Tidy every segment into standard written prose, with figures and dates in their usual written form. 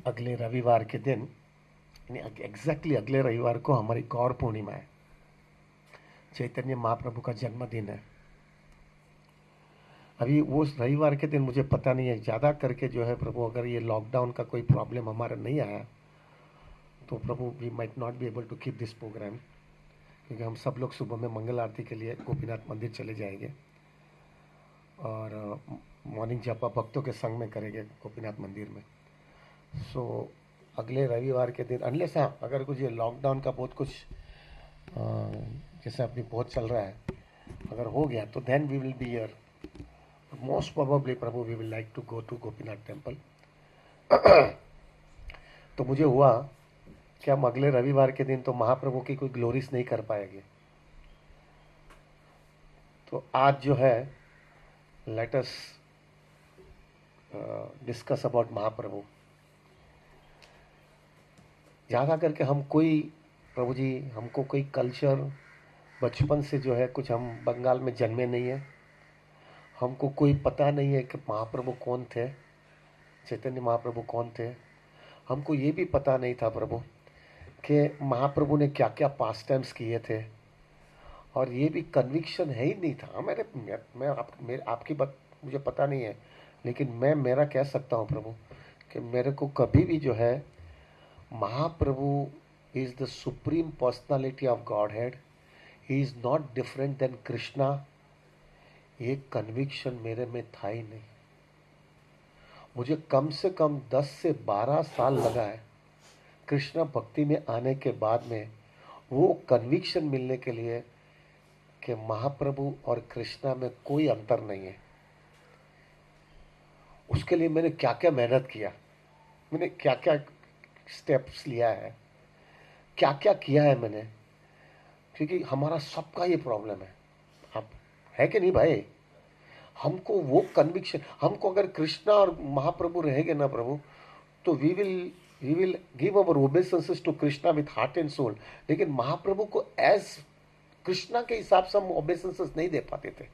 अगले रविवार के दिन, एग्जैक्टली अगले रविवार को हमारी गौर पूर्णिमा है। चैतन्य महाप्रभु का जन्मदिन है। अभी वो रविवार के दिन मुझे पता नहीं है, ज़्यादा करके जो है प्रभु, अगर ये लॉकडाउन का कोई प्रॉब्लम हमारा नहीं आया तो प्रभु we might not be able to keep this programme, क्योंकि हम सब लोग सुबह में मंगल आरती के लिए गोपीनाथ मंदिर चले जाएंगे और मॉर्निंग जपा भक्तों के संग में करेंगे गोपीनाथ मंदिर में। सो अगले रविवार के दिन, अनलेस हाँ अगर कुछ ये लॉकडाउन का बहुत कुछ जैसे अभी बहुत चल रहा है, अगर हो गया तो then we will be here. Most probably prabhu we will like to go to Gopinath temple. तो मुझे हुआ कि हम अगले रविवार के दिन तो महाप्रभु की कोई ग्लोरीज नहीं कर पाएंगे, तो आज जो है लेट अस डिस्कस अबाउट महाप्रभु। ज़्यादा करके हम कोई, प्रभु जी हमको कोई कल्चर बचपन से जो है कुछ, हम बंगाल में जन्मे नहीं है, हमको कोई पता नहीं है कि महाप्रभु कौन थे, चैतन्य महाप्रभु कौन थे। हमको ये भी पता नहीं था प्रभु कि महाप्रभु ने क्या क्या पास टाइम्स किए थे, और ये भी कन्विक्शन है ही नहीं था। मैं आपकी बात मुझे पता नहीं है, लेकिन मैं मेरा कह सकता हूँ प्रभु कि मेरे को कभी भी जो है Mahaprabhu is the supreme personality of Godhead, he is not different than Krishna, ये कन्विक्शन मेरे में था ही नहीं। मुझे कम से कम 10 से 12 साल लगा है कृष्णा भक्ति में आने के बाद में वो कन्विक्शन मिलने के लिए कि महाप्रभु और कृष्णा में कोई अंतर नहीं है। उसके लिए मैंने क्या क्या मेहनत किया, मैंने क्या क्या स्टेप्स लिया है, क्या क्या किया है मैंने, क्योंकि हमारा सबका ये प्रॉब्लम है। आप है कि नहीं भाई? हमको वो कन्विक्शन, हमको अगर कृष्णा और महाप्रभु रहेंगे ना प्रभु, तो we will give our obeisances to Krishna with heart and soul, लेकिन महाप्रभु को एज कृष्णा के हिसाब से हम ओबेसेंसेस नहीं दे पाते थे।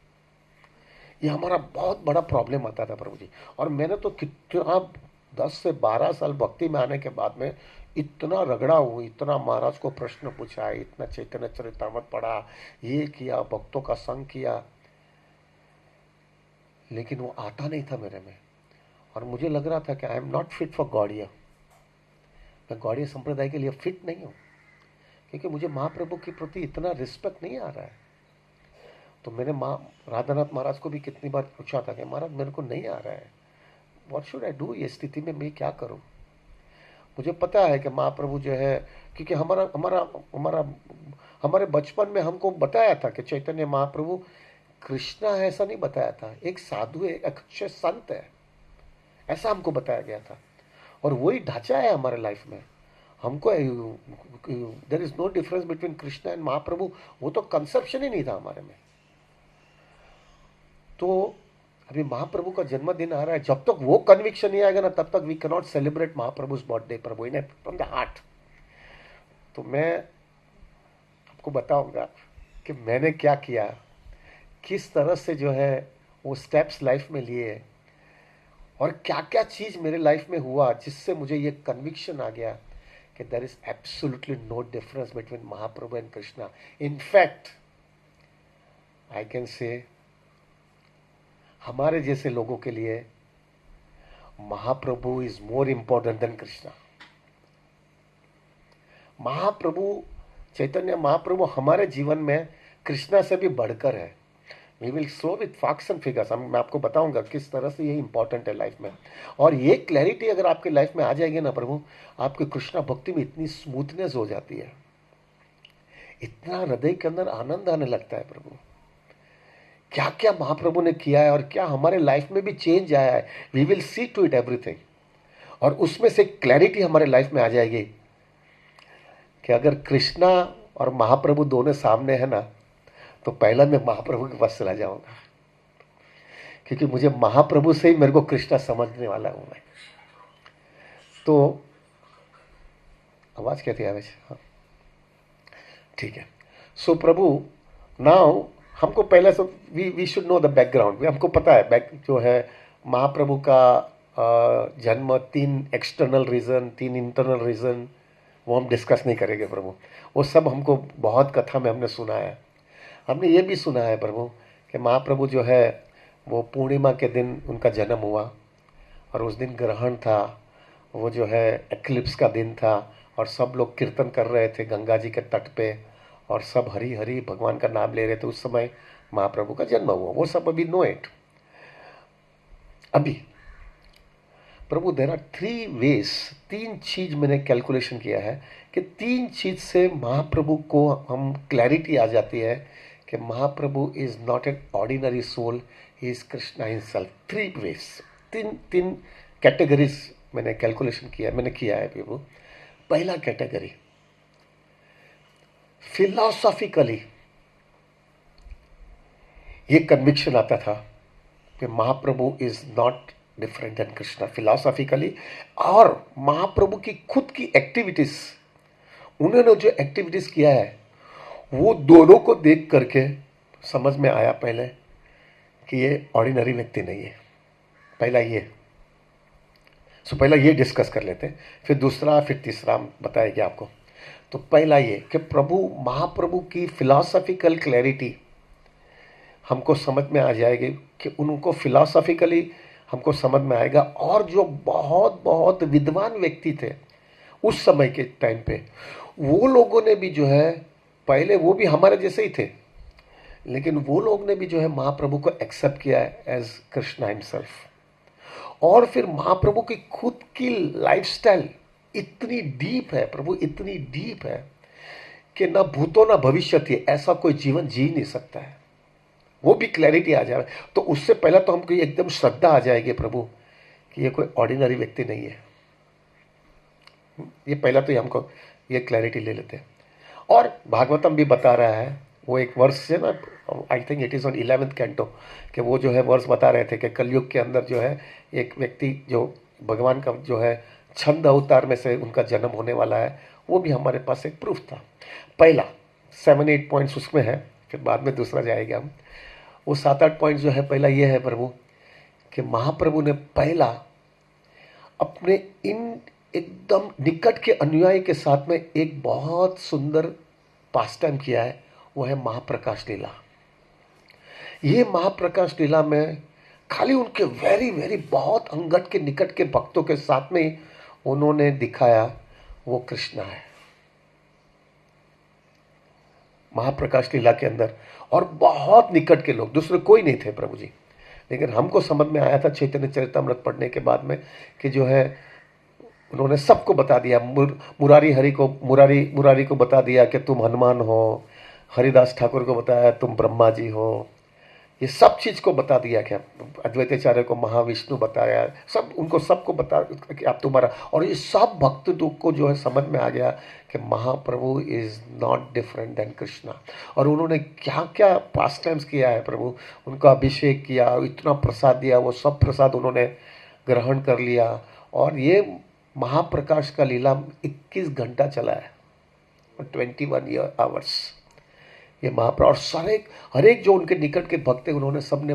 ये हमारा बहुत बड़ा प्रॉब्लम आता था प्रभु जी। और मैंने तो कितना 10 से 12 साल भक्ति में आने के बाद में इतना रगड़ा हूँ, इतना महाराज को प्रश्न पूछा, इतना चैतन्य चरितामृत पढ़ा, ये किया, भक्तों का संग किया, लेकिन वो आता नहीं था मेरे में। और मुझे लग रहा था कि I am not fit for Gaudiya, मैं गौड़िया संप्रदाय के लिए फिट नहीं हूँ, क्योंकि मुझे महाप्रभु के प्रति इतना रिस्पेक्ट नहीं आ रहा है। तो मैंने राधानाथ महाराज को भी कितनी बार पूछा था कि महाराज मेरे को नहीं आ रहा है, व्हाट शुड आई डू, ये स्थिति में मैं क्या करूं। मुझे पता है कि महाप्रभु जो है, क्योंकि हमारा हमारा हमारा हमारे बचपन में हमको बताया था कि चैतन्य महाप्रभु कृष्णा है, ऐसा नहीं बताया था, एक साधु है, एक अच्छे संत है, ऐसा हमको बताया गया था। और वही ढांचा है हमारे लाइफ में। हमको there is no difference between Krishna and Mahaprabhu, वो तो कंसेप्शन ही नहीं था हमारे में। तो अभी महाप्रभु का जन्मदिन आ रहा है, जब तक वो कन्विक्शन नहीं आएगा ना, तब तक we can not celebrate Mahaprabhu's birthday प्रभु इन फ्रॉम द हार्ट। तो मैं आपको बताऊंगा कि मैंने क्या किया, किस तरह से जो है वो स्टेप्स लाइफ में लिए, और क्या क्या चीज मेरे लाइफ में हुआ जिससे मुझे ये कन्विक्शन आ गया कि there is absolutely no difference between Mahaprabhu and Krishna. In fact I can say हमारे जैसे लोगों के लिए Mahaprabhu is more important than Krishna. Mahaprabhu, Chaitanya Mahaprabhu हमारे जीवन में कृष्णा से भी बढ़कर है। We will show with facts and figures, मैं आपको बताऊंगा किस तरह से ये इंपॉर्टेंट है लाइफ में। और ये क्लैरिटी अगर आपके लाइफ में आ जाएगी ना प्रभु, आपकी कृष्णा भक्ति में इतनी स्मूथनेस हो जाती है, इतना हृदय के अंदर आनंद आने लगता है प्रभु। क्या क्या महाप्रभु ने किया है और क्या हमारे लाइफ में भी चेंज आया है, we will see to it everything. और उसमें से क्लैरिटी हमारे लाइफ में आ जाएगी कि अगर कृष्णा और महाप्रभु दोनों सामने है ना, तो पहला मैं महाप्रभु के पास चला जाऊंगा, क्योंकि मुझे महाप्रभु से ही मेरे को कृष्णा समझने वाला हूं मैं। तो आवाज क्या थी आवेश? हाँ ठीक है। सो प्रभु नाउ हमको पहले से we should know the background. हमको पता है बैक जो है महाप्रभु का जन्म, 3 एक्सटर्नल रीज़न, 3 इंटरनल रीज़न, वो हम डिस्कस नहीं करेंगे प्रभु। वो सब हमको बहुत कथा में हमने सुना है। हमने ये भी सुना है प्रभु कि महाप्रभु जो है वो पूर्णिमा के दिन उनका जन्म हुआ और उस दिन ग्रहण था, वो जो है एक्लिप्स का दिन था और सब लोग कीर्तन कर रहे थे गंगा जी के तट पे और सब हरि हरि भगवान का नाम ले रहे थे। उस समय महाप्रभु का जन्म हुआ। वो सब अभी नो इट। अभी प्रभु देर आर 3 वेज, 3 चीज मैंने कैलकुलेशन किया है कि 3 चीज से महाप्रभु को हम क्लैरिटी आ जाती है कि Mahaprabhu is not an ordinary soul, he is Krishna himself. 3 ways, तीन कैटेगरीज मैंने कैलकुलेशन किया, मैंने किया है प्रभु। पहला कैटेगरी, फिलॉसॉफिकली ये कन्विक्शन आता था कि Mahaprabhu is not different than Krishna philosophically. और महाप्रभु की खुद की एक्टिविटीज, उन्होंने जो एक्टिविटीज किया है वो दोनों को देख करके समझ में आया पहले कि ये ऑर्डिनरी व्यक्ति नहीं है। पहला ये, पहला ये डिस्कस कर लेते हैं, फिर दूसरा, फिर तीसरा बताएंगे आपको। तो पहला ये कि महाप्रभु की फिलॉसॉफिकल क्लैरिटी हमको समझ में आ जाएगी कि उनको फिलॉसॉफिकली हमको समझ में आएगा। और जो बहुत बहुत विद्वान व्यक्ति थे उस समय के टाइम पे, वो लोगों ने भी जो है पहले, वो भी हमारे जैसे ही थे, लेकिन वो लोग ने भी जो है महाप्रभु को एक्सेप्ट किया है एज कृष्णा हिमसेल्फ। और फिर महाप्रभु की खुद की लाइफस्टाइल इतनी डीप है प्रभु, इतनी डीप है कि ना भूतो ना भविष्य थी ऐसा कोई जीवन जी नहीं सकता है। वो भी क्लैरिटी आ जाए तो उससे पहले तो हमको एकदम श्रद्धा आ जाएगी प्रभु कि ये कोई ऑर्डिनरी व्यक्ति नहीं है। ये पहला तो हमको ये क्लैरिटी ले लेते हैं। और भागवतम भी बता रहा है, वो एक वर्ष है ना, I think it is on 11th canto, कि वो जो है वर्ष बता रहे थे कि कलयुग के अंदर जो है एक व्यक्ति जो भगवान का जो है छंद अवतार में से उनका जन्म होने वाला है। वो भी हमारे पास एक प्रूफ था। पहला 7-8 पॉइंट्स उसमें है, फिर बाद में दूसरा जाएगा हम। वो 7-8 पॉइंट जो है, पहला ये है प्रभु कि महाप्रभु ने पहला अपने इन एकदम निकट के अनुयायी के साथ में एक बहुत सुंदर पास टाइम किया है, वो है महाप्रकाश लीला। ये महाप्रकाश लीला में खाली उनके वेरी वेरी बहुत अंगत के निकट के भक्तों के साथ में उन्होंने दिखाया वो कृष्णा है महाप्रकाश लीला के अंदर। और बहुत निकट के लोग, दूसरे कोई नहीं थे प्रभु जी। लेकिन हमको समझ में आया था चैतन्य चरितमृत पढ़ने के बाद में कि जो है उन्होंने सबको बता दिया। मुरारी को बता दिया कि तुम हनुमान हो, हरिदास ठाकुर को बताया तुम ब्रह्मा जी हो, ये सब चीज़ को बता दिया। क्या अद्वैताचार्य को महाविष्णु बताया, सब उनको सबको बता कि आप तुम्हारा। और ये सब भक्त को जो है समझ में आ गया कि Mahaprabhu is not different than Krishna. और उन्होंने क्या क्या पास टाइम्स किया है प्रभु, उनका अभिषेक किया, इतना प्रसाद दिया, वो सब प्रसाद उन्होंने ग्रहण कर लिया। और ये महाप्रकाश का लीला 21 घंटा चला है, 21 आवर्स ये महाप्रभु। और हर एक जो उनके निकट के भक्त थे उन्होंने सबने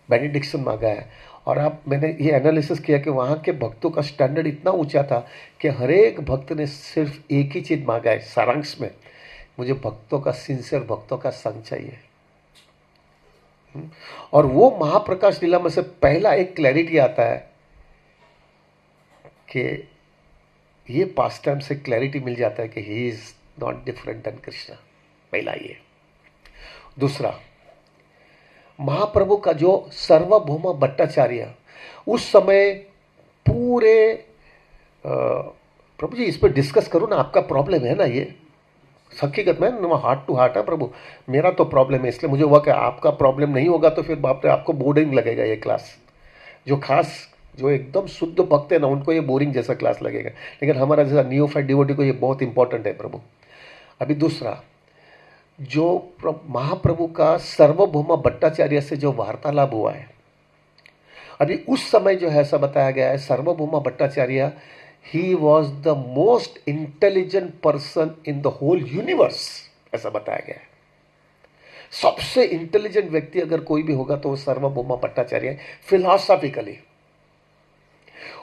बेनेडिक्शन मांगा है। और मैंने ये एनालिसिस किया कि वहाँ के भक्तों का स्टैंडर्ड इतना ऊंचा था कि हर एक भक्त ने सिर्फ एक ही चीज़ मांगा है सारांश में, मुझे भक्तों का, सिंसियर भक्तों का संग चाहिए। और वो महाप्रकाश लीला में से पहला एक क्लैरिटी आता है कि ये पास टाइम से क्लैरिटी मिल जाता है कि he is not different than Krishna. पहला ये। दूसरा, महाप्रभु का जो सार्वभौम भट्टाचार्य उस समय पूरे प्रभु जी इस पर डिस्कस करो ना, आपका प्रॉब्लम है ना, ये हकीकत में हार्ट टू हार्ट है प्रभु। मेरा तो प्रॉब्लम है, इसलिए मुझे हुआ कि आपका प्रॉब्लम नहीं होगा तो फिर बाप रे आपको बोरिंग लगेगा ये क्लास। जो एकदम शुद्ध भक्त है ना उनको ये बोरिंग जैसा क्लास लगेगा, लेकिन हमारा जैसा नियोफाइट डिवोटी को ये बहुत इंपॉर्टेंट है प्रभु। अभी दूसरा, जो महाप्रभु का सार्वभौम भट्टाचार्य से जो वार्तालाप हुआ है, अभी उस समय जो है ऐसा बताया गया है, Sarvabhauma Bhattacharya he was the most intelligent person in the whole universe, ऐसा बताया गया है। सबसे इंटेलिजेंट व्यक्ति अगर कोई भी होगा तो वो सर्वभौमा भट्टाचार्य है फिलॉसॉफिकली।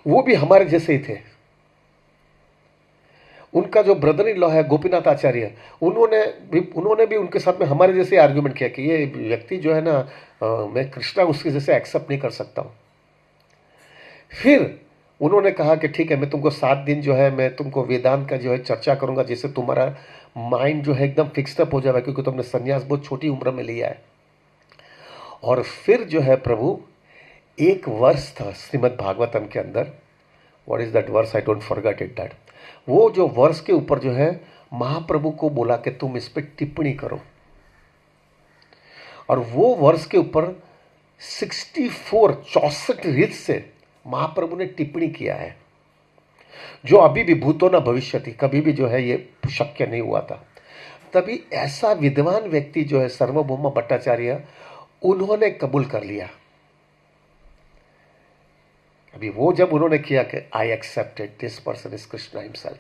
वो भी हमारे जैसे ही थे। उनका जो ब्रदर इन लॉ है गोपीनाथ आचार्य, उन्होंने भी उनके साथ में हमारे जैसे आर्ग्यूमेंट किया कि ये व्यक्ति जो है ना, मैं कृष्णा उसके जैसे एक्सेप्ट नहीं कर सकता हूं। फिर उन्होंने कहा कि ठीक है, मैं तुमको 7 दिन जो है मैं तुमको वेदांत का जो है चर्चा करूंगा, जिससे तुम्हारा माइंड जो है एकदम फिक्स्ड अप हो जाएगा, क्योंकि तुमने संन्यास बहुत छोटी उम्र में लिया है। और फिर जो है प्रभु, एक वर्ष था श्रीमद् भागवतम के अंदर, what is that verse, I don't forget it that. वो जो वर्ष के ऊपर जो है महाप्रभु को बोला कि तुम इस पर टिप्पणी करो, और वो वर्ष के ऊपर 64 रीत से महाप्रभु ने टिप्पणी किया है, जो अभी भी भूतो न भविष्यति, कभी भी जो है ये शक्य नहीं हुआ था। तभी ऐसा विद्वान व्यक्ति जो है सर्वभौमा भट्टाचार्य, उन्होंने कबूल कर लिया। अभी वो जब उन्होंने किया कि I accepted this person is Krishna himself.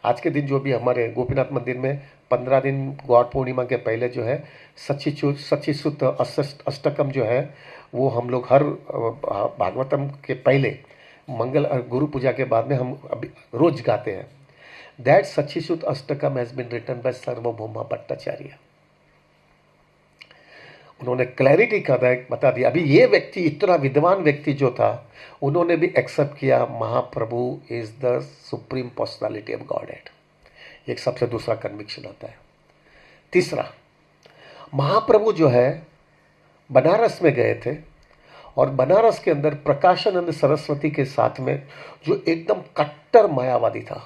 आज के दिन जो भी हमारे गोपीनाथ मंदिर में 15 दिन गौर पूर्णिमा के पहले जो है सच्चिसुत अष्टकम जो है, वो हम लोग हर भागवतम के पहले मंगल गुरु पूजा के बाद में हम अभी रोज गाते हैं। That Sachisuta Ashtakam has been written by Sarvabhauma Bhattacharya. उन्होंने क्लैरिटी का बता दिया। अभी ये व्यक्ति, इतना विद्वान व्यक्ति जो था, उन्होंने भी एक्सेप्ट किया Mahaprabhu is the supreme personality of Godhead. एक सबसे दूसरा कन्विक्शन आता है। तीसरा, महाप्रभु जो है बनारस में गए थे, और बनारस के अंदर प्रकाशानंद सरस्वती के साथ में जो एकदम कट्टर मायावादी था,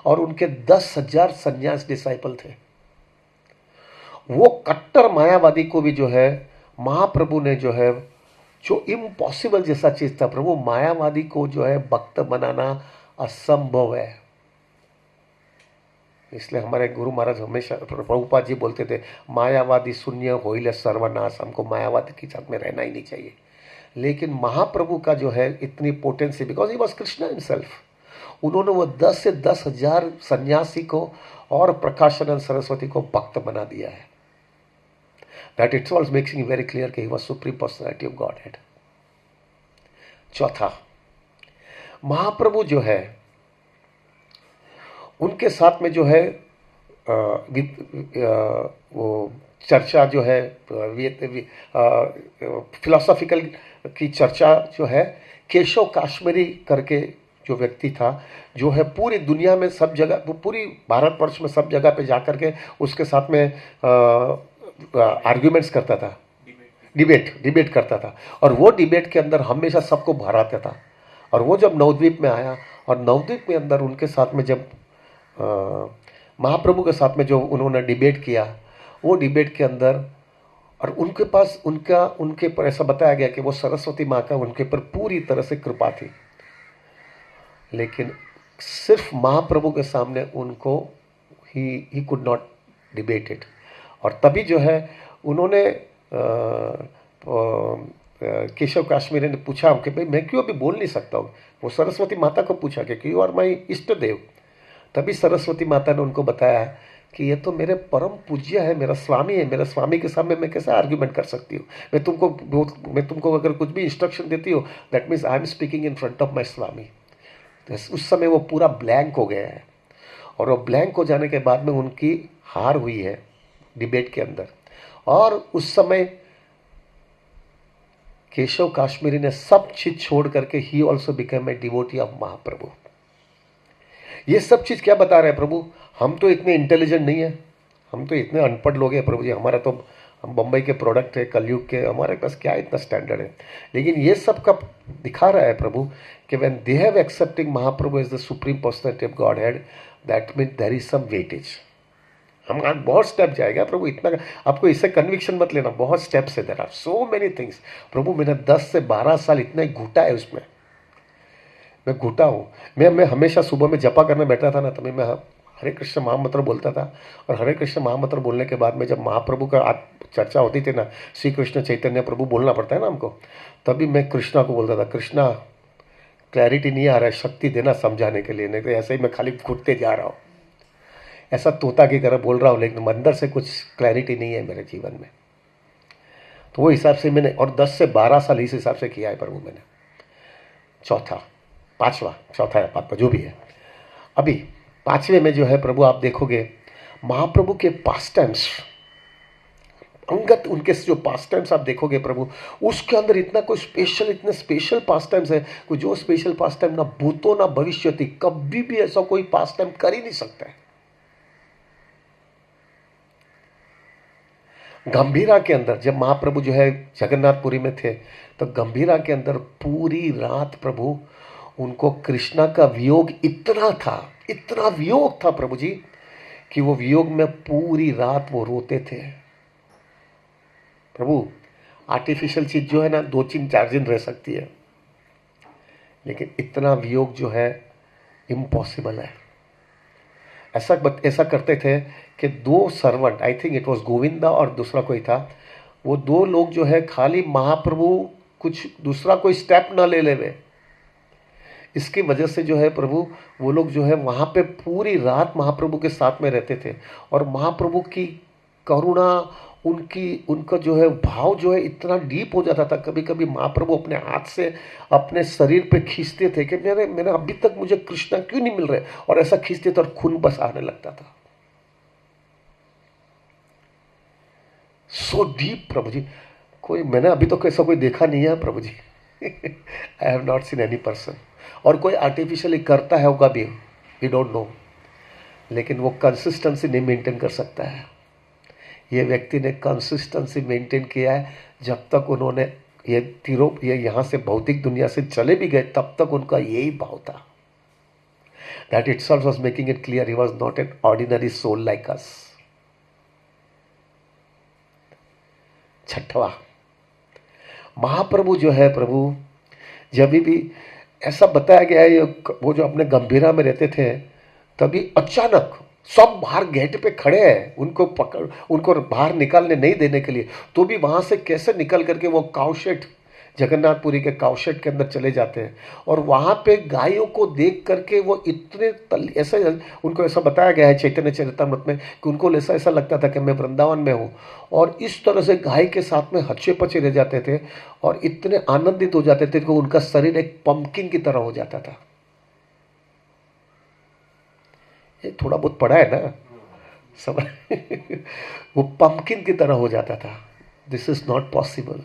और उनके 10,000 सन्यास डिसाइपल थे। वो कट्टर मायावादी को भी जो है महाप्रभु ने जो है, जो इम्पॉसिबल जैसा चीज था, प्रभु मायावादी को जो है भक्त बनाना असंभव है। इसलिए हमारे गुरु महाराज हमेशा, प्रभुपाद जी बोलते थे, मायावादी शून्य होइले सर्वनाश। हमको मायावादी के साथ में रहना ही नहीं चाहिए। लेकिन महाप्रभु का जो है इतनी potency, because he was Krishna himself, उन्होंने वो 10 से 10,000 सन्यासी को और प्रकाशानंद सरस्वती को भक्त बना दिया है। That itself makes it very clear कि he was supreme personality of Godhead. चौथा, महाप्रभु जो है उनके साथ में जो है वो चर्चा जो है फिलोसॉफिकल की चर्चा जो है, केशव काश्मीरी करके जो व्यक्ति था, जो है पूरी दुनिया में सब जगह, पूरी भारतवर्ष में सब जगह पे जाकर के उसके साथ में आर्ग्यूमेंट्स करता था, डिबेट करता था, और वो डिबेट के अंदर हमेशा सबको हराता था। और वो जब नवद्वीप में आया, और नवद्वीप में अंदर उनके साथ में जब महाप्रभु के साथ में जो उन्होंने डिबेट किया, वो डिबेट के अंदर, और उनके पास उनके पर ऐसा बताया गया कि वो सरस्वती माँ का उनके पर पूरी तरह से कृपा थी, लेकिन सिर्फ महाप्रभु के सामने उनको ही कुड नॉट डिबेट इट। और तभी जो है उन्होंने केशव काश्मीरी ने पूछा कि भाई मैं क्यों अभी बोल नहीं सकता हूँ। वो सरस्वती माता को पूछा कि यू आर माई इष्ट देव। तभी सरस्वती माता ने उनको बताया कि ये तो मेरे परम पूज्य है, मेरा स्वामी है, मेरा स्वामी के सामने मैं कैसे आर्ग्यूमेंट कर सकती हूँ। मैं तुमको अगर कुछ भी इंस्ट्रक्शन देती हूँ, that means I am speaking in front of my Swami. उस समय वो पूरा ब्लैंक हो गया है, और वो ब्लैंक हो जाने के बाद में उनकी हार हुई है डिबेट के अंदर। और उस समय केशव काश्मीरी ने सब चीज छोड़ करके he also become a devotee of Mahaprabhu. ये सब चीज क्या बता रहे हैं प्रभु, हम तो इतने इंटेलिजेंट नहीं है, हम तो इतने अनपढ़ लोग हैं प्रभु जी, हमारा तो, हम बम्बई के प्रोडक्ट है, कलयुग के, हमारे पास क्या इतना स्टैंडर्ड है। लेकिन ये सब कब दिखा रहा है प्रभु कि when they have accepting Mahaprabhu as the supreme personality of Godhead, that mean there is some weightage. हम आज बहुत स्टेप जाएगा प्रभु, इतना आपको इससे कन्विक्शन मत लेना, बहुत स्टेप्स है, there are so many things. प्रभु मैंने 10 से 12 साल इतना ही घुटा है, उसमें मैं घुटा हूँ। मैं हमेशा सुबह में जपा करने बैठा था ना, तभी मैं हरे कृष्ण महामंत्र बोलता था। और हरे कृष्ण महामंत्र बोलने के बाद में जब महाप्रभु का चर्चा होती थी ना, श्री कृष्ण चैतन्य प्रभु बोलना पड़ता है ना हमको, तभी मैं कृष्णा को बोलता था, कृष्णा क्लैरिटी नहीं आ रहा है, शक्ति देना समझाने के लिए, नहीं तो ऐसे ही मैं खाली घुटते जा रहा हूँ। ऐसा तोता की तरह बोल रहा हूँ, लेकिन अंदर से कुछ क्लैरिटी नहीं है मेरे जीवन में। तो वो हिसाब से मैंने, और 10 से 12 साल इस हिसाब से किया है प्रभु मैंने। चौथा, पांचवा, चौथा या पांचवा जो भी है, अभी पांचवे में जो है प्रभु आप देखोगे महाप्रभु के पास टाइम्स, अंगत उनके जो पास टाइम्स आप देखोगे प्रभु, उसके अंदर इतना कोई स्पेशल, इतने स्पेशल पास टाइम्स है, कोई जो स्पेशल पास टाइम ना भूतो ना भविष्यति, कभी भी ऐसा कोई पास टाइम कर ही नहीं सकता है। गंभीरा के अंदर जब महाप्रभु जो है जगन्नाथपुरी में थे, तो गंभीरा के अंदर पूरी रात प्रभु, उनको कृष्णा का वियोग इतना था, इतना वियोग था प्रभु जी, कि वो वियोग में पूरी रात वो रोते थे। प्रभु आर्टिफिशियल चीज जो है ना 2-3-4 दिन रह सकती है, लेकिन इतना वियोग जो है इम्पॉसिबल है। ऐसा करते थे कि 2 servant, I think it was Govinda और दूसरा कोई था, वो 2 लोग जो है खाली महाप्रभु कुछ दूसरा कोई स्टेप ना ले लेवे, इसकी वजह से जो है प्रभु वो लोग जो है वहाँ पे पूरी रात महाप्रभु के साथ में रहते थे। और महाप्रभु की करुणा, उनका जो है भाव जो है इतना डीप हो जाता था, कभी कभी महाप्रभु अपने हाथ से अपने शरीर पे खींचते थे कि मेरे मेरे अभी तक मुझे कृष्णा क्यों नहीं मिल रहे, और ऐसा खींचते थे और खून बस आने लगता था। सो डीप प्रभु जी, कोई मैंने अभी तक ऐसा कोई देखा नहीं है प्रभु जी। I have not seen any person. और कोई आर्टिफिशियली करता है होगा भी, वी डोंट नो, लेकिन वो कंसिस्टेंसी नहीं मेंटेन कर सकता है। ये व्यक्ति ने कंसिस्टेंसी मेंटेन किया है, जब तक उन्होंने ये यहाँ से भौतिक दुनिया से चले भी गए, तब तक उनका यही भाव था। That itself was making it clear he was not an ordinary soul like us. छठवा, महाप्रभु जो है प्रभु, जब भी ऐसा बताया गया है, वो जो अपने गंभीरा में रहते थे, तभी अचानक सब बाहर गेट पे खड़े हैं उनको पकड़, उनको बाहर निकालने नहीं देने के लिए, तो भी वहां से कैसे निकल करके वो काउशेट, जगन्नाथपुरी के काउशेट के अंदर चले जाते हैं। और वहां पे गायों को देख करके वो इतने ऐसे, उनको ऐसा बताया गया है चैतन्य चरितामृत में कि उनको ऐसा ऐसा लगता था कि मैं वृंदावन में हूँ, और इस तरह से गाय के साथ में हच्चे पचे रह जाते थे और इतने आनंदित हो जाते थे कि उनका शरीर एक पंपकिन की तरह हो जाता था। ये थोड़ा बहुत पढ़ा है ना, समझ। वो पंपकिन की तरह हो जाता था। This is not possible,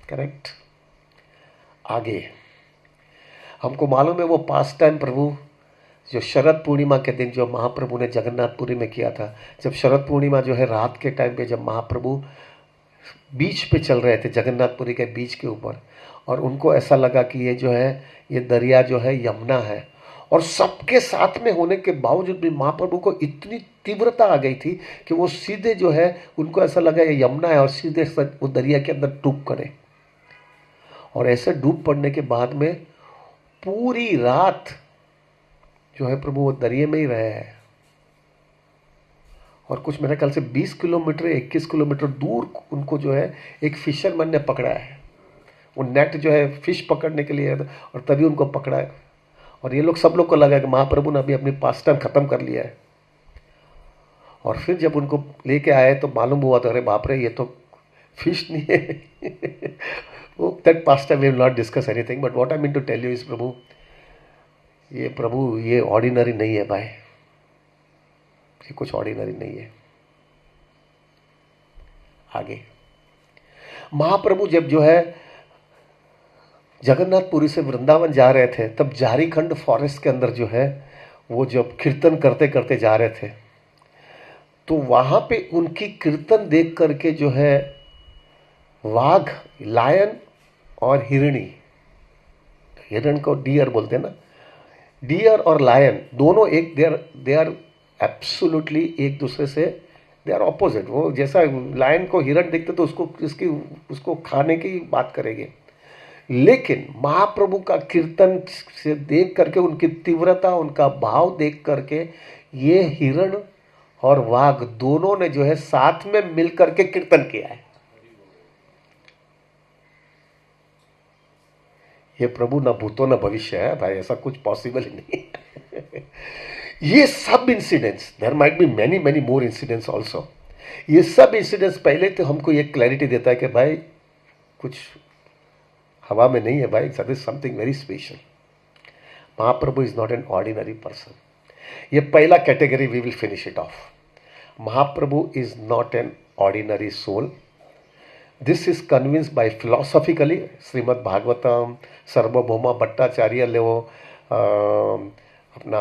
correct. आगे हमको मालूम है वो पास टाइम प्रभु जो शरद पूर्णिमा के दिन जो महाप्रभु ने जगन्नाथपुरी में किया था, जब शरद पूर्णिमा जो है रात के टाइम पे, जब महाप्रभु बीच पे चल रहे थे, जगन्नाथपुरी के बीच के ऊपर, और उनको ऐसा लगा कि ये जो है ये दरिया जो है यमुना है, और सबके साथ में होने के बावजूद भी महाप्रभु को इतनी तीव्रता आ गई थी कि वो सीधे जो है, उनको ऐसा लगा ये यमुना है, और सीधे वो दरिया के अंदर डूब पड़े। और ऐसे डूब पड़ने के बाद में पूरी रात जो है प्रभु वो दरिए में ही रहे हैं। और कुछ मेरे ख्याल से 20 किलोमीटर 21 किलोमीटर दूर उनको जो है एक फिशरमैन ने पकड़ा है। वो नेट जो है फिश पकड़ने के लिए, और तभी उनको पकड़ा है। और ये लोग, सब लोग को लगा कि महाप्रभु ने अभी अपनी पास टाइम खत्म कर लिया है। और फिर जब उनको लेके आए तो मालूम हुआ तो अरे बाप रे, ये तो फिश नहीं है। वो that pastime we will not discuss anything, but what I mean to tell you is प्रभु ये ऑर्डिनरी नहीं है भाई, ये कुछ ऑर्डिनरी नहीं है। आगे महाप्रभु जब जो है जगन्नाथपुरी से वृंदावन जा रहे थे, तब झारीखंड फॉरेस्ट के अंदर जो है वो जब कीर्तन करते करते जा रहे थे, तो वहां पे उनकी कीर्तन देख करके जो है वाघ, लायन और हिरणी, हिरण को डियर बोलते हैं ना, डियर और लायन दोनों एक, दे आर एब्सोल्युटली एक दूसरे से, दे आर ऑपोजिट। वो जैसा लायन को हिरण देखते तो उसको खाने की बात करेंगे, लेकिन महाप्रभु का कीर्तन से देख करके, उनकी तीव्रता, उनका भाव देख करके, ये हिरण और वाघ दोनों ने जो है साथ में मिलकर के कीर्तन किया है। ये प्रभु न भूतो न भविष्य है भाई, ऐसा कुछ पॉसिबल ही नहीं है। ये सब incidents, there might be many many more incidents also, ये सब इंसिडेंट्स पहले तो हमको ये क्लैरिटी देता है कि भाई कुछ हवा में नहीं है भाई, that is something very special. Mahaprabhu is not an ordinary person. ये पहला category, we will finish it off. Mahaprabhu is not an ordinary soul. This is convinced by philosophically, Shrimad Bhagavatam, Sarvabhauma Bhattacharya लो, अपना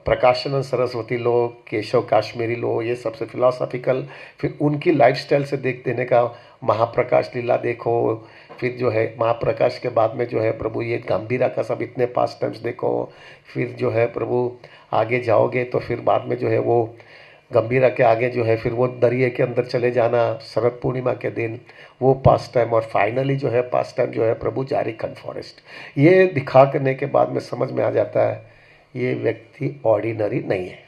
प्रकाशानंद सरस्वती लो, केशव काश्मीरी लो, ये सबसे फिलोसॉफिकल। फिर उनकी लाइफस्टाइल से देख देने का, महाप्रकाश लीला देखो, फिर जो है महाप्रकाश के बाद में जो है प्रभु ये गंभीरा का सब इतने पास टाइम्स देखो, फिर जो है प्रभु आगे जाओगे तो फिर बाद में जो है वो गंभीरा के आगे जो है फिर वो दरिया के अंदर चले जाना शरद पूर्णिमा के दिन, वो पास टाइम, और फाइनली जो है पास टाइम जो है प्रभु जारीखंड फॉरेस्ट। ये दिखा करने के बाद में समझ में आ जाता है ये व्यक्ति ऑर्डिनरी नहीं है।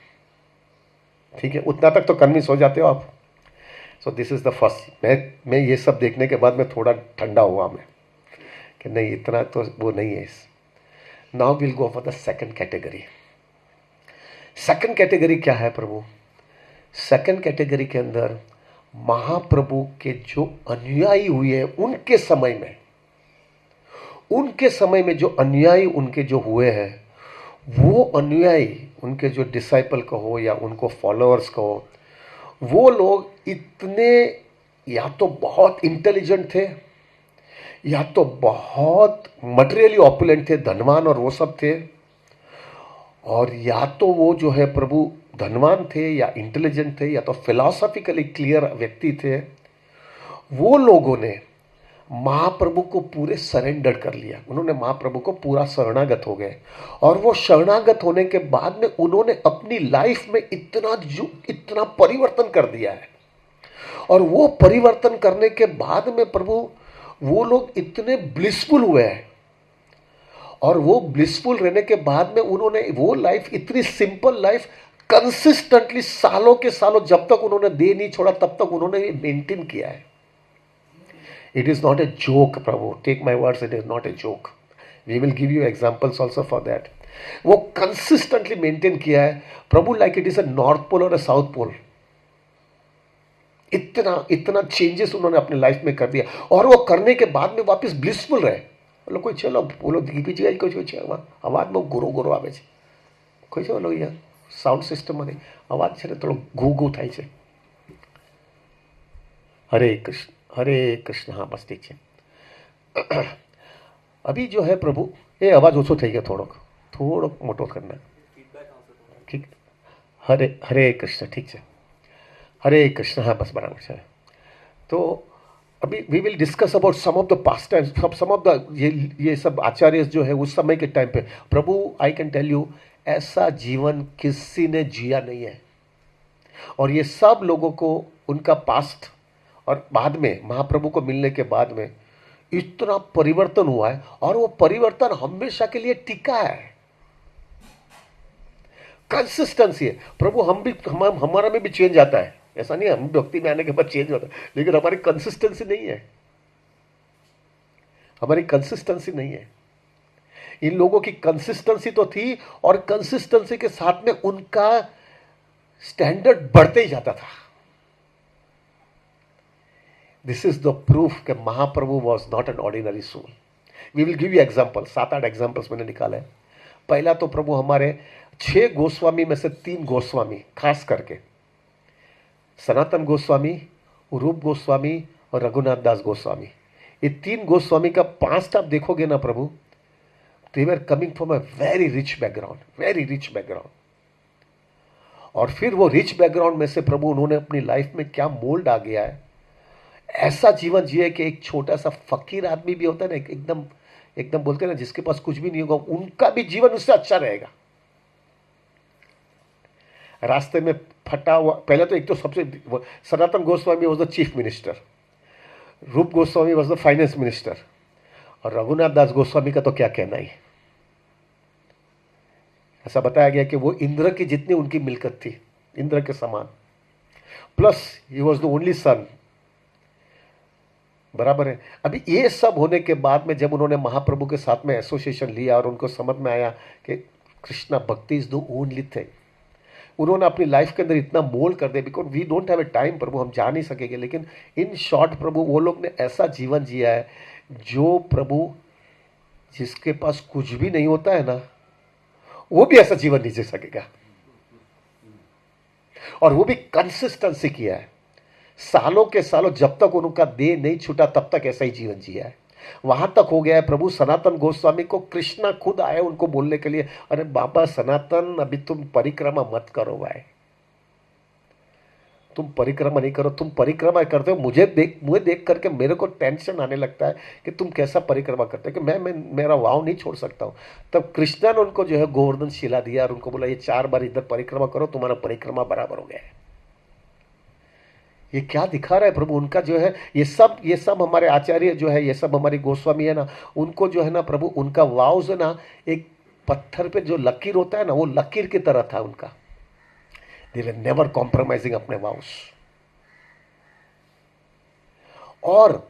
ठीक है, उतना तक तो कन्विंस हो जाते हो आप। So this is the first. मैं ये सब देखने के बाद में थोड़ा ठंडा हुआ मैं कि नहीं इतना तो वो नहीं है। Now will go for the second category. Second category क्या है प्रभु? सेकंड कैटेगरी के अंदर महाप्रभु के जो अनुयायी हुए हैं उनके समय में जो अनुयायी उनके जो हुए हैं, वो अनुयायी, उनके जो डिसाइपल कहो या उनको फॉलोअर्स कहो, वो लोग इतने या तो बहुत इंटेलिजेंट थे, या तो बहुत मटेरियली ऑपुलेंट थे, धनवान और वो सब थे, और या तो वो जो है प्रभु धनवान थे या इंटेलिजेंट थे या तो फिलॉसफिकली क्लियर व्यक्ति थे। वो लोगों ने महाप्रभु को पूरे सरेंडर कर लिया, उन्होंने महाप्रभु को पूरा शरणागत हो गए, और वो शरणागत होने के बाद में उन्होंने अपनी लाइफ में इतना परिवर्तन कर दिया है। और वो परिवर्तन करने के बाद में प्रभु वो लोग इतने ब्लिसफुल हुए हैं, और वो ब्लिसफुल रहने के बाद में उन्होंने वो लाइफ, इतनी सिंपल लाइफ कंसिस्टेंटली सालों के सालों, जब तक उन्होंने दे नहीं छोड़ा तब तक उन्होंने मेंटेन किया है। It is not a joke प्रभु, take my words, it is not a joke. We will give you examples also for that. वो कंसिस्टेंटली मेंटेन किया है प्रभु, like it is a north pole और ए साउथ पोल। इतना changes उन्होंने अपने life में कर दिया, और वो करने के बाद में वापस ब्लिसफुल रहे। बोलो कोई चलो बोलो दीपी जी कोई अवाज में गुरो गुरो आवे છે, કોઈ છે બોલો યાર સાઉન્ડ સિસ્ટમમાં નહીં અવાજ છે ને થોડો ઘૂ ઘૂ થાય છે। हरे कृष्ण। हाँ बस ठीक है। अभी जो है प्रभु ये आवाज ओछो થઈ ગયો, થોડો મોટો करना। ठीक, हरे हरे कृष्ण, ठीक है, हरे कृष्ण। हाँ बस बराबर है। तो अभी we will discuss about some of the pastime, some of the ये सब आचार्य जो है उस समय के टाइम पे प्रभु, आई कैन टेल यू, ऐसा जीवन किसी ने जिया नहीं है। और ये सब लोगों को उनका पास्ट और बाद में महाप्रभु को मिलने के बाद में इतना परिवर्तन हुआ है, और वो परिवर्तन हमेशा के लिए टिका है। कंसिस्टेंसी है प्रभु। हमारा में भी चेंज आता है, ऐसा नहीं है हम भक्ति में आने के बाद चेंज होता है, लेकिन हमारी कंसिस्टेंसी नहीं है, हमारी कंसिस्टेंसी नहीं है। इन लोगों की कंसिस्टेंसी तो थी, और कंसिस्टेंसी के साथ में उनका स्टैंडर्ड बढ़ते ही जाता था। दिस इज द प्रूफ कि Mahaprabhu was not an ordinary soul. We will give you example, 7-8 examples मैंने निकाले। पहला तो प्रभु हमारे 6 गोस्वामी में से 3 गोस्वामी, खास करके सनातन गोस्वामी, रूप गोस्वामी और रघुनाथ दास गोस्वामी, ये 3 गोस्वामी का पास्ट आप देखोगे ना प्रभु, they were coming from a very rich background, very rich background. और फिर वो रिच बैकग्राउंड में से प्रभु उन्होंने अपनी लाइफ में क्या मोल्ड आ गया है, ऐसा जीवन जिए कि एक छोटा सा फकीर आदमी भी होता है ना, एकदम बोलते हैं ना जिसके पास कुछ भी नहीं होगा, उनका भी जीवन उससे अच्छा रहेगा। रास्ते में फटा हुआ, पहले तो एक तो सबसे, Sanatan Goswami was the chief minister, Rupa Goswami was the finance minister, और रघुनाथ दास गोस्वामी का तो क्या कहना ही। ऐसा बताया गया कि वो इंद्र की जितनी उनकी मिलकत थी, इंद्र के समान, plus he was the only son. बराबर है। अभी ये सब होने के बाद में जब उन्होंने महाप्रभु के साथ में एसोसिएशन लिया और उनको समझ में आया कि कृष्णा भक्ति इज द ओनली थिंग, उन्होंने अपनी लाइफ के अंदर इतना मोल्ड कर दिया, because we don't have a time प्रभु, हम जा नहीं सकेंगे, लेकिन इन शॉर्ट प्रभु वो लोग ने ऐसा जीवन जिया है जो प्रभु जिसके पास कुछ भी नहीं होता है ना, वो भी ऐसा जीवन नहीं जी सकेगा। और वो भी कंसिस्टेंसी किया है, सालों के सालों, जब तक उनका देह नहीं छूटा तब तक ऐसा ही जीवन जिया है। वहां तक हो गया है प्रभु सनातन गोस्वामी को कृष्णा खुद आए उनको बोलने के लिए, अरे बाबा सनातन अभी तुम परिक्रमा मत करो भाई, तुम परिक्रमा नहीं करो, तुम परिक्रमा करते हो मुझे देख करके मेरे को टेंशन आने लगता है कि तुम कैसा परिक्रमा करते हो, कि मैं मेरा वाव नहीं छोड़ सकता हूँ। तब कृष्णा ने उनको जो है गोवर्धन शिला दिया और उनको बोला ये 4 बार इधर परिक्रमा करो, तुम्हारा परिक्रमा बराबर हो गया है। ये क्या दिखा रहा है प्रभु उनका जो है, ये सब हमारे आचार्य जो है, ये सब हमारी गोस्वामी है ना, उनको जो है ना प्रभु उनका वाव जो ना एक पत्थर पे जो लकीर होता है ना, वो लकीर की तरह था उनका। दे वर नेवर कॉम्प्रोमाइजिंग अपने वाउस। और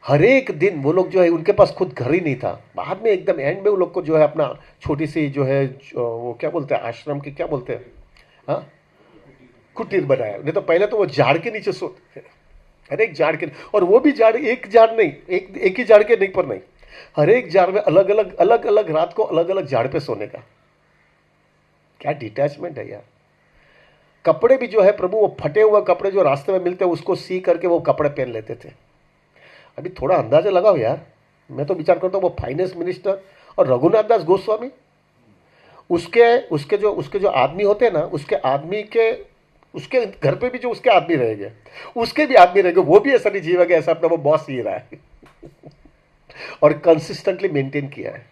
हर एक दिन वो लोग जो है, उनके पास खुद घर ही नहीं था, बाद में एकदम एंड में वो लोग को जो है अपना छोटी सी जो है वो क्या बोलते हैं आश्रम की क्या बोलते हैं, हाँ, कुटीर बनाया। नहीं तो पहले तो वो झाड़ के नीचे सोते थे, हर एक झाड़ के, और वो भी झाड़ एक झाड़ नहीं, एक ही झाड़ के नहीं पर नहीं, हर एक झाड़ में अलग अलग रात को अलग अलग झाड़ पे सोने का। क्या डिटैचमेंट है यार। कपड़े भी जो है प्रभु वो फटे हुए कपड़े जो रास्ते में मिलते हैं उसको सी करके वो कपड़े पहन लेते थे। अभी थोड़ा अंदाजा लगाओ यार, मैं तो विचार करता हूँ वो फाइनेंस मिनिस्टर और रघुनाथ दास गोस्वामी, उसके जो आदमी होते हैं ना, उसके घर पे भी जो उसके आदमी रहेंगे, उसके भी आदमी रहेंगे, वो भी ऐसा नहीं जीवेगा ऐसा अपना वो बॉस जी रहा है और कंसिस्टेंटली मेंटेन किया है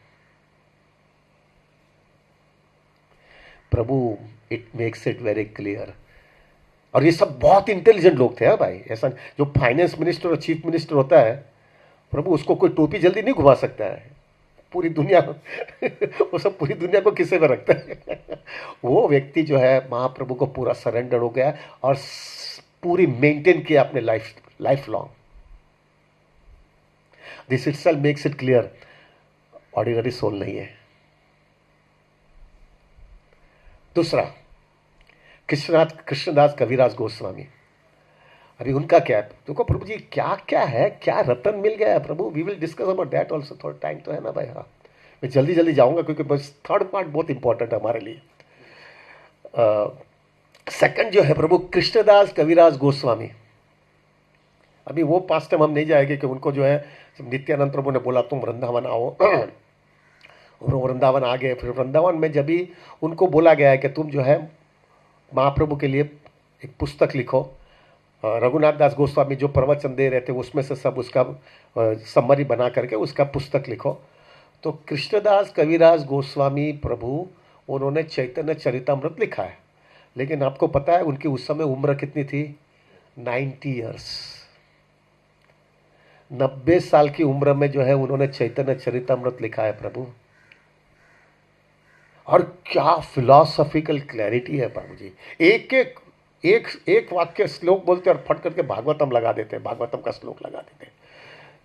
प्रभु। It makes it very clear. और ये सब बहुत इंटेलिजेंट लोग थे। हाँ भाई, ऐसा जो फाइनेंस मिनिस्टर और चीफ मिनिस्टर होता है प्रभु, उसको कोई टोपी जल्दी नहीं घुमा सकता है पूरी दुनिया वो सब पूरी दुनिया को किसे में रखता है वो व्यक्ति जो है महाप्रभु को पूरा सरेंडर हो गया और पूरी मेंटेन किया अपने lifelong. This itself makes it clear ordinary soul नहीं है। दूसरा, कृष्णदास कविराज गोस्वामी, अभी उनका क्या है देखो प्रभु जी, क्या क्या है, क्या रतन मिल गया है प्रभु। We will discuss about that also, थोड़ा टाइम तो है ना भाई। हाँ, मैं जल्दी जल्दी जाऊंगा क्योंकि बस थर्ड पार्ट बहुत इंपॉर्टेंट है हमारे लिए। सेकंड जो है प्रभु कृष्णदास कविराज गोस्वामी, अभी वो पास टाइम हम नहीं जाएंगे कि उनको जो है नित्यानंद प्रभु ने बोला तुम वृंदावन आओ और वृंदावन आ गए। फिर वृंदावन में जब भी उनको बोला गया है कि तुम जो है महाप्रभु के लिए एक पुस्तक लिखो, रघुनाथ दास गोस्वामी जो प्रवचन दे रहे थे उसमें से सब उसका समरी बना करके उसका पुस्तक लिखो। तो कृष्णदास कविराज गोस्वामी प्रभु उन्होंने चैतन्य चरितमृत लिखा है, लेकिन आपको पता है उनकी उस समय उम्र कितनी थी? 90 ईयर्स। 90 साल की उम्र में जो है उन्होंने चैतन्य चरितमृत लिखा है प्रभु। और क्या फिलॉसफिकल क्लैरिटी है प्रभु जी। एक वाक्य श्लोक बोलते और फट करके भागवतम लगा देते, भागवतम का श्लोक लगा देते।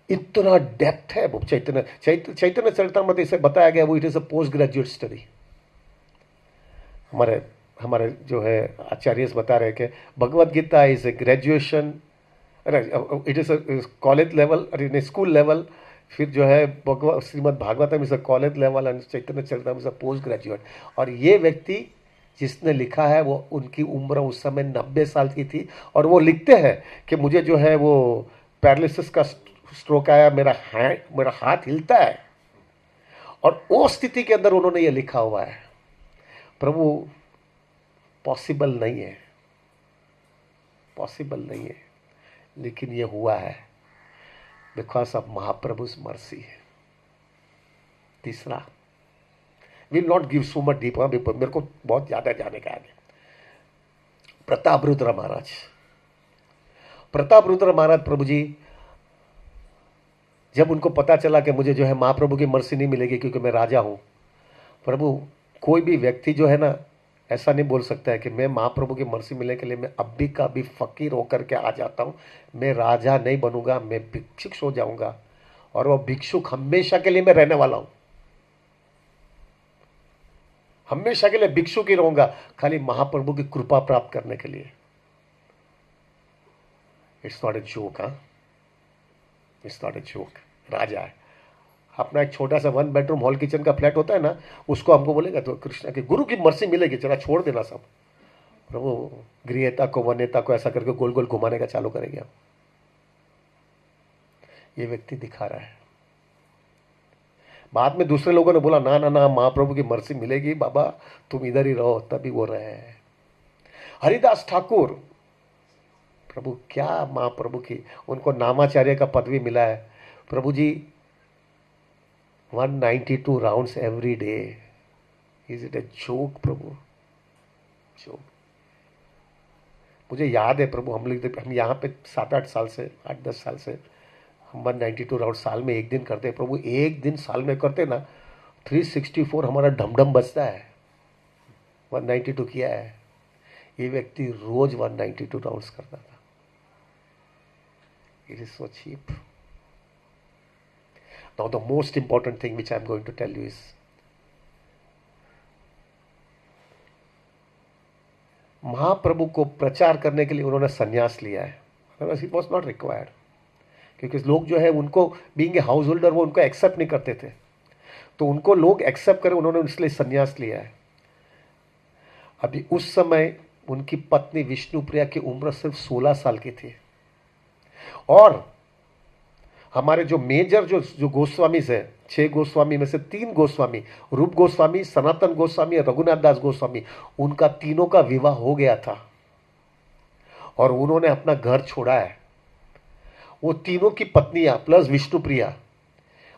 इतना डेप्थ है वो चैतन्य चरितमृत इसे बताया गया वो it is a post graduate study. हमारे जो है आचार्य बता रहे कि Bhagavad Gita is a graduation, it is a college level, school level. फिर जो है Srimad Bhagavatam is a college level and Chaitanya Charitamrita is a post graduate. और ये व्यक्ति जिसने लिखा है वो उनकी उम्र उस समय 90 साल की थी। और वो लिखते हैं कि मुझे जो है वो पैरालिसिस का स्ट्रोक आया, मेरा हाथ हिलता है। और वो स्थिति के अंदर उन्होंने ये लिखा हुआ है। प्रभु पॉसिबल नहीं है, पॉसिबल नहीं है, लेकिन ये हुआ है बिकॉज ऑफ महाप्रभु's मर्सी है। तीसरा, will not give so much deep, मेरे को बहुत ज्यादा जाने का आगे। प्रताप रुद्र महाराज प्रभु जी, जब उनको पता चला कि मुझे जो है महाप्रभु की मर्सी नहीं मिलेगी क्योंकि मैं राजा हूं, प्रभु कोई भी व्यक्ति जो है ना ऐसा नहीं बोल सकता है कि मैं महाप्रभु की मर्सी मिलने के लिए मैं अभी का भी फकीर होकर के आ जाता हूं, मैं राजा नहीं बनूंगा, मैं भिक्षुक हो जाऊंगा और वो भिक्षुक हमेशा के लिए मैं रहने वाला हूं। हमेशा के लिए भिक्षुक ही रहूंगा, खाली महाप्रभु की कृपा प्राप्त करने के लिए। इट्स नॉट ए जोक, हाँ, इट्स नॉट ए जोक। राजा है, अपना एक छोटा सा 1 बेडरूम हॉल किचन का फ्लैट होता है ना, उसको हमको बोलेगा तो कृष्णा के गुरु की मर्जी मिलेगी, चला छोड़ देना सब। प्रभु गृहता को वन्यता को ऐसा करके गोल गोल घुमाने का चालू करेंगे हम। ये व्यक्ति दिखा रहा है। बाद में दूसरे लोगों ने बोला ना ना ना, महाप्रभु की मर्जी मिलेगी बाबा, तुम इधर ही रहो, तभी वो रहे। हरिदास ठाकुर, प्रभु क्या महाप्रभु की, उनको नामाचार्य का पदवी मिला है। प्रभु जी 192 rounds every day, is it A joke Prabhu? Joke. मुझे याद है प्रभु, हम यहाँ पे 7-8 साल से, 8-10 साल से हम 192 राउंड साल में एक दिन करते हैं। प्रभु एक दिन साल में करते ना, 364 हमारा ढमढम बजता है। 192 किया है। ये व्यक्ति रोज 192 राउंड्स करता था। It is so cheap. Now the most important thing which I am going to tell you is, Mahaprabhu को प्रचार करने के लिए उन्होंने संन्यास लिया है। इट वॉज नॉट रिक्वायर्ड, क्योंकि लोग जो है उनको बीइंग ए हाउस होल्डर वो उनको एक्सेप्ट नहीं करते थे, तो उनको लोग एक्सेप्ट करें, उन्होंने इसलिए संन्यास लिया है। अभी उस समय उनकी पत्नी विष्णुप्रिया की उम्र सिर्फ 16 साल की थी, और हमारे जो मेजर जो गोस्वामी है, 6 गोस्वामी में से 3 गोस्वामी, रूप गोस्वामी, सनातन गोस्वामी और रघुनाथ दास गोस्वामी, उनका तीनों का विवाह हो गया था और उन्होंने अपना घर छोड़ा है। वो तीनों की पत्नियां प्लस विष्णुप्रिया,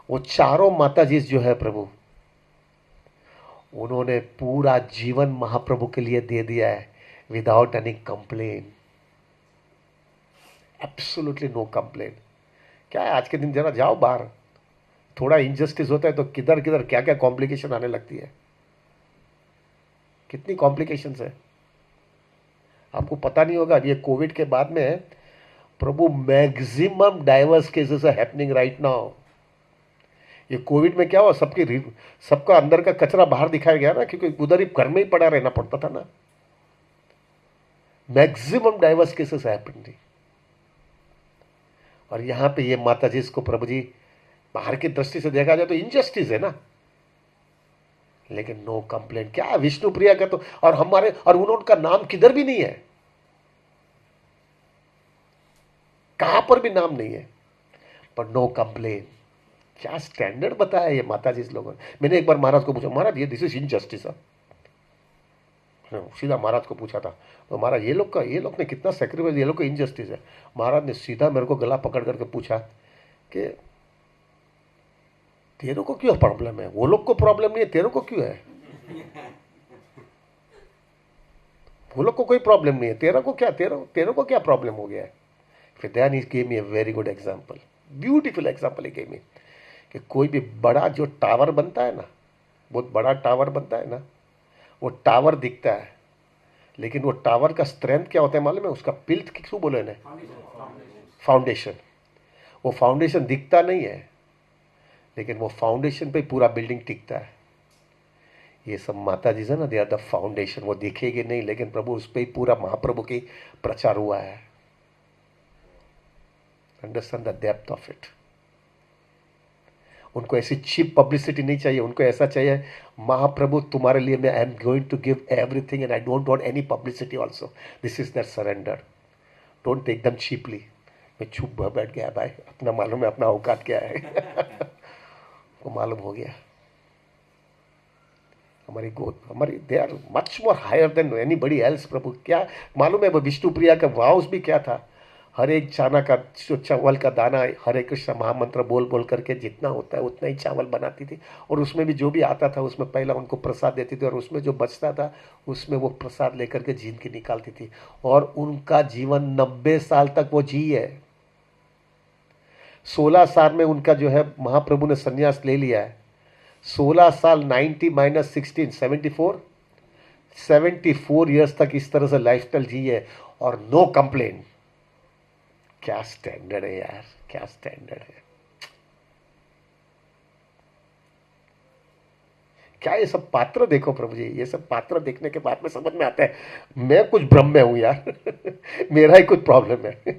वो चारों माताजी जो है प्रभु, उन्होंने पूरा जीवन महाप्रभु के लिए दे दिया है without any complain, absolutely no complain. क्या है, आज के दिन जरा जाओ बाहर, थोड़ा इनजस्टिस होता है तो किधर किधर क्या क्या कॉम्प्लिकेशन आने लगती है, कितनी कॉम्प्लिकेशंस है आपको पता नहीं होगा। ये कोविड के बाद में प्रभु maximum divorce cases are happening right now. ये कोविड में क्या हुआ, सबका अंदर का कचरा बाहर दिखाया गया ना, क्योंकि उधर ही घर में ही पड़ा रहना पड़ता था ना। Maximum divorce cases happening. और यहां पे ये माता जी इसको प्रभु जी बाहर की दृष्टि से देखा जाए तो इनजस्टिस है ना, लेकिन नो कंप्लेन। क्या विष्णुप्रिया का तो, और हमारे और उनका नाम किधर भी नहीं है, कहां पर भी नाम नहीं है, पर नो कंप्लेन। क्या स्टैंडर्ड बताया ये माता जी इस लोगों ने। मैंने एक बार महाराज को पूछा, महाराज ये दिस इज इनजस्टिस। सीधा महाराज को पूछा था, तो महाराज ये लोग ने कितना सेक्रीफाइस, ये लोग का इनजस्टिस है। महाराज ने सीधा मेरे को गला पकड़ करके पूछा कि तेरे को क्यों प्रॉब्लम है, वो लोग को प्रॉब्लम नहीं है, तेरे को क्यों है? वो लोग को कोई प्रॉब्लम नहीं है, तेरे को क्या प्रॉब्लम हो गया है? फिर then he gave me a very good example, beautiful example he gave me, कि कोई भी बड़ा जो टावर बनता है ना, बहुत बड़ा टावर बनता है ना, वो टावर दिखता है, लेकिन वो टावर का स्ट्रेंथ क्या होता है मालूम है? उसका पिल्थ क्यों बोले ना, फाउंडेशन। वो फाउंडेशन दिखता नहीं है, लेकिन वो फाउंडेशन पे पूरा बिल्डिंग टिकता है। ये सब माता जी है ना, दे आर द फाउंडेशन। वो दिखेगी नहीं, लेकिन प्रभु उस पर ही पूरा महाप्रभु की प्रचार हुआ है। Understand the depth of it. उनको ऐसी चीप पब्लिसिटी नहीं चाहिए, उनको ऐसा चाहिए महाप्रभु तुम्हारे लिए मैं I am going to give everything and I don't want any publicity also. This is that surrender. Don't take them cheaply. मैं चुप बैठ गया भाई, अपना मालूम है अपना औकात क्या है। वो मालूम हो गया। हमारी they are much more higher than anybody else. प्रभु क्या मालूम है, वो विष्णुप्रिया का वाउस भी क्या था? हर एक चाना का जो चावल का दाना हरे कृष्ण महामंत्र बोल बोल करके जितना होता है उतना ही चावल बनाती थी, और उसमें भी जो भी आता था उसमें पहला उनको प्रसाद देती थी, और उसमें जो बचता था उसमें वो प्रसाद लेकर के जिंदगी निकालती थी। और उनका जीवन 90 साल तक वो जी है। 16 साल में उनका जो है महाप्रभु ने संन्यास ले लिया है। 16 साल 90 माइनस 16 74 ईयर्स तक इस तरह से लाइफस्टाइल जी है, और नो कंप्लेन। क्या स्टैंडर्ड है यार, क्या स्टैंडर्ड है। क्या ये सब पात्र देखो प्रभु जी, ये सब पात्र देखने के बाद में समझ में आता है मैं कुछ भ्रम में हूं यार मेरा ही कुछ प्रॉब्लम है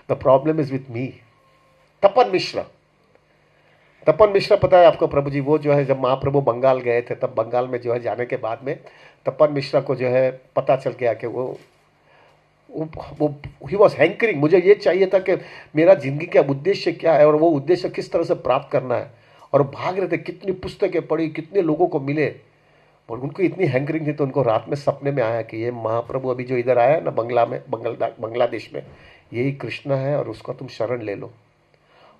the problem is with me. Tapan Mishra, Tapan Mishra पता है आपको प्रभु जी, वो जो है जब महाप्रभु बंगाल गए थे तब बंगाल में जो है जाने के बाद में तपन मिश्रा को जो है पता चल गया कि वो ही वॉज हैंकरिंग, मुझे ये चाहिए था कि मेरा जिंदगी का उद्देश्य क्या है और वो उद्देश्य किस तरह से प्राप्त करना है। और भाग रहे थे, कितनी पुस्तकें पढ़ी, कितने लोगों को मिले, और उनको इतनी हैंकरिंग थी। तो उनको रात में सपने में आया कि ये महाप्रभु अभी जो इधर आया है ना बांग्लादेश में, यही कृष्ण है और उसका तुम शरण ले लो।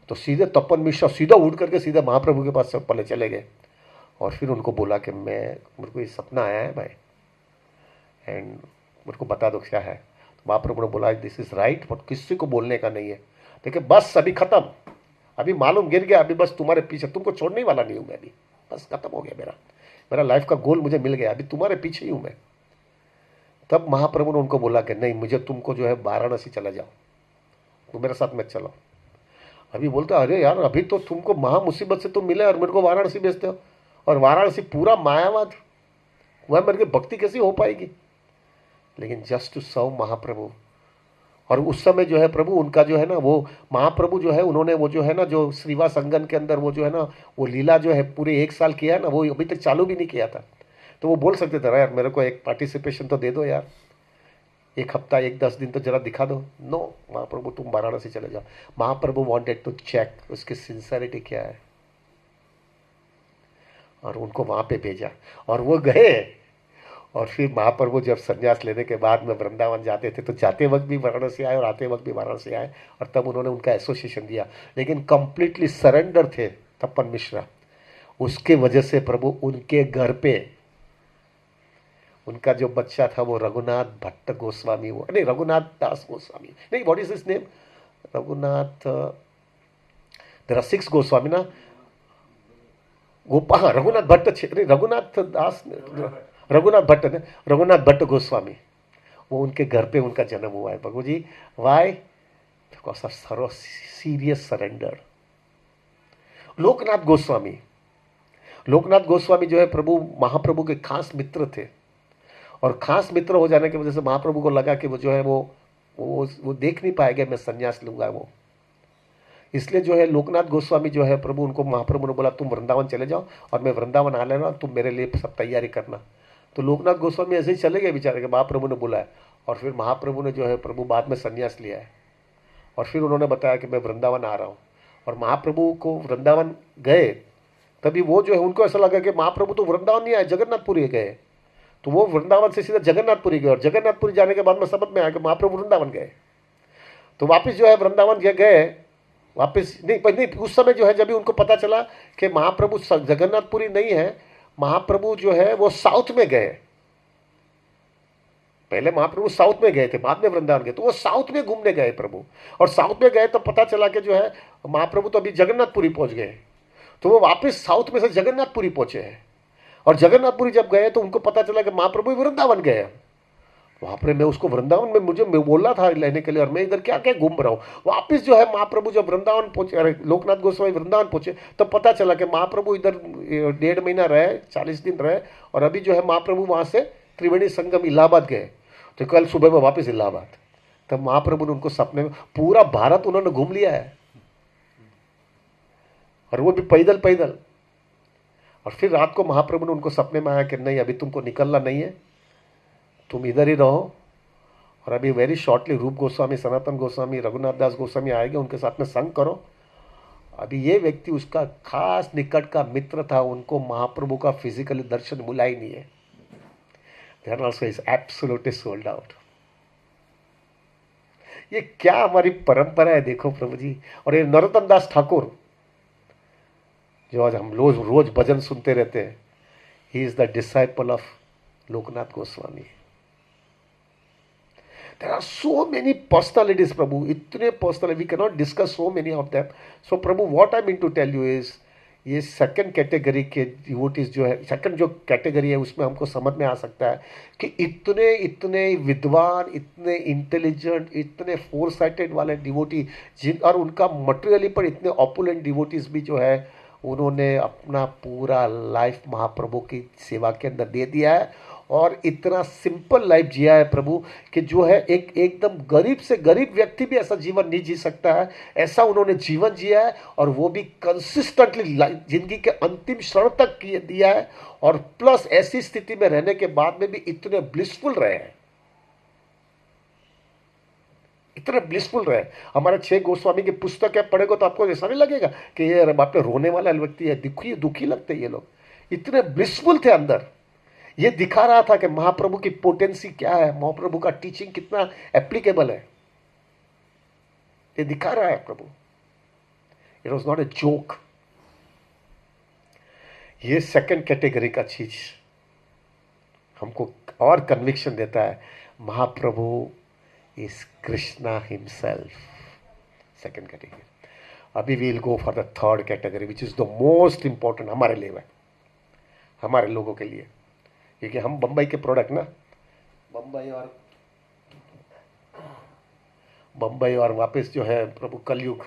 तो सीधे तपन मिश्रा सीधा उठ करके सीधे महाप्रभु के पास पहले चले गए और फिर उनको बोला कि मेरे को ये सपना आया है भाई एंड मेरे को बता दो क्या है। तो महाप्रभु ने बोला दिस इज राइट, बट किसी को बोलने का नहीं है। देखिए बस अभी खत्म, अभी मालूम गिर गया, अभी बस तुम्हारे पीछे, तुमको छोड़ने वाला नहीं हूं मैं, अभी बस खत्म हो गया, मेरा लाइफ का गोल मुझे मिल गया, अभी तुम्हारे पीछे ही हूं मैं। तब महाप्रभु ने उनको बोला कि नहीं, मुझे तुमको जो है वाराणसी चला जाओ, तुम मेरे साथ मत चलो। अभी बोलते अरे यार अभी तो तुमको महा मुसीबत से तुम मिले और मेरे को वाराणसी भेजते हो, और वाराणसी पूरा मायावाद, वह मेरे की भक्ति कैसी हो पाएगी। लेकिन जस्ट टू सर्व महाप्रभु। और उस समय जो है प्रभु उनका जो है ना, वो महाप्रभु जो है उन्होंने वो जो है ना, जो श्रीवा संगम के अंदर वो जो है ना, वो लीला जो है पूरे 1 साल किया है ना, वो अभी तक चालू भी नहीं किया था। तो वो बोल सकते थे यार मेरे को एक पार्टिसिपेशन तो दे दो यार, 1 हफ्ता 10 दिन तो जरा दिखा दो। नो, महाप्रभु तुम वाराणसी चले जाओ। महाप्रभु वांटेड टू चेक उसकी सिंसियरिटी क्या है, और उनको वहां पे भेजा और वो गए। और फिर महाप्रभु जब संन्यास लेने के बाद में वृंदावन जाते थे तो जाते वक्त भी वाराणसी आए और आते वक्त भी वाराणसी आए, और तब उन्होंने उनका एसोसिएशन दिया। लेकिन कंप्लीटली सरेंडर थे तपन मिश्रा। उसके वजह से प्रभु उनके घर पे उनका जो बच्चा था वो रघुनाथ भट्ट गोस्वामी, वो नहीं रघुनाथ दास गोस्वामी नहीं, what is his name, Raghunath, there are 6 Goswami ना, गोपा, हाँ रघुनाथ भट्ट, नहीं रघुनाथ दास, रघुनाथ भट्ट गोस्वामी, वो उनके घर पे उनका जन्म हुआ है प्रभु जी। वाई? बिकॉज ऑफ सरो सीरियस सरेंडर। लोकनाथ गोस्वामी, लोकनाथ गोस्वामी जो है प्रभु महाप्रभु के खास मित्र थे, और खास मित्र हो जाने की वजह से महाप्रभु को लगा कि वो जो है वो देख नहीं पाएगा मैं संन्यास लूंगा वो, इसलिए जो है लोकनाथ गोस्वामी जो है प्रभु उनको महाप्रभु ने बोला तुम वृंदावन चले जाओ और मैं वृंदावन आ लेना, तुम मेरे लिए सब तैयारी करना। तो लोकनाथ गोस्वामी ऐसे ही चले गए बेचारे के, महाप्रभु ने बुलाया और फिर महाप्रभु ने जो है प्रभु बाद में संन्यास लिया है, और फिर उन्होंने बताया कि मैं वृंदावन आ रहा हूँ। और महाप्रभु को वृंदावन गए तभी वो जो है उनको ऐसा लगा कि महाप्रभु तो वृंदावन नहीं आए, जगन्नाथपुरी गए। तो वो वृंदावन से सीधा जगन्नाथपुरी गए, और जगन्नाथपुरी जाने के बाद में समझ में आया कि महाप्रभु वृंदावन गए। तो वापस जो है वृंदावन गए, वापस नहीं, उस समय जो है जब भी उनको पता चला कि महाप्रभु जगन्नाथपुरी नहीं है, महाप्रभु जो है वो साउथ में गए। पहले महाप्रभु साउथ में गए थे, बाद में वृंदावन गए, तो वो साउथ में घूमने गए प्रभु। और साउथ में गए तो पता चला कि जो है महाप्रभु तो अभी जगन्नाथपुरी पहुंच गए, तो वो वापस साउथ में से जगन्नाथपुरी पहुंचे हैं। और जगन्नाथपुरी जब गए तो उनको पता चला कि महाप्रभु वृंदावन गए। वहां पर मैं उसको वृंदावन में मुझे बोला था लेने के लिए, और मैं इधर क्या क्या घूम रहा हूँ। वापिस जो है महाप्रभु जब वृंदावन पहुंचे, अरे लोकनाथ गोस्वामी वृंदावन पहुंचे, तब पता चला कि महाप्रभु इधर 1.5 महीना रहे, 40 दिन रहे, और अभी जो है महाप्रभु वहां से त्रिवेणी संगम इलाहाबाद गए। तो कल सुबह में वापस इलाहाबाद। तब महाप्रभु ने उनको सपने में पूरा भारत उन्होंने घूम लिया है, और वो भी पैदल पैदल। और फिर रात को महाप्रभु ने उनको सपने में आया कि नहीं अभी तुमको निकलना नहीं है, तुम इधर ही रहो, और अभी वेरी शॉर्टली रूप गोस्वामी, सनातन गोस्वामी, रघुनाथ दास गोस्वामी आएंगे, उनके साथ में संग करो। अभी ये व्यक्ति उसका खास निकट का मित्र था, उनको महाप्रभु का फिजिकली दर्शन मिला ही नहीं है। There also is absolutely sold out. ये क्या हमारी परंपरा है देखो प्रभु जी। और ये नरोत्तम दास ठाकुर जो आज हम रोज भजन सुनते रहते हैं, he is the disciple of Loknath Goswami. There are so many personalities, Prabhu. इतने personal, we cannot discuss so many of them. So, Prabhu, what I mean to tell you is, ये सेकंड कैटेगरी के डिवोटीज जो है, second जो category है उसमें हमको समझ में आ सकता है कि इतने इतने विद्वान, इतने इंटेलिजेंट, इतने फोर साइटेड वाले डिवोटी जिन, और उनका मटेरियली पर इतने ऑपुलेंट डिवोटीज भी जो है उन्होंने अपना पूरा लाइफ महाप्रभु की सेवा के अंदर दे दिया है और इतना सिंपल लाइफ जिया है प्रभु कि जो है एक एकदम गरीब से गरीब व्यक्ति भी ऐसा जीवन नहीं जी सकता है, ऐसा उन्होंने जीवन जिया है और वो भी कंसिस्टेंटली जिंदगी के अंतिम क्षण तक दिया है और प्लस ऐसी स्थिति में रहने के बाद में भी इतने ब्लिसफुल रहे हैं, इतने ब्लिसफुल रहे। हमारे 6 गोस्वामी की पुस्तक है, पढ़ेगा तो आपको ऐसा नहीं लगेगा कि ये बाप रे रोने वाला व्यक्ति है, दुखी दुखी लगते ये लोग, इतने ब्लिसफुल थे अंदर। ये दिखा रहा था कि महाप्रभु की पोटेंसी क्या है, महाप्रभु का टीचिंग कितना एप्लीकेबल है, ये दिखा रहा है प्रभु। It was not a joke. ये सेकंड कैटेगरी का चीज हमको और कन्विक्शन देता है, Mahaprabhu is Krishna himself. Second category. अभी we'll go for the third category which is the most important हमारे लिए, हमारे लोगों के लिए, क्योंकि हम बंबई के प्रोडक्ट ना, बंबई और वापस जो है प्रभु कलयुग,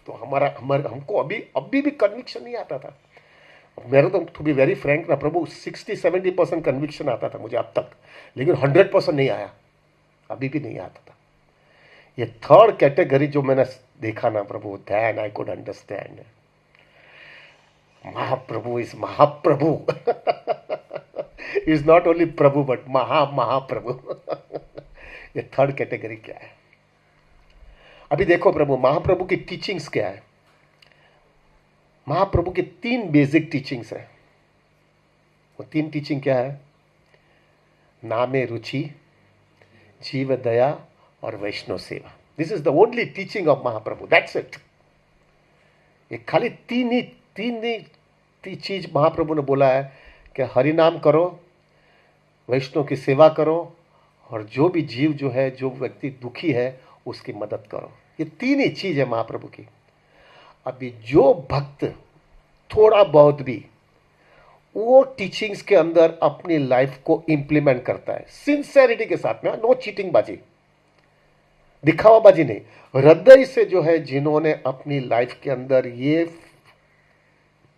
तो हमको अभी भी कन्विक्शन नहीं आता था। मेरा तो टू बी वेरी फ्रैंक ना प्रभु 60-70% कन्विक्शन आता था मुझे अब तक, लेकिन 100% नहीं आया, अभी भी नहीं आता था। ये थर्ड कैटेगरी जो मैंने देखा ना प्रभु, then I could understand Mahaprabhu is Mahaprabhu is not only प्रभु बट महाप्रभु ये थर्ड कैटेगरी क्या है? अभी देखो प्रभु, महाप्रभु की टीचिंग्स क्या है। महाप्रभु की 3 बेसिक टीचिंग्स है। वो 3 टीचिंग क्या है? नामे रुचि, जीव दया और वैष्णव सेवा। This is the only teaching of Mahaprabhu, that's it. ये खाली तीन ही चीज महाप्रभु ने बोला है कि हरि नाम करो, वैष्णव की सेवा करो और जो भी जीव जो है, जो व्यक्ति दुखी है उसकी मदद करो। ये 3 ही चीज है महाप्रभु की। अभी जो भक्त थोड़ा बहुत भी वो टीचिंग्स के अंदर अपनी लाइफ को इंप्लीमेंट करता है सिंसेरिटी के साथ में, नो चीटिंग बाजी, दिखावाबाजी नहीं, हृदय से जो है, जिन्होंने अपनी लाइफ के अंदर ये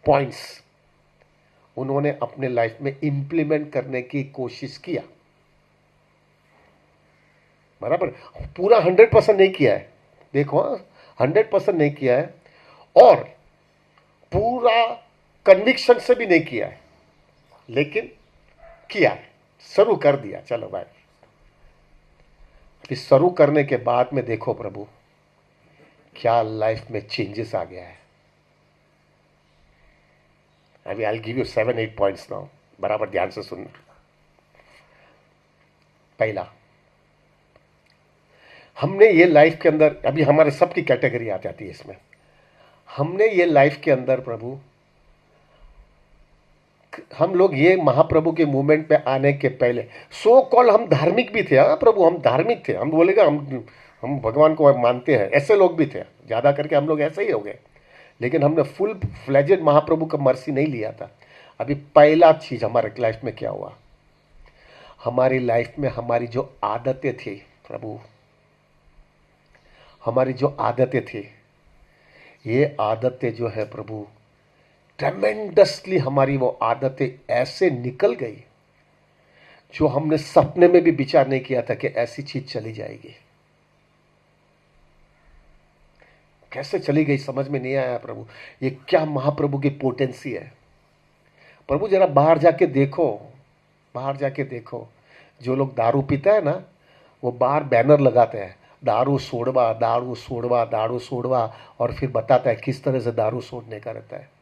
पॉइंट्स उन्होंने अपने लाइफ में इंप्लीमेंट करने की कोशिश किया, बराबर, पूरा 100% नहीं किया है, देखो 100% नहीं किया है और पूरा कन्विक्शन से भी नहीं किया है, लेकिन किया है, शुरू कर दिया। चलो भाई, फिर शुरू करने के बाद में देखो प्रभु क्या लाइफ में चेंजेस आ गया है। अभी आई गिव यू 7-8 पॉइंट्स नाउ, बराबर ध्यान से सुनना। पहला, हमने ये लाइफ के अंदर, अभी हमारे सबकी कैटेगरी आ जाती है इसमें, हमने ये लाइफ के अंदर प्रभु, हम लोग ये महाप्रभु के मूवमेंट पे आने के पहले सो कॉल हम धार्मिक भी थे। हाँ प्रभु, हम धार्मिक थे, हम बोलेगा हम भगवान को मानते हैं, ऐसे लोग भी थे, ज्यादा करके हम लोग ऐसे ही हो गए, लेकिन हमने फुल फ्लेजेड महाप्रभु का मर्सी नहीं लिया था। अभी पहला चीज हमारे लाइफ में क्या हुआ, हमारी लाइफ में हमारी जो आदतें थी प्रभु, हमारी जो आदतें थी, ये आदतें जो है प्रभु ट्रेमेंडसली, हमारी वो आदतें ऐसे निकल गई जो हमने सपने में भी विचार नहीं किया था कि ऐसी चीज चली जाएगी। कैसे चली गई समझ में नहीं आया प्रभु। ये क्या महाप्रभु की पोटेंसी है प्रभु। जरा बाहर जाके देखो, बाहर जाके देखो, जो लोग दारू पीता है ना, वो बाहर बैनर लगाते हैं, दारू छोड़वा, दारू छोड़वा, दारू छोड़वा, और फिर बताता है किस तरह से दारू छोड़ने का रहता है।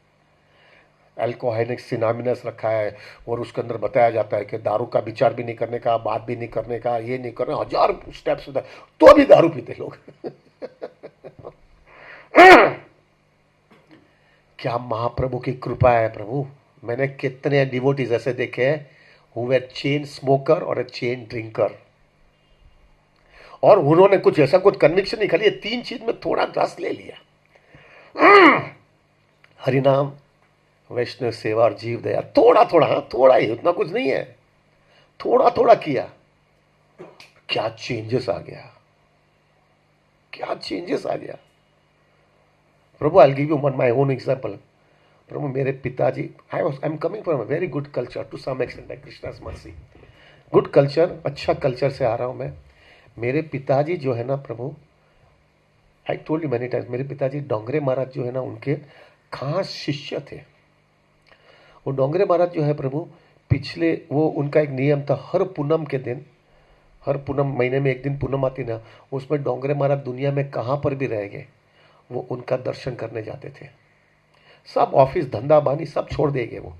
अल्कोहलिक सिनामिनस रखा है और उसके अंदर बताया जाता है कि दारू का विचार भी नहीं करने का, बात भी नहीं करने का, ये नहीं करना, 1000 स्टेप्स होता है, तो भी दारू पीते लोग क्या महाप्रभु की कृपा है प्रभु। मैंने कितने डिवोटीज ऐसे देखे हैं हु वर चेन स्मोकर और अ चेन ड्रिंकर, और उन्होंने कुछ ऐसा कुछ कन्विक्शन नहीं, खाली ये 3 चीज में थोड़ा रस ले लिया, हरिनाम, वैष्णव सेवा और जीव दया, थोड़ा थोड़ा, हाँ थोड़ा ही, उतना कुछ नहीं है, थोड़ा थोड़ा किया, क्या चेंजेस आ गया, क्या चेंजेस आ गया प्रभु। I give you one my own example. प्रभु मेरे पिताजी, I am coming from a very good culture to some extent, like Krishna's mercy, good culture, अच्छा कल्चर से आ रहा हूँ मैं। मेरे पिताजी जो है ना प्रभु, I told you many times, मेरे पिताजी डोंगरे महाराज जो है ना उनके खास शिष्य थे। वो डोंगरे महाराज जो है प्रभु, पिछले वो उनका एक नियम था, हर पूनम के दिन, हर पूनम महीने में एक दिन पूनम आती ना, उसमें डोंगरे महाराज दुनिया में कहाँ पर भी रह गए वो उनका दर्शन करने जाते थे। सब ऑफिस धंधा बानी सब छोड़ देंगे वो,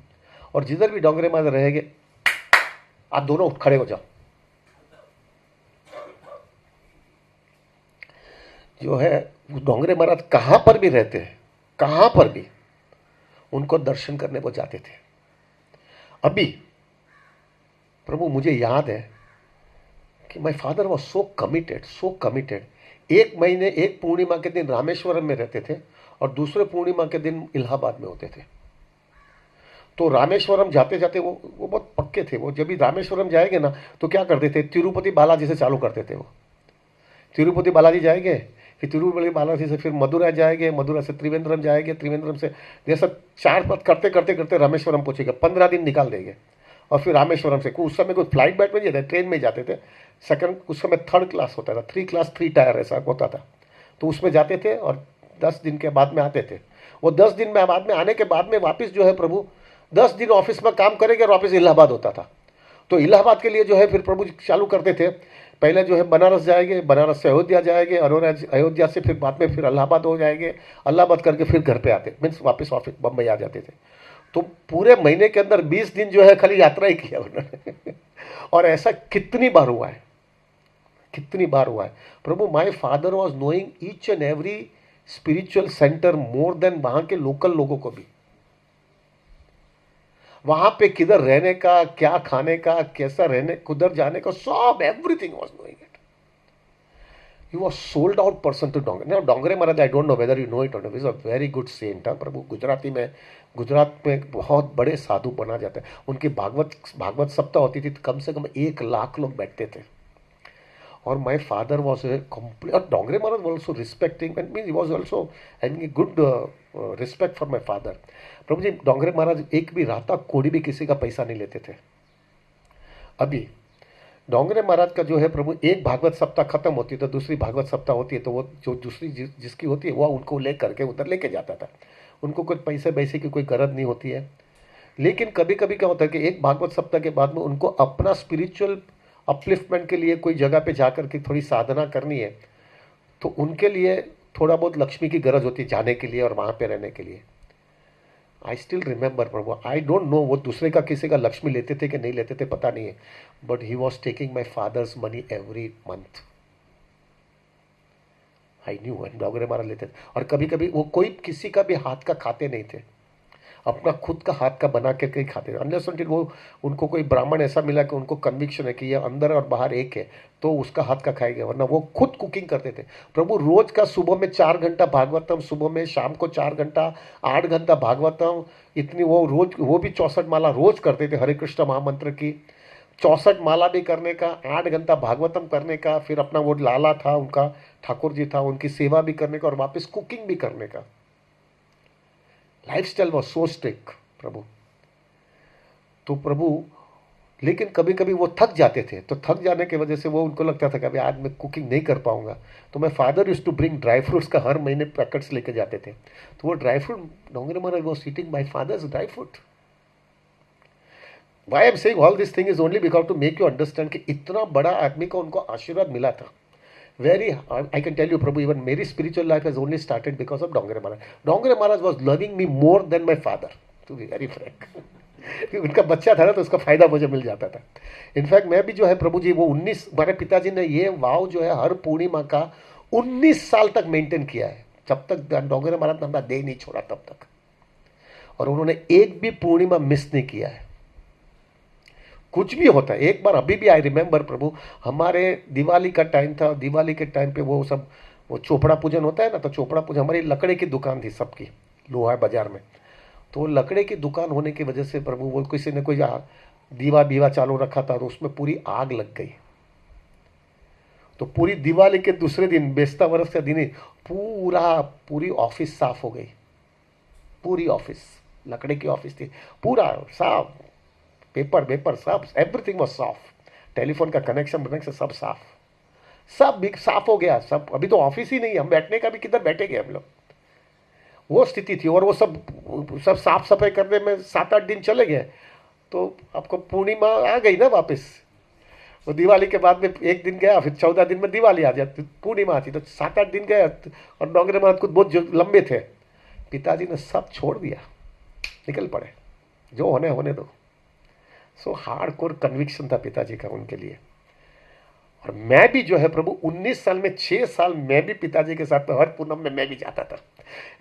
और जिधर भी डोंगरे महाराज रहेंगे, आप दोनों खड़े हो जाओ। जो है डोंगरे महाराज कहाँ पर भी रहते हैं, कहाँ पर भी उनको दर्शन करने को जाते थे। अभी प्रभु मुझे याद है कि my father was so committed, so committed. एक महीने एक पूर्णिमा के दिन रामेश्वरम में रहते थे और दूसरे पूर्णिमा के दिन इलाहाबाद में होते थे। तो रामेश्वरम जाते जाते वो बहुत पक्के थे। वो जब भी रामेश्वरम जाएंगे ना तो क्या करते थे, तिरुपति बालाजी से चालू करते थे। वो तिरुपति बालाजी जाएंगे, फिर तिरुपति बालाजी से फिर मदुरै जाएंगे, मदुरै से त्रिवेंद्रम जाएंगे, त्रिवेंद्रम से जैसा 4 पथ करते करते करते रामेश्वरम पहुंचेगा, 15 दिन निकाल देंगे। और फिर रामेश्वरम से उस समय कोई फ्लाइट बैठ में नहीं जाते, ट्रेन में जाते थे। सेकंड उस समय 3rd क्लास होता था, 3 क्लास 3 टायर ऐसा होता था, तो उसमें जाते थे और 10 दिन के बाद में आते थे। वो 10 दिन में बाद में आने के बाद में वापस जो है प्रभु 10 दिन ऑफिस में काम करेंगे और वापस इलाहाबाद होता था। तो इलाहाबाद के लिए जो है फिर प्रभु चालू करते थे, पहले जो है बनारस जाएंगे, बनारस से अयोध्या जाएंगे, और अयोध्या से फिर बाद में फिर इलाहाबाद हो जाएंगे, इलाहाबाद करके फिर घर पे आते, मीन्स वापस ऑफिस बम्बई आ जाते थे। तो पूरे महीने के अंदर 20 दिन जो है खाली यात्रा ही किया उन्होंने और ऐसा कितनी बार हुआ है, कितनी बार हुआ है प्रभु। My father was knowing each and every spiritual centre more than वहां के लोकल लोगों को भी। वहां पे किधर रहने का, क्या खाने का, कैसा रहने, किधर जाने का, सब everything was knowing it. He was sold out person to Dongre. Now Dongre Maharaj, I don't know whether you know it or, is a very good saint. प्रभु गुजराती में, गुजरात में बहुत बड़े साधु बना जाते हैं। उनकी भागवत सप्ताह होती थी, कम से कम 1 लाख लोग बैठते थे। और my father was a complete, और Dongre Maharaj was also respecting and mean he was also having good respect for my father. प्रभु जी डोंगरे महाराज एक भी राता कोड़ी भी किसी का पैसा नहीं लेते थे। अभी डोंगरे महाराज का जो है प्रभु, एक भागवत सप्ताह खत्म होती है तो दूसरी भागवत सप्ताह होती है, तो वो जो दूसरी जिसकी होती है वो उनको ले करके उधर लेके जाता था। उनको कुछ पैसे वैसे की कोई गरज नहीं होती है। लेकिन कभी कभी क्या होता है कि एक भागवत सप्ताह के बाद में उनको अपना स्पिरिचुअल अपलिफ्टमेंट के लिए कोई जगह पे जाकर के थोड़ी साधना करनी है, तो उनके लिए थोड़ा बहुत लक्ष्मी की गरज होती है जाने के लिए और वहाँ पे रहने के लिए। आई still remember Prabhu, I don't no वो दूसरे का किसी का लक्ष्मी लेते थे कि नहीं लेते थे पता नहीं है, but he was taking my father's money every month. I knew Dongre Maharaj लेते थे। और कभी कभी वो कोई किसी का भी हाथ का खाते नहीं थे, अपना खुद का हाथ का बना के कहीं खाते थे। अनलेस अनटिल वो उनको कोई ब्राह्मण ऐसा मिला कि उनको कन्विक्शन है कि ये अंदर और बाहर एक है, तो उसका हाथ का खाएंगे, वरना वो खुद कुकिंग करते थे। प्रभु रोज का सुबह में 4 घंटा भागवतम, सुबह में शाम को 4 घंटा, 8 घंटा भागवतम, इतनी वो रोज, वो भी 64 माला रोज करते थे हरे कृष्ण महामंत्र की। 64 माला भी करने का, 8 घंटा भागवतम करने का, फिर अपना वो लाला था उनका, ठाकुर जी था, उनकी सेवा भी करने का और वापस कुकिंग भी करने का। लाइफस्टाइल वॉज सो स्ट्रिक्ट प्रभु। तो प्रभु लेकिन कभी कभी वो थक जाते थे, तो थक जाने की वजह से वो उनको लगता था कि अभी आज मैं कुकिंग नहीं कर पाऊंगा, तो मैं father used to bring dry fruits का हर महीने पैकेट्स लेके जाते थे। तो वो dry fruit, Dongre Maharaj was eating my father's dry fruit. Why I am saying all this thing is only because to make you understand कि इतना बड़ा आदमी का उनको आशीर्वाद मिला था। Very, I can tell you, Prabhu, even my spiritual life has only started because of Dongre Maharaj. Dongre Maharaj was loving me more than my father, to be very frank. उनका बच्चा था ना तो उसका फायदा मुझे मिल जाता था। इनफैक्ट मैं भी जो है प्रभु जी वो 19, हमारे पिताजी ने ये वाव जो है हर पूर्णिमा का 19 साल तक मेंटेन किया है, जब तक डोंगरे महाराज ने हमारा देह नहीं छोड़ा तब तक। और उन्होंने एक भी पूर्णिमा मिस नहीं किया है, कुछ भी होता है। एक बार अभी भी आई रिमेंबर प्रभु, हमारे दिवाली का टाइम था, दिवाली के टाइम पे वो सब वो चोपड़ा पूजन होता है ना, तो चोपड़ा पूजन, हमारी लकड़े की दुकान थी सबकी लोहा बाजार में। तो लकड़े की दुकान होने की वजह से प्रभु वो किसी ने कोई दीवा बीवा चालू रखा था, तो उसमें पूरी आग लग गई। तो पूरी दिवाली के दूसरे दिन, बेस्ता वर्ष का दिन ही पूरी ऑफिस साफ हो गई, पूरी ऑफिस। लकड़ी की ऑफिस थी, पूरा साफ, पेपर वेपर सब, एवरीथिंग वॉज साफ, टेलीफोन का कनेक्शन वनेक्शन सब साफ, सब भी साफ हो गया सब। अभी तो ऑफिस ही नहीं, हम बैठने का भी किधर बैठेंगे हम लोग, वो स्थिति थी। और वो सब सब साफ सफाई करने में 7-8 दिन चले गए, तो आपको पूर्णिमा आ गई ना वापस। वो दिवाली के बाद में एक दिन गया, फिर 14 दिन में दिवाली आ जाती, पूर्णिमा आती, तो 7-8 दिन गए। और डोंगरे महाराज कुछ बहुत लंबे थे, पिताजी ने सब छोड़ दिया, निकल पड़े, जो होने होने दो। सो हार्ड कोर कन्विक्शन था पिताजी का उनके लिए। और मैं भी जो है प्रभु 19 साल में 6 साल मैं भी पिताजी के साथ हर पूनम में मैं भी जाता था।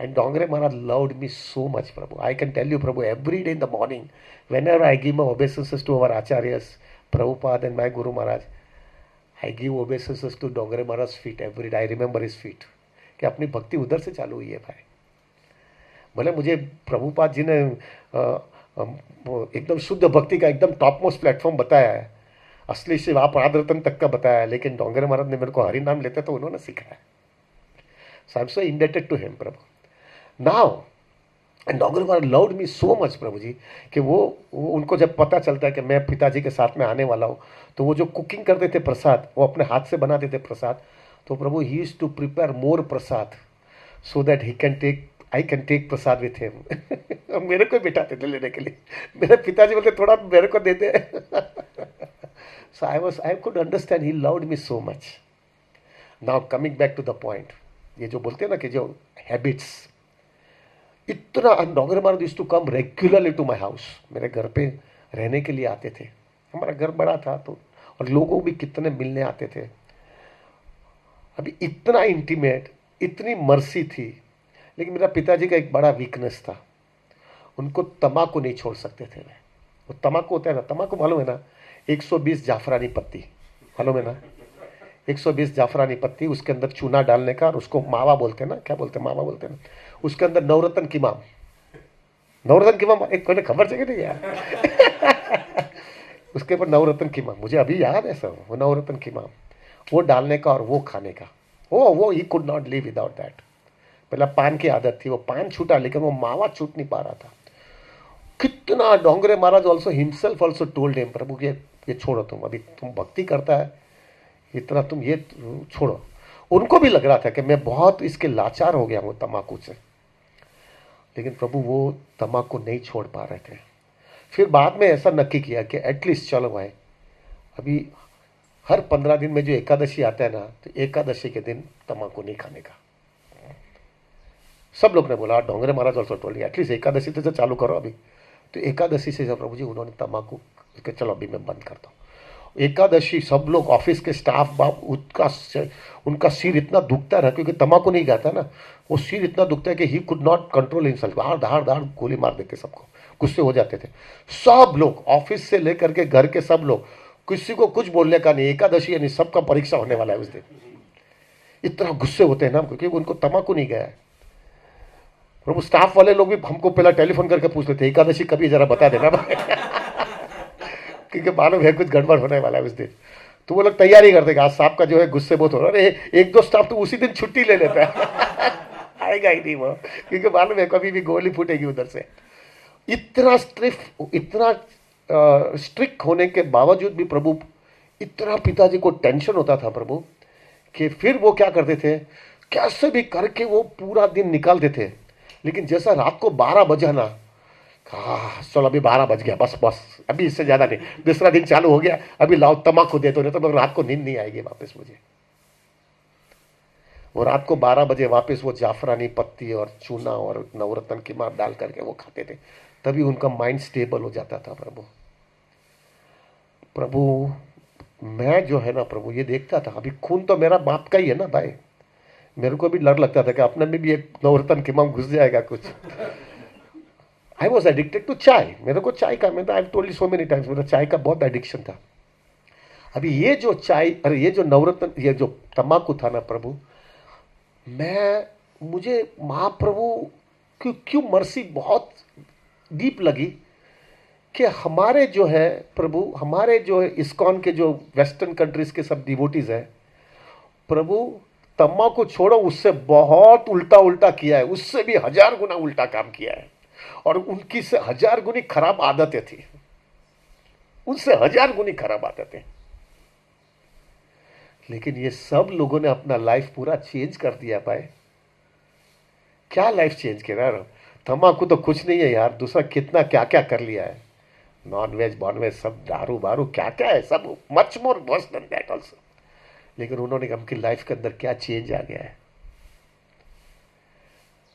And Dongre Maharaj loved me so much prabhu, I can tell you prabhu, every day in the morning whenever I give my obeisances to our acharyas, Prabhupada and my Guru Maharaj, I give obeisances to Dongre Maharaj's feet every day. I remember his feet. कि अपनी भक्ति उधर से चालू हुई है भाई। भले मुझे प्रभुपाद जी ने एकदम शुद्ध भक्ति का एकदम टॉप मोस्ट प्लेटफॉर्म बताया है, असली शिव आप आदरतन तक का बताया है, लेकिन डोंगरे महाराज ने मेरे को हरि नाम लेते तो उन्होंने सिखाया। So I am so indebted to him प्रभु। Now and Dongre Maharaj loved me so much प्रभु जी, कि वो उनको जब पता चलता है कि मैं पिताजी के साथ में आने वाला हूँ, तो वो जो कुकिंग करते थे प्रसाद, वो अपने हाथ से बनाते थे प्रसाद, तो प्रभु he used to prepare more prasad so that he can take, I can take prasad with him. मेरे को बिठाते थे लेने के लिए, मेरे पिताजी बोलते थोड़ा मेरे को दे दे। So I could understand he loved me so much. Now coming back to the point, ये जो बोलते हैं ना कि जो हैबिट्स, इतना Dongre Maharaj used to come regularly to my house, मेरे घर पे रहने के लिए आते थे। हमारा घर बड़ा था तो, और लोगों भी कितने मिलने आते थे। अभी इतना इंटीमेट, इतनी मर्सी थी। लेकिन मेरा पिताजी का एक बड़ा वीकनेस था, उनको तम्बाकू नहीं छोड़ सकते थे। वो तम्बाकू होता है ना, तम्बाकू मालूम है ना, 120 जाफरानी पत्ती मालूम है ना, 120 जाफरानी पत्ती, उसके अंदर चूना डालने का, और उसको मावा बोलते हैं ना, क्या बोलते हैं, मावा बोलते हैं ना, उसके अंदर नवरत्न कीमाम, नवरत्न कीमाम एक कोई खबर चाहिए नहीं यार। उसके ऊपर नवरत्न कीमाम, मुझे अभी याद है सब, वो नवरत्न कीमाम, वो डालने का और वो खाने का। वो ही could not live without that. पहला पान की आदत थी, वो पान छूटा, लेकिन वो मावा छूट नहीं पा रहा था। कितना Dongre Maharaj also himself also told him, प्रभु ये छोड़ो, तुम अभी तुम भक्ति करता है इतना, तुम ये छोड़ो। उनको भी लग रहा था कि मैं बहुत इसके लाचार हो गया हूँ तम्बाकू से, लेकिन प्रभु वो तम्बाकू नहीं छोड़ पा रहे थे। फिर बाद में ऐसा नक्की किया कि एटलीस्ट चलो भाई, अभी हर 15 दिन में जो एकादशी आता है ना, तो एकादशी के दिन तम्बाकू नहीं खाने का। सब लोग ने बोला, Dongre Maharaj also told at least Ekadashi तो चालू करो अभी। तो एकादशी से जब प्रभु जी उन्होंने तम्बाकू, चलो अभी मैं बंद करता हूँ। एकादशी सब लोग ऑफिस के स्टाफ बाप, उनका सिर इतना दुखता रहा, क्योंकि तम्बाकू नहीं खाता ना, वो सिर इतना दुखता है कि he could not control himself, धाड़ गोली मार देते, सबको गुस्से हो जाते थे। सब लोग ऑफिस से लेकर के घर के सब लोग, किसी को कुछ बोलने का नहीं, एकादशी यानी सबका परीक्षा होने वाला है उस दिन। इतना गुस्से होते हैं ना, क्योंकि उनको तम्बाकू नहीं गया है। प्रभु स्टाफ वाले लोग भी हमको पहला टेलीफोन करके पूछ लेते, एकादशी कभी जरा बता देना क्योंकि मालूम है कुछ गड़बड़ होने वाला है उस दिन। तो वो लोग तैयारी कर देगा, आज साहब का जो है गुस्से बहुत हो रहा है। एक दो स्टाफ तो उसी दिन छुट्टी ले लेता है आएगा ही नहीं वो, क्योंकि मालूम है कभी भी गोली फूटेगी उधर से। इतना स्ट्रिक्ट होने के बावजूद भी प्रभु, इतना पिताजी को टेंशन होता था प्रभु, कि फिर वो क्या करते थे, कैसे भी करके वो पूरा दिन निकालते थे। लेकिन जैसा रात को 12 बजा ना, चलो अभी 12 बज गया, बस अभी इससे ज्यादा नहीं, दूसरा दिन चालू हो गया, अभी लाओ तम्बाकू दे दो, नहीं तो रात को नींद नहीं आएगी वापस मुझे। वो रात को 12 बजे वापस वो जाफरानी पत्ती और चूना और नवरत्न की मार डाल करके वो खाते थे, तभी उनका माइंड स्टेबल हो जाता था। प्रभु मैं जो है ना प्रभु, ये देखता था, अभी खून तो मेरा बाप का ही है ना भाई, मेरे को भी डर लगता था कि अपने में भी एक नवरत्न की माम घुस जाएगा कुछ। आई वॉज एडिक्टेड टू चाय, मेरे को चाय का, मैं आई told you so many times, मेरा चाय का बहुत एडिक्शन था। अभी ये जो चाय, अरे ये जो नवरत्न, ये जो तम्बाकू था ना प्रभु, मुझे महाप्रभु क्यों मर्सी बहुत डीप लगी, कि हमारे जो है प्रभु, हमारे जो इस्कॉन के जो वेस्टर्न कंट्रीज के सब डिवोटीज हैं प्रभु, तम्बाकू छोड़ो, उससे बहुत उल्टा किया है, उससे भी 1000 गुना उल्टा काम किया है। और उनकी से 1000 गुनी खराब आदतें थी, उनसे 1000 गुनी खराब आदतें। लेकिन ये सब लोगों ने अपना लाइफ पूरा चेंज कर दिया भाई। क्या लाइफ चेंज किया यार, तम्बाकू तो कुछ नहीं है यार, दूसरा कितना क्या क्या कर लिया है, नॉन वेज बॉन वेज सब दारू बारू क्या क्या है, सब much more worse than that also. लेकिन उन्होंने उनकी लाइफ के अंदर क्या चेंज आ गया है।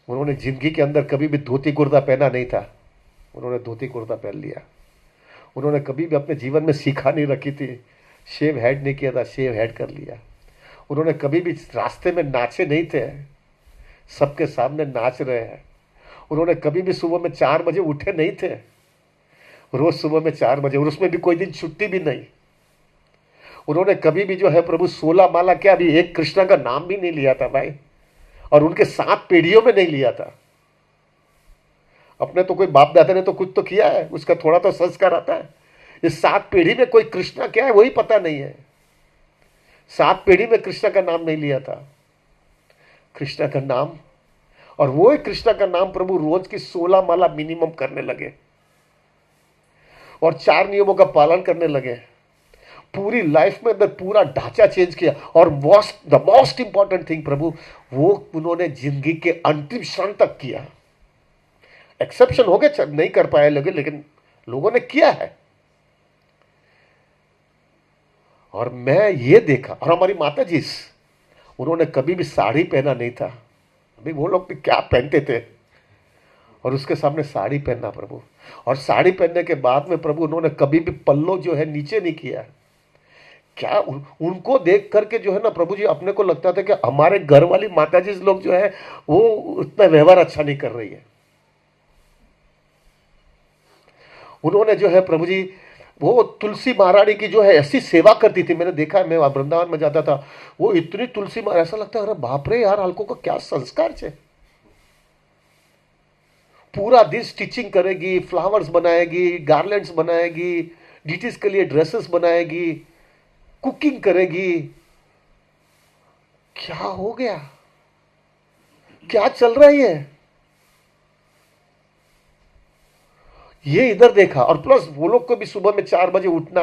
उन्होंने जिंदगी के अंदर कभी भी धोती कुर्ता पहना नहीं था, उन्होंने धोती कुर्ता पहन लिया। उन्होंने कभी भी अपने जीवन में सीखा नहीं रखी थी, शेव हेड नहीं किया था, शेव हेड कर लिया। उन्होंने कभी भी रास्ते में नाचे नहीं थे, सबके सामने नाच रहे हैं। उन्होंने कभी भी सुबह में 4 बजे उठे नहीं थे, रोज सुबह में 4 बजे, और उसमें भी कोई दिन छुट्टी भी नहीं। उन्होंने कभी भी जो है प्रभु 16 माला क्या, अभी एक कृष्णा का नाम भी नहीं लिया था भाई, और उनके 7 पीढ़ियों में नहीं लिया था। अपने तो कोई बाप दादा ने तो कुछ तो किया है, उसका थोड़ा तो संस्कार आता है। इस 7 पीढ़ी में कोई कृष्णा क्या है वही पता नहीं है। 7 पीढ़ी में कृष्णा का नाम नहीं लिया था, कृष्णा का नाम, और वो कृष्णा का नाम प्रभु रोज की 16 माला मिनिमम करने लगे, और 4 नियमों का पालन करने लगे। पूरी लाइफ में अंदर पूरा ढांचा चेंज किया, और द मोस्ट इंपॉर्टेंट थिंग प्रभु, वो उन्होंने जिंदगी के अंतिम क्षण तक किया। एक्सेप्शन हो गए, नहीं कर पाए लगे, लेकिन लोगों ने किया है। और मैं ये देखा, और हमारी माता जी, उन्होंने कभी भी साड़ी पहना नहीं था। अभी वो लोग भी क्या पहनते थे, और उसके सामने साड़ी पहनना प्रभु, और साड़ी पहनने के बाद में प्रभु उन्होंने कभी भी पल्लो जो है नीचे नहीं किया। क्या उनको देख करके जो है ना प्रभु जी, अपने को लगता था कि हमारे घर वाली माता जी लोग जो है वो उतना व्यवहार अच्छा नहीं कर रही है। उन्होंने जो है प्रभु जी, वो तुलसी महारानी की जो है ऐसी सेवा करती थी, मैंने देखा है, मैं वृंदावन में जाता था, वो इतनी तुलसी, ऐसा लगता है अरे बाप रे यार, हल्को का क्या संस्कार है। पूरा दिन स्टिचिंग करेगी, फ्लावर्स बनाएगी, गार्लैंड्स बनाएगी, डीटीज के लिए ड्रेसेस बनाएगी, कुकिंग करेगी। क्या हो गया, क्या चल रहा है ये इधर देखा। और प्लस वो लोग को भी सुबह में 4 बजे उठना,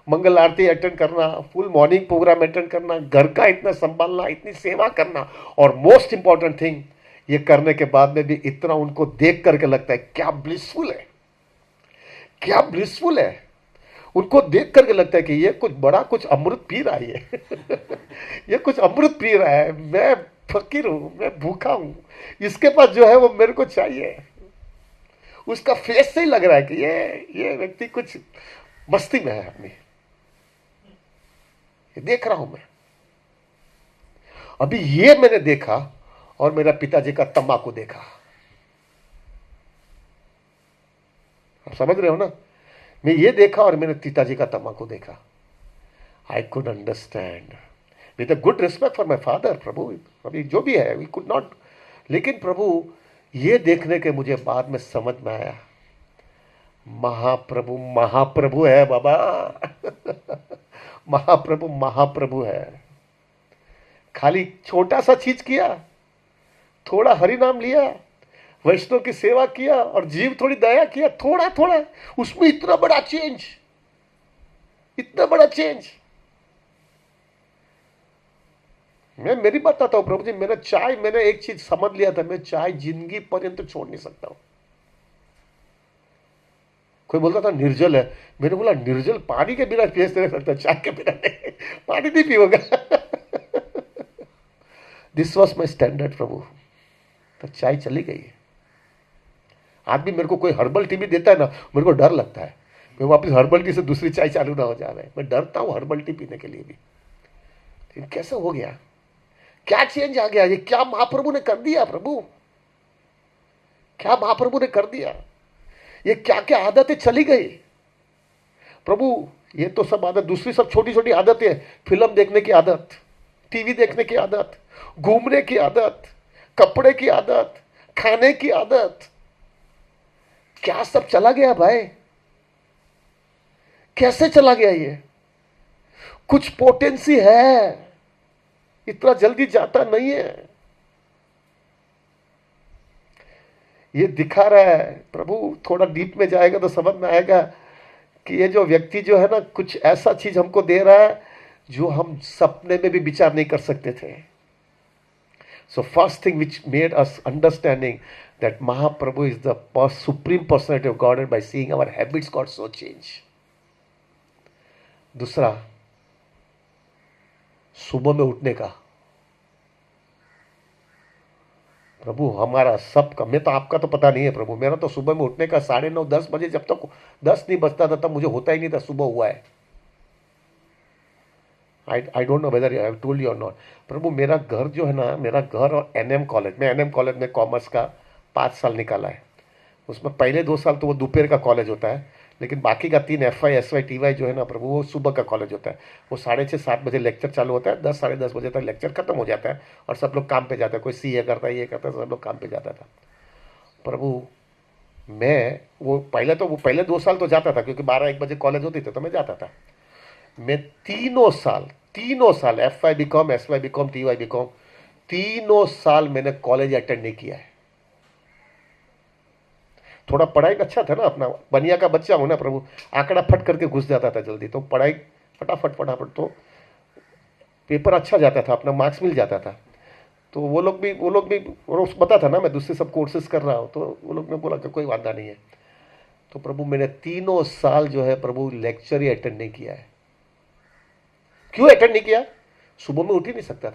मंगल आरती अटेंड करना, फुल मॉर्निंग प्रोग्राम अटेंड करना, घर का इतना संभालना, इतनी सेवा करना, और मोस्ट इंपॉर्टेंट थिंग, ये करने के बाद में भी इतना उनको देख करके लगता है क्या ब्लिसफुल है, क्या ब्लिसफुल है। उनको देख करके लगता है कि ये कुछ बड़ा कुछ अमृत पी रहा है ये ये कुछ अमृत पी रहा है, मैं फकीर हूं, मैं भूखा हूं, इसके पास जो है वो मेरे को चाहिए। उसका फेस से ही लग रहा है कि ये व्यक्ति कुछ मस्ती में है अपनी। ये देख रहा हूं मैं अभी, ये मैंने देखा, और मेरा पिताजी का तंबाकू देखा। आप समझ रहे हो ना, मैं ये देखा और मैंने पिताजी का तंबाकू देखा। I could understand with a good respect for my father प्रभु, अभी जो भी है वी कुड नॉट, लेकिन प्रभु ये देखने के मुझे बाद में समझ में आया, महाप्रभु महाप्रभु है बाबा महाप्रभु महाप्रभु है। खाली छोटा सा चीज किया, थोड़ा हरि नाम लिया, वैष्णव की सेवा किया, और जीव थोड़ी दया किया, थोड़ा थोड़ा, उसमें इतना बड़ा चेंज, इतना बड़ा चेंज। मैं मेरी बात बताता हूं प्रभु जी, मैंने एक चीज समझ लिया था, मैं चाय जिंदगी पर्यंत छोड़ नहीं सकता हूं। कोई बोलता था निर्जल है, मैंने बोला निर्जल पानी के बिना पिए नहीं सकता, चाय के बिना नहीं, पानी नहीं पीओगा दिस वॉज माई स्टैंडर्ड प्रभु। तो चाय चली गई। आज भी मेरे को कोई हर्बल टी भी देता है ना, मेरे को डर लगता है, मैं वापस हर्बल टी से दूसरी चाय चालू ना हो जाए, मैं डरता हूं हर्बल टी पीने के लिए भी। लेकिन कैसे हो गया, क्या चेंज आ गया, ये क्या महाप्रभु ने कर दिया प्रभु, क्या महाप्रभु ने कर दिया। ये क्या क्या आदतें चली गई प्रभु। ये तो सब आदत, दूसरी सब छोटी छोटी आदतें, फिल्म देखने की आदत, टीवी देखने की आदत, घूमने की आदत, कपड़े की आदत, खाने की आदत, क्या सब चला गया भाई, कैसे चला गया ये। कुछ पोटेंसी है, इतना जल्दी जाता नहीं है। ये दिखा रहा है प्रभु। थोड़ा डीप में जाएगा तो समझ में आएगा कि ये जो व्यक्ति जो है ना, कुछ ऐसा चीज हमको दे रहा है जो हम सपने में भी विचार नहीं कर सकते थे। So first thing which made us understanding that Mahaprabhu is the supreme personality of God, and by seeing our habits got so change. दूसरा, सुबह में उठने का। प्रभु हमारा सबका, मैं तो आपका तो पता नहीं है प्रभु, मेरा तो सुबह में उठने का 9:30 10 बजे, जब तक 10 नहीं बजता था तब मुझे होता ही नहीं था सुबह हुआ है। आई don't know whether I have told you और नॉट। प्रभु मेरा घर जो है ना, मेरा घर और एनएम कॉलेज, मैं एनएम कॉलेज में कॉमर्स का 5 साल निकाला है। उसमें पहले 2 साल तो वो दोपहर का कॉलेज होता है, लेकिन बाकी का 3 FY SY TY जो है ना प्रभु, वो सुबह का कॉलेज होता है। वो 6:30 7 बजे लेक्चर चालू होता है, 10 साढ़े 10 बजे तक लेक्चर खत्म हो जाता है और सब लोग काम पे जाता है। कोई CA करता है, ये करता है, सब लोग काम पे जाता था। प्रभु मैं वो पहले 2 साल तो जाता था, क्योंकि 12-1 बजे कॉलेज होती थी तो मैं जाता था। मैं तीनों साल FY BCom SY BCom TY BCom तीनों साल मैंने कॉलेज अटेंड नहीं किया है। थोड़ा पढ़ाई अच्छा था ना, अपना बनिया का बच्चा हूं ना प्रभु, आंकड़ा फट करके घुस जाता था जल्दी, तो पढ़ाई फटाफट तो पेपर अच्छा जाता था, अपना मार्क्स मिल जाता था। तो वो लोग भी पता था ना मैं दूसरे सब कोर्सेज कर रहा हूँ, तो वो लोग ने बोला कि कोई वादा नहीं है। तो प्रभु मैंने तीनों साल जो है प्रभु लेक्चर ही अटेंड नहीं किया है। क्यों अटेंड नहीं किया? सुबह में उठ ही नहीं सकता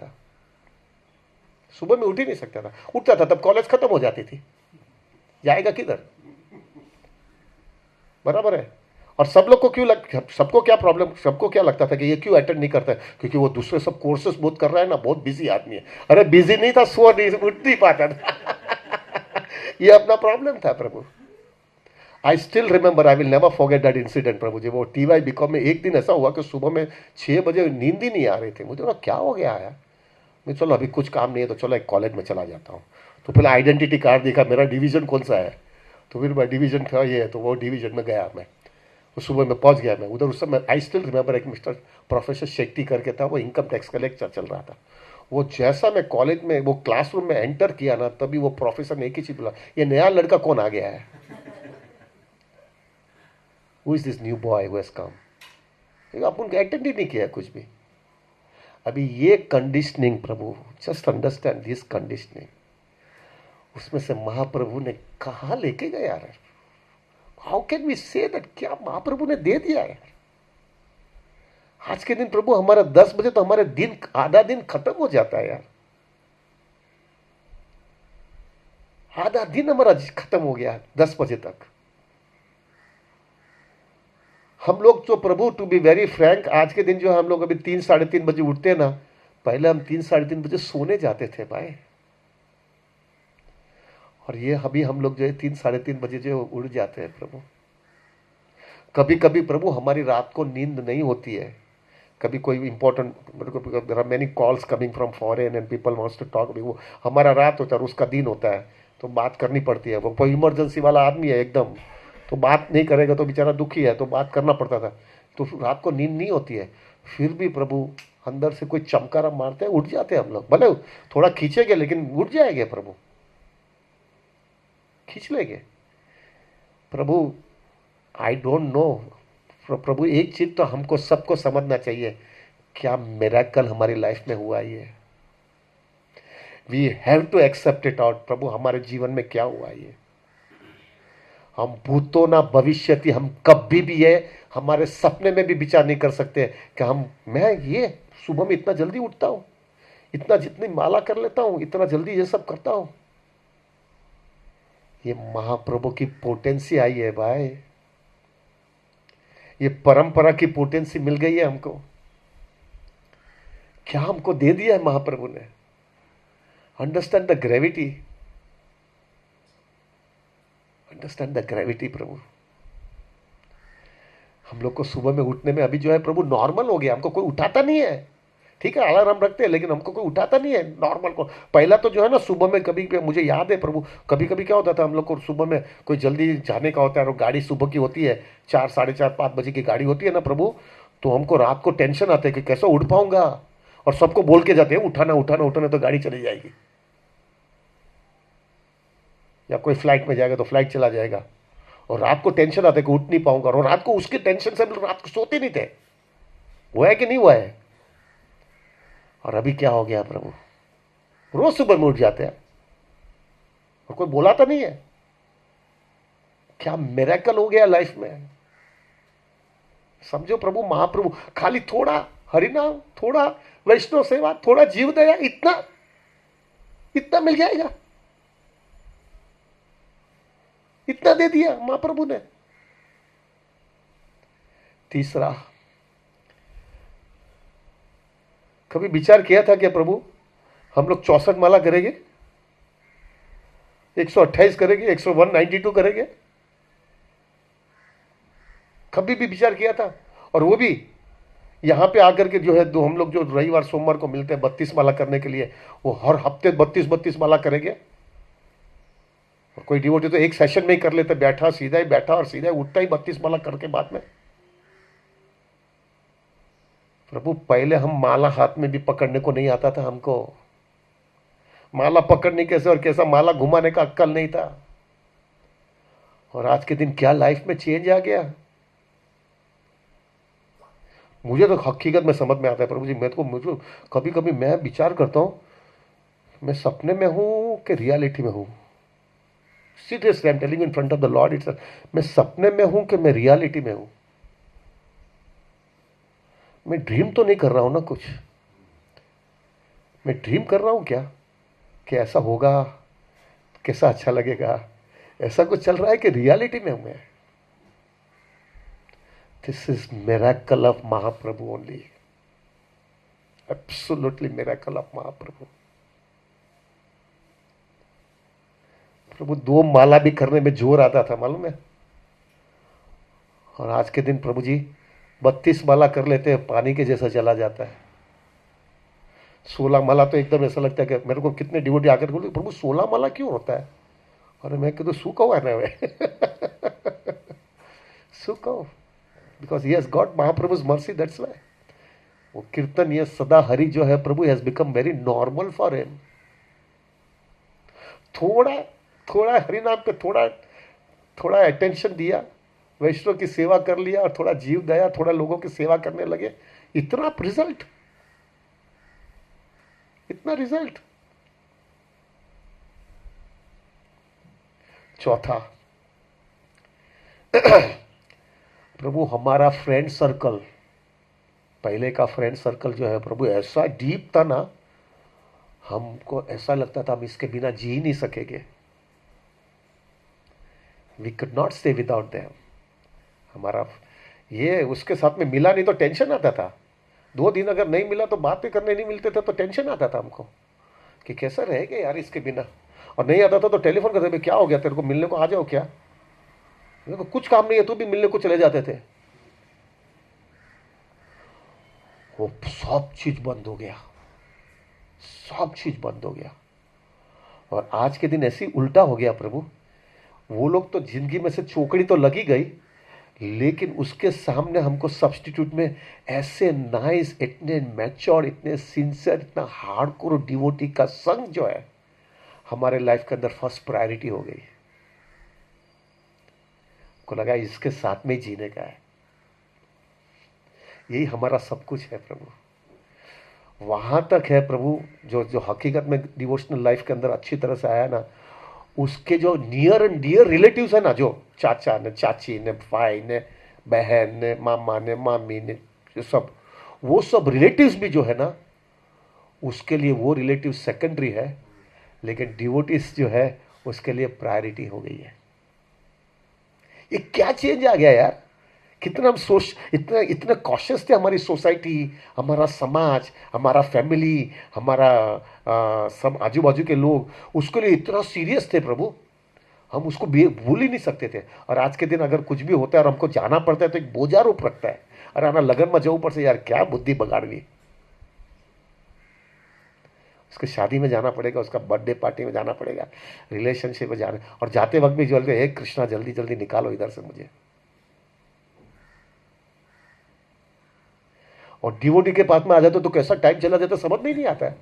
था, उठता था तब कॉलेज खत्म हो जाती थी, जाएगा किधर? बराबर है। और सब लोग को सबको क्या प्रॉब्लम, सबको क्या लगता था कि ये क्यों अटेंड नहीं करता है? क्योंकि वो दूसरे सब कोर्सेस बहुत कर रहा है ना, बहुत बिजी आदमी है। अरे बिजी नहीं था, सो नहीं उठ नहीं पाता था। ये अपना प्रॉब्लम था प्रभु। I still remember, I will never forget that incident प्रभु जी। वो TY BCom में एक दिन ऐसा हुआ कि सुबह में 6 बजे नींद ही नहीं आ रही थी मुझे। ना क्या हो गया है, मैं चलो अभी कुछ काम नहीं है तो चलो एक कॉलेज में चला जाता हूँ। तो पहले आइडेंटिटी कार्ड देखा, मेरा डिवीजन कौन सा है, तो फिर मैं डिवीजन था ये है, तो वो डिवीजन में गया मैं। तो सुबह में पहुंच गया मैं उधर। उस समय आई स्टिल रिमेंबर एक मिस्टर प्रोफेसर शेट्टी करके था, वो इनकम टैक्स का लेक्चर चल रहा था। वो जैसा मैं कॉलेज में वो क्लासरूम में एंटर किया ना, तभी वो प्रोफेसर ने एक ही चीज बोला, ये नया लड़का कौन आ गया है? Who is this new boy who has come? अपन अटेंड ही नहीं किया कुछ भी। अभी ये कंडीशनिंग प्रभु, जस्ट अंडरस्टैंड दिस कंडीशनिंग, उसमें से महाप्रभु ने कहा लेके गया यार। How can we say that? क्या महाप्रभु ने दे दिया यार। आज के दिन प्रभु हमारा 10 बजे तो हमारे दिन, आधा दिन खत्म हो जाता है यार। आधा दिन हमारा खत्म हो गया 10 बजे तक। हम लोग जो प्रभु, टू बी वेरी फ्रैंक, आज के दिन जो हम लोग अभी 3 साढ़े 3 बजे उठते हैं ना, पहले हम 3 साढ़े 3 बजे सोने जाते थे भाई। और ये अभी हम लोग जो है 3 साढ़े 3 बजे जो उड़ जाते हैं प्रभु। कभी कभी प्रभु हमारी रात को नींद नहीं होती है, कभी कोई important, there are many calls coming from foreign and people wants to talk. वो हमारा रात होता है और उसका दिन होता है, तो बात करनी पड़ती है। वो कोई इमरजेंसी वाला आदमी है एकदम, तो बात नहीं करेगा तो बेचारा दुखी है, तो बात करना पड़ता था। तो रात को नींद नहीं होती है, फिर भी प्रभु अंदर से कोई चमकारा मारते हैं, उठ जाते हैं हम लोग। भले थोड़ा खींचेंगे लेकिन उठ जाएंगे प्रभु, खींच लेंगे प्रभु। आई डोंट नो प्रभु, एक चीज तो हमको सबको समझना चाहिए, क्या मिरेकल हमारी लाइफ में हुआ ये, we have to accept it out प्रभु। हमारे जीवन में क्या हुआ ये, हम भूतो ना भविष्यति, हम कभी भी ये हमारे सपने में भी विचार नहीं कर सकते कि मैं ये सुबह में इतना जल्दी उठता हूं, इतना जितनी माला कर लेता हूं, इतना जल्दी ये सब करता हूं। ये महाप्रभु की पोटेंसी आई है भाई, ये परंपरा की पोटेंसी मिल गई है हमको। क्या हमको दे दिया है महाप्रभु ने। Understand the gravity, understand the gravity प्रभु। हम लोग को सुबह में उठने में अभी जो है प्रभु नॉर्मल हो गया, हमको कोई उठाता नहीं है। ठीक है अलार्म रखते हैं लेकिन हमको कोई उठाता नहीं है नॉर्मल को। पहला तो जो है ना सुबह में कभी मुझे याद है प्रभु, कभी कभी क्या होता था, हम लोग को सुबह में कोई जल्दी जाने का होता है और गाड़ी सुबह की होती है, 4 साढ़े 4 5 बजे की गाड़ी होती है ना प्रभु, तो हमको रात को टेंशन आता है कि कैसे उठ पाऊंगा, और सबको बोल के जाते हैं उठाना उठाना उठाना, तो गाड़ी चली जाएगी। या कोई फ्लाइट में जाएगा तो फ्लाइट चला जाएगा, और रात को टेंशन आता है कि उठ नहीं पाऊंगा, और रात को उसके टेंशन से हम लोग रात को सोते नहीं थे। वो है कि नहीं हुआ है? और अभी क्या हो गया प्रभु, रोज सुबह में उठ जाते हैं और कोई बोला तो नहीं है। क्या मिरेकल हो गया लाइफ में। समझो प्रभु, महाप्रभु खाली थोड़ा हरिनाम, थोड़ा वैष्णव सेवा, थोड़ा जीव दया, इतना इतना मिल जाएगा, इतना दे दिया महाप्रभु ने। तीसरा, कभी विचार किया था क्या प्रभु हम लोग 64 माला करेंगे, 128 करेंगे, 192 करेंगे? कभी भी विचार किया था? और वो भी यहां पे आकर के जो है, दो हम लोग जो रविवार सोमवार को मिलते हैं 32 माला करने के लिए, वो हर हफ्ते 32 माला करेंगे। और कोई डिवोटी तो एक सेशन में ही कर लेते, बैठा सीधा ही बैठा और सीधा ही उठता ही 32 माला करके बाद में। प्रभु पहले हम माला हाथ में भी पकड़ने को नहीं आता था हमको, माला पकड़ने कैसे और कैसा माला घुमाने का अक्कल नहीं था। और आज के दिन क्या लाइफ में चेंज आ गया। मुझे तो हकीकत में समझ में आता है प्रभु जी। मुझे कभी कभी मैं विचार करता हूं, मैं सपने में हूं कि रियलिटी में हूं। Seriously I am telling in front of the Lord it's, मैं सपने में हूं कि मैं रियलिटी में हूं। मैं ड्रीम तो नहीं कर रहा हूं ना कुछ, मैं ड्रीम कर रहा हूं क्या कि ऐसा होगा, कैसा अच्छा लगेगा, ऐसा कुछ चल रहा है कि रियलिटी में हूं मैं। This is miracle of Mahaprabhu only, absolutely miracle of Mahaprabhu. प्रभु 2 माला भी करने में जोर आता था मालूम है, और आज के दिन प्रभु जी 32 माला कर लेते हैं, पानी के जैसा चला जाता है। 16 माला तो एकदम ऐसा लगता है कि मेरे को कितने डिवोटी आकर बोलते प्रभु 16 माला क्यों होता है? अरे मैं कहता सूखा हुआ है ना वे सूखा, because he has got Mahaprabhu's mercy, that's why. वो कीर्तन ये सदा हरि जो है प्रभु has become very normal for him. थोड़ा थोड़ा हरिनाम पे थोड़ा थोड़ा अटेंशन दिया, वैष्णव की सेवा कर लिया, और थोड़ा जीव दया, थोड़ा लोगों की सेवा करने लगे, इतना रिजल्ट, इतना रिजल्ट। चौथा, प्रभु हमारा फ्रेंड सर्कल, पहले का फ्रेंड सर्कल जो है प्रभु ऐसा डीप था ना, हमको ऐसा लगता था हम इसके बिना जी ही नहीं सकेंगे। We could not stay without them. हमारा ये उसके साथ में मिला नहीं तो टेंशन आता था। 2 दिन अगर नहीं मिला तो बातें करने नहीं मिलते थे तो टेंशन आता था हमको कि कैसा रहेगा यार इसके बिना। और नहीं आता था तो टेलीफोन करते, क्या हो गया तेरे को, मिलने को आ जाओ क्या, मेरे को कुछ काम नहीं है, तू भी मिलने को चले जाते थे। वो सब चीज बंद हो गया, सब चीज बंद हो गया। और आज के दिन ऐसी उल्टा हो गया प्रभु, वो लोग तो जिंदगी में से चौकड़ी तो लगी गई, लेकिन उसके सामने हमको सब्स्टिट्यूट में ऐसे नाइस, इतने मैच्योर, इतने सिंसियर, इतना हार्डकोर डिवोटी का संग जो है हमारे लाइफ के अंदर फर्स्ट प्रायोरिटी हो गई। को लगा इसके साथ में ही जीने का है, यही हमारा सब कुछ है प्रभु। वहां तक है प्रभु जो जो हकीकत में डिवोशनल लाइफ के अंदर अच्छी तरह से आया ना, उसके जो नियर एंड डियर रिलेटिव्स है ना, जो चाचा ने, चाची ने, भाई ने, बहन ने, मामा ने, मामी ने, सब, वो सब रिलेटिव्स भी जो है ना, उसके लिए वो रिलेटिव सेकेंडरी है, लेकिन डिवोटीज जो है उसके लिए प्रायोरिटी हो गई है। ये क्या चेंज आ गया यार। कितना हम सोच, इतना इतना कॉशियस थे, हमारी सोसाइटी, हमारा समाज, हमारा फैमिली, हमारा सब आजू बाजू के लोग उसके लिए इतना सीरियस थे प्रभु, हम उसको भूल ही नहीं सकते थे। और आज के दिन अगर कुछ भी होता है और हमको जाना पड़ता है तो एक बोझा रूप रखता है, अरे आना लगन में जाऊँ ऊपर से, यार क्या बुद्धि बगाड़ ली। उसकी शादी में जाना पड़ेगा, उसका बर्थडे पार्टी में जाना पड़ेगा, रिलेशनशिप में जाना, और जाते वक्त भी जल्दी, हे कृष्णा जल्दी जल्दी निकालो इधर से मुझे। और डिवोटी के पास में आ जाते तो कैसा टाइम चला जाता समझ में ही नहीं आता है।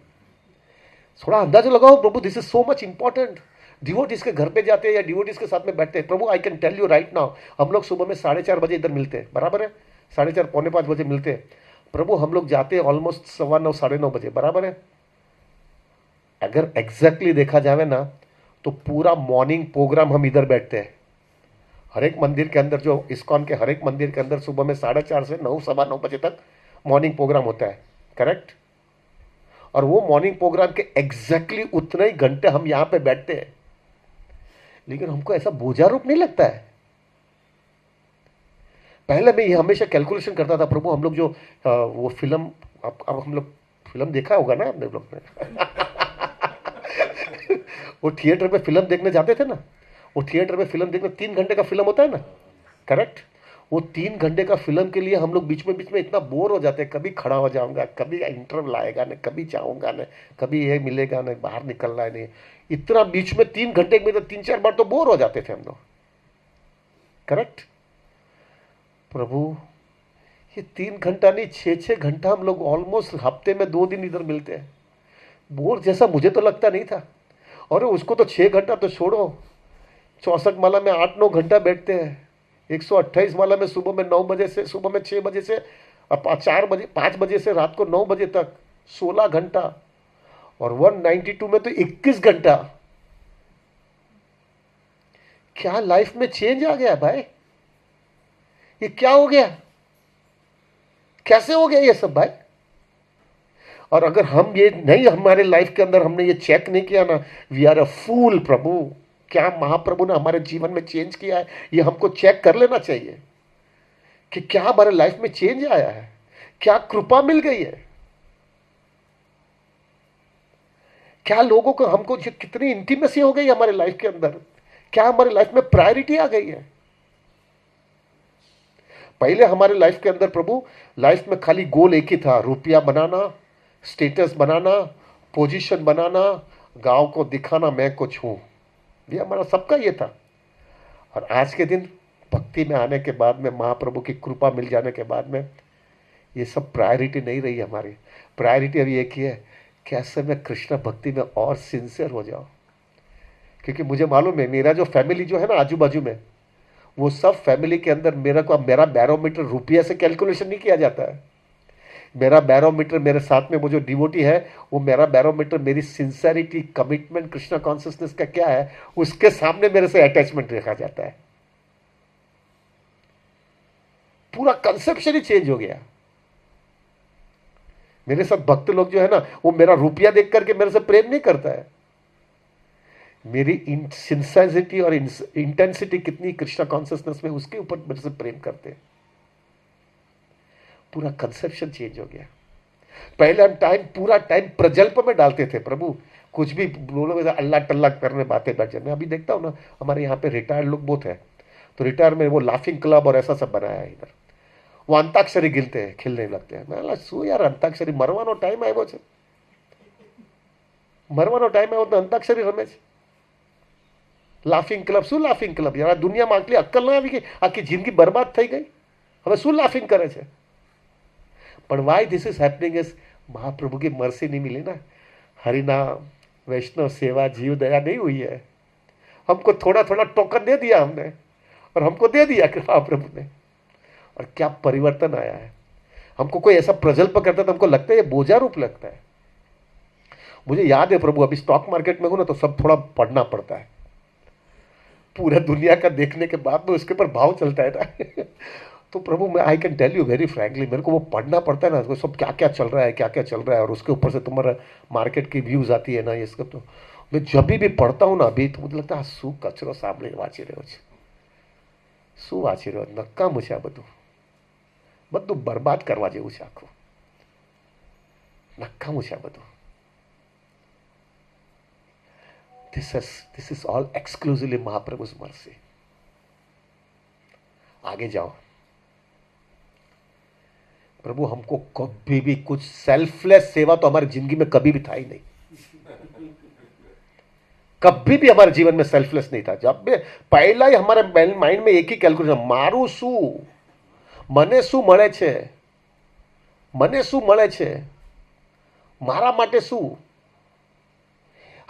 थोड़ा अंदाजा लगाओ प्रभु, this is so much important. Devotees के घर पे जाते हैं या डिवोटीज के साथ में बैठते हैं। प्रभु I can tell you right now, हम लोग सुबह में 4:30 बजे इधर मिलते हैं, बराबर है, 4:30 पौने 5 बजे मिलते हैं। प्रभु हम लोग जाते हैं ऑलमोस्ट 9:15 9:30 बजे, बराबर है। अगर एग्जैक्टली देखा जाए ना तो पूरा मॉर्निंग प्रोग्राम हम इधर बैठते हैं। हर एक मंदिर के अंदर, जो इस्कॉन के हर एक मंदिर के अंदर सुबह में 4:30 से 9 9:15 बजे तक मॉर्निंग प्रोग्राम होता है, करेक्ट। और वो मॉर्निंग प्रोग्राम के एग्जैक्टली उतने ही घंटे हम यहां पे बैठते हैं, लेकिन हमको ऐसा बोझा रूप नहीं लगता है। पहले मैं ये हमेशा कैलकुलेशन करता था, प्रभु हम लोग जो वो फिल्म, अब हम लोग फिल्म देखा होगा ना आपने लोग ने वो थिएटर में फिल्म देखने जाते थे ना, वो थिएटर में फिल्म देखने 3 घंटे का फिल्म होता है ना, करेक्ट। वो 3 घंटे का फिल्म के लिए हम लोग बीच में इतना बोर हो जाते हैं, कभी खड़ा हो जाऊंगा, कभी इंटरवल आएगा ना, कभी जाऊंगा ना, कभी ये मिलेगा ना, बाहर निकलना है नहीं, इतना बीच में 3 घंटे में तो 3-4 बार तो बोर हो जाते थे हम लोग, करेक्ट। प्रभु ये 3 घंटा नहीं, 6-6 घंटा हम लोग ऑलमोस्ट हफ्ते में 2 दिन इधर मिलते हैं। बोर जैसा मुझे तो लगता नहीं था। और उसको तो 6 घंटा तो छोड़ो, 64 माला में 8-9 घंटा बैठते हैं, 128 माला में सुबह में 9 बजे से, सुबह में 6 बजे से 5 बजे से रात को 9 बजे तक 16 घंटा, और 192 में तो 21 घंटा। क्या लाइफ में चेंज आ गया भाई? ये क्या हो गया? कैसे हो गया ये सब भाई? और अगर हम ये नहीं, हमारे लाइफ के अंदर हमने ये चेक नहीं किया ना, वी आर अ फूल। प्रभु क्या महाप्रभु ने हमारे जीवन में चेंज किया है, ये हमको चेक कर लेना चाहिए कि क्या हमारे लाइफ में चेंज आया है, क्या कृपा मिल गई है, क्या लोगों को हमको कितनी इंटीमेसी हो गई हमारे लाइफ के अंदर, क्या हमारे लाइफ में प्रायोरिटी आ गई है। पहले हमारे लाइफ के अंदर प्रभु, लाइफ में खाली गोल एक ही था, रुपया बनाना, स्टेटस बनाना, पोजीशन बनाना, गांव को दिखाना मैं कुछ हूं, ये हमारा सबका ये था। और आज के दिन भक्ति में आने के बाद में, महाप्रभु की कृपा मिल जाने के बाद में, ये सब प्रायोरिटी नहीं रही हमारी। प्रायोरिटी अभी एक ही है, कैसे मैं कृष्ण भक्ति में और सिंसियर हो जाऊं। क्योंकि मुझे मालूम है, मेरा जो फैमिली जो है ना आजू बाजू में, वो सब फैमिली के अंदर मेरा बैरोमीटर रुपया से कैलकुलेशन नहीं किया जाता है। मेरा बैरोमीटर, मेरे साथ में वो जो डिवोटी है, वो मेरा बैरोमीटर मेरी सिंसियरिटी, कमिटमेंट, कृष्णा कॉन्शियसनेस का क्या है, उसके सामने मेरे से अटैचमेंट देखा जाता है। पूरा कंसेप्शन ही चेंज हो गया। मेरे साथ भक्त लोग जो है ना, वो मेरा रुपया देख करके मेरे से प्रेम नहीं करता है, मेरी सिंसियरिटी और इंटेंसिटी कितनी कृष्णा कॉन्शियसनेस में, उसके ऊपर मेरे से प्रेम करते हैं। पूरा कंसेप्शन चेंज हो गया। पहले हम पूरा टाइम प्रजल्प में डालते थे, प्रभु कुछ भी बोलो अल्लाह टल्ला करने बातें बैठ जाए। मैं अभी देखता हूँ ना, हमारे यहाँ पे रिटायर्ड लोग बहुत है, तो रिटायर में वो लाफिंग क्लब और ऐसा सब बनाया है इधर, वो अंताक्षरी गिनते हैं, खेलने लगते हैं। मैं शू यार अंताक्षरी मरवानो टाइम આવ્યો છે, મરવાનો ટાઈમ આવ્યો તો અંતાક્ષરી રમે છે। લાફિંગ ક્લબ, શું લાફિંગ ક્લબ યાર? દુનિયામાં આટલી અક્કલ ના આવી ગઈ, આખી જિંદગી બરબાદ થઈ ગઈ, હવે શું લાફિંગ કરે છે? પણ why this is happening is, Mahaprabhu की मर्सी नहीं मिली ना, हरिनाम वैष्णव सेवा जीव दया नहीं हुई है। हमको थोड़ा थोड़ा टोकन दे दिया हमने, और हमको दे दिया कि महाप्रभु ने, और क्या परिवर्तन आया है। हमको कोई ऐसा प्रजल्प करता है तो हमको लगता है ये बोझा रूप लगता है। मुझे याद है प्रभु, अभी स्टॉक मार्केट में हूं ना, तो सब थोड़ा पढ़ना पड़ता है, पूरा दुनिया का देखने के बाद में उसके ऊपर भाव चलता है ना तो प्रभु मैं I can tell you very frankly, मेरे को वो पढ़ना पड़ता है ना, उसको सब क्या क्या चल रहा है, क्या क्या चल रहा है, और उसके ऊपर से तुम्हारा मार्केट की व्यूज आती है ना, ये सब। तो मैं जब भी पढ़ता हूँ ना अभी, तो मुझे लगता है शू कचरो सामने वाँची રહ્યો છે, શું વાંચી રહ્યો, નકામું છે આ બધું, બધું બરબાદ કરવા જેવું છે, આખું નકામું છે આ બધું। This is all exclusively महाप्रभु's mercy। आगे जाओ प्रभु, हमको कभी भी कुछ सेल्फलेस सेवा तो हमारी जिंदगी में कभी भी था ही नहीं, कभी भी हमारे जीवन में सेल्फलेस नहीं था। जब भी पहला ही हमारे माइंड में एक ही कैलकुलेशन, मारू शू, મને શું મળે છે, મને શું મળે છે, મારા માટે શું।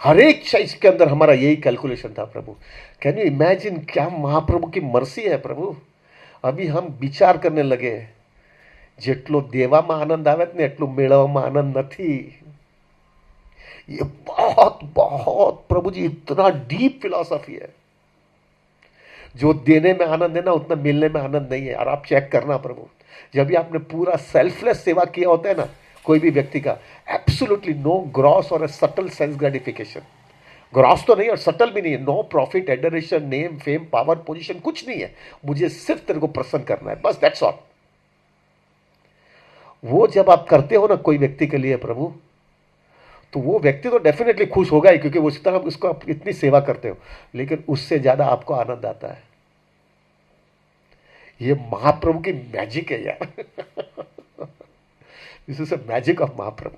हर एक चीज के अंदर हमारा यही कैलकुलेशन था प्रभु। कैन यू इमेजिन, क्या महाप्रभु की मर्सी है प्रभु। अभी हम विचार करने लगे, જેટલો દેવામાં આનંદ આવે ને એટલું મેળવવામાં આનંદ નથી। ये बहुत बहुत प्रभु जी इतना डीप फिलॉसफी है। जो देने में आनंद है ना, उतना मिलने में आनंद नहीं है। और आप चेक करना प्रभु, जब भी आपने पूरा सेल्फलेस सेवा किया होता है ना कोई भी व्यक्ति का, एब्सोल्युटली नो ग्रॉस और सटल सेंस ग्रेटिफिकेशन। ग्रॉस तो नहीं और सटल भी नहीं है। No profit, adoration, name, fame, power, position, कुछ नहीं है। मुझे सिर्फ तेरे को प्रसन्न करना है, बस, दैट्स ऑल। वो जब आप करते हो ना कोई व्यक्ति के लिए प्रभु, तो वो व्यक्ति तो डेफिनेटली खुश होगा ही, क्योंकि उस तरह उसको आप इतनी सेवा करते हो, लेकिन उससे ज्यादा आपको आनंद आता है। ये महाप्रभु की मैजिक है यार। This is a magic of Mahaprabhu.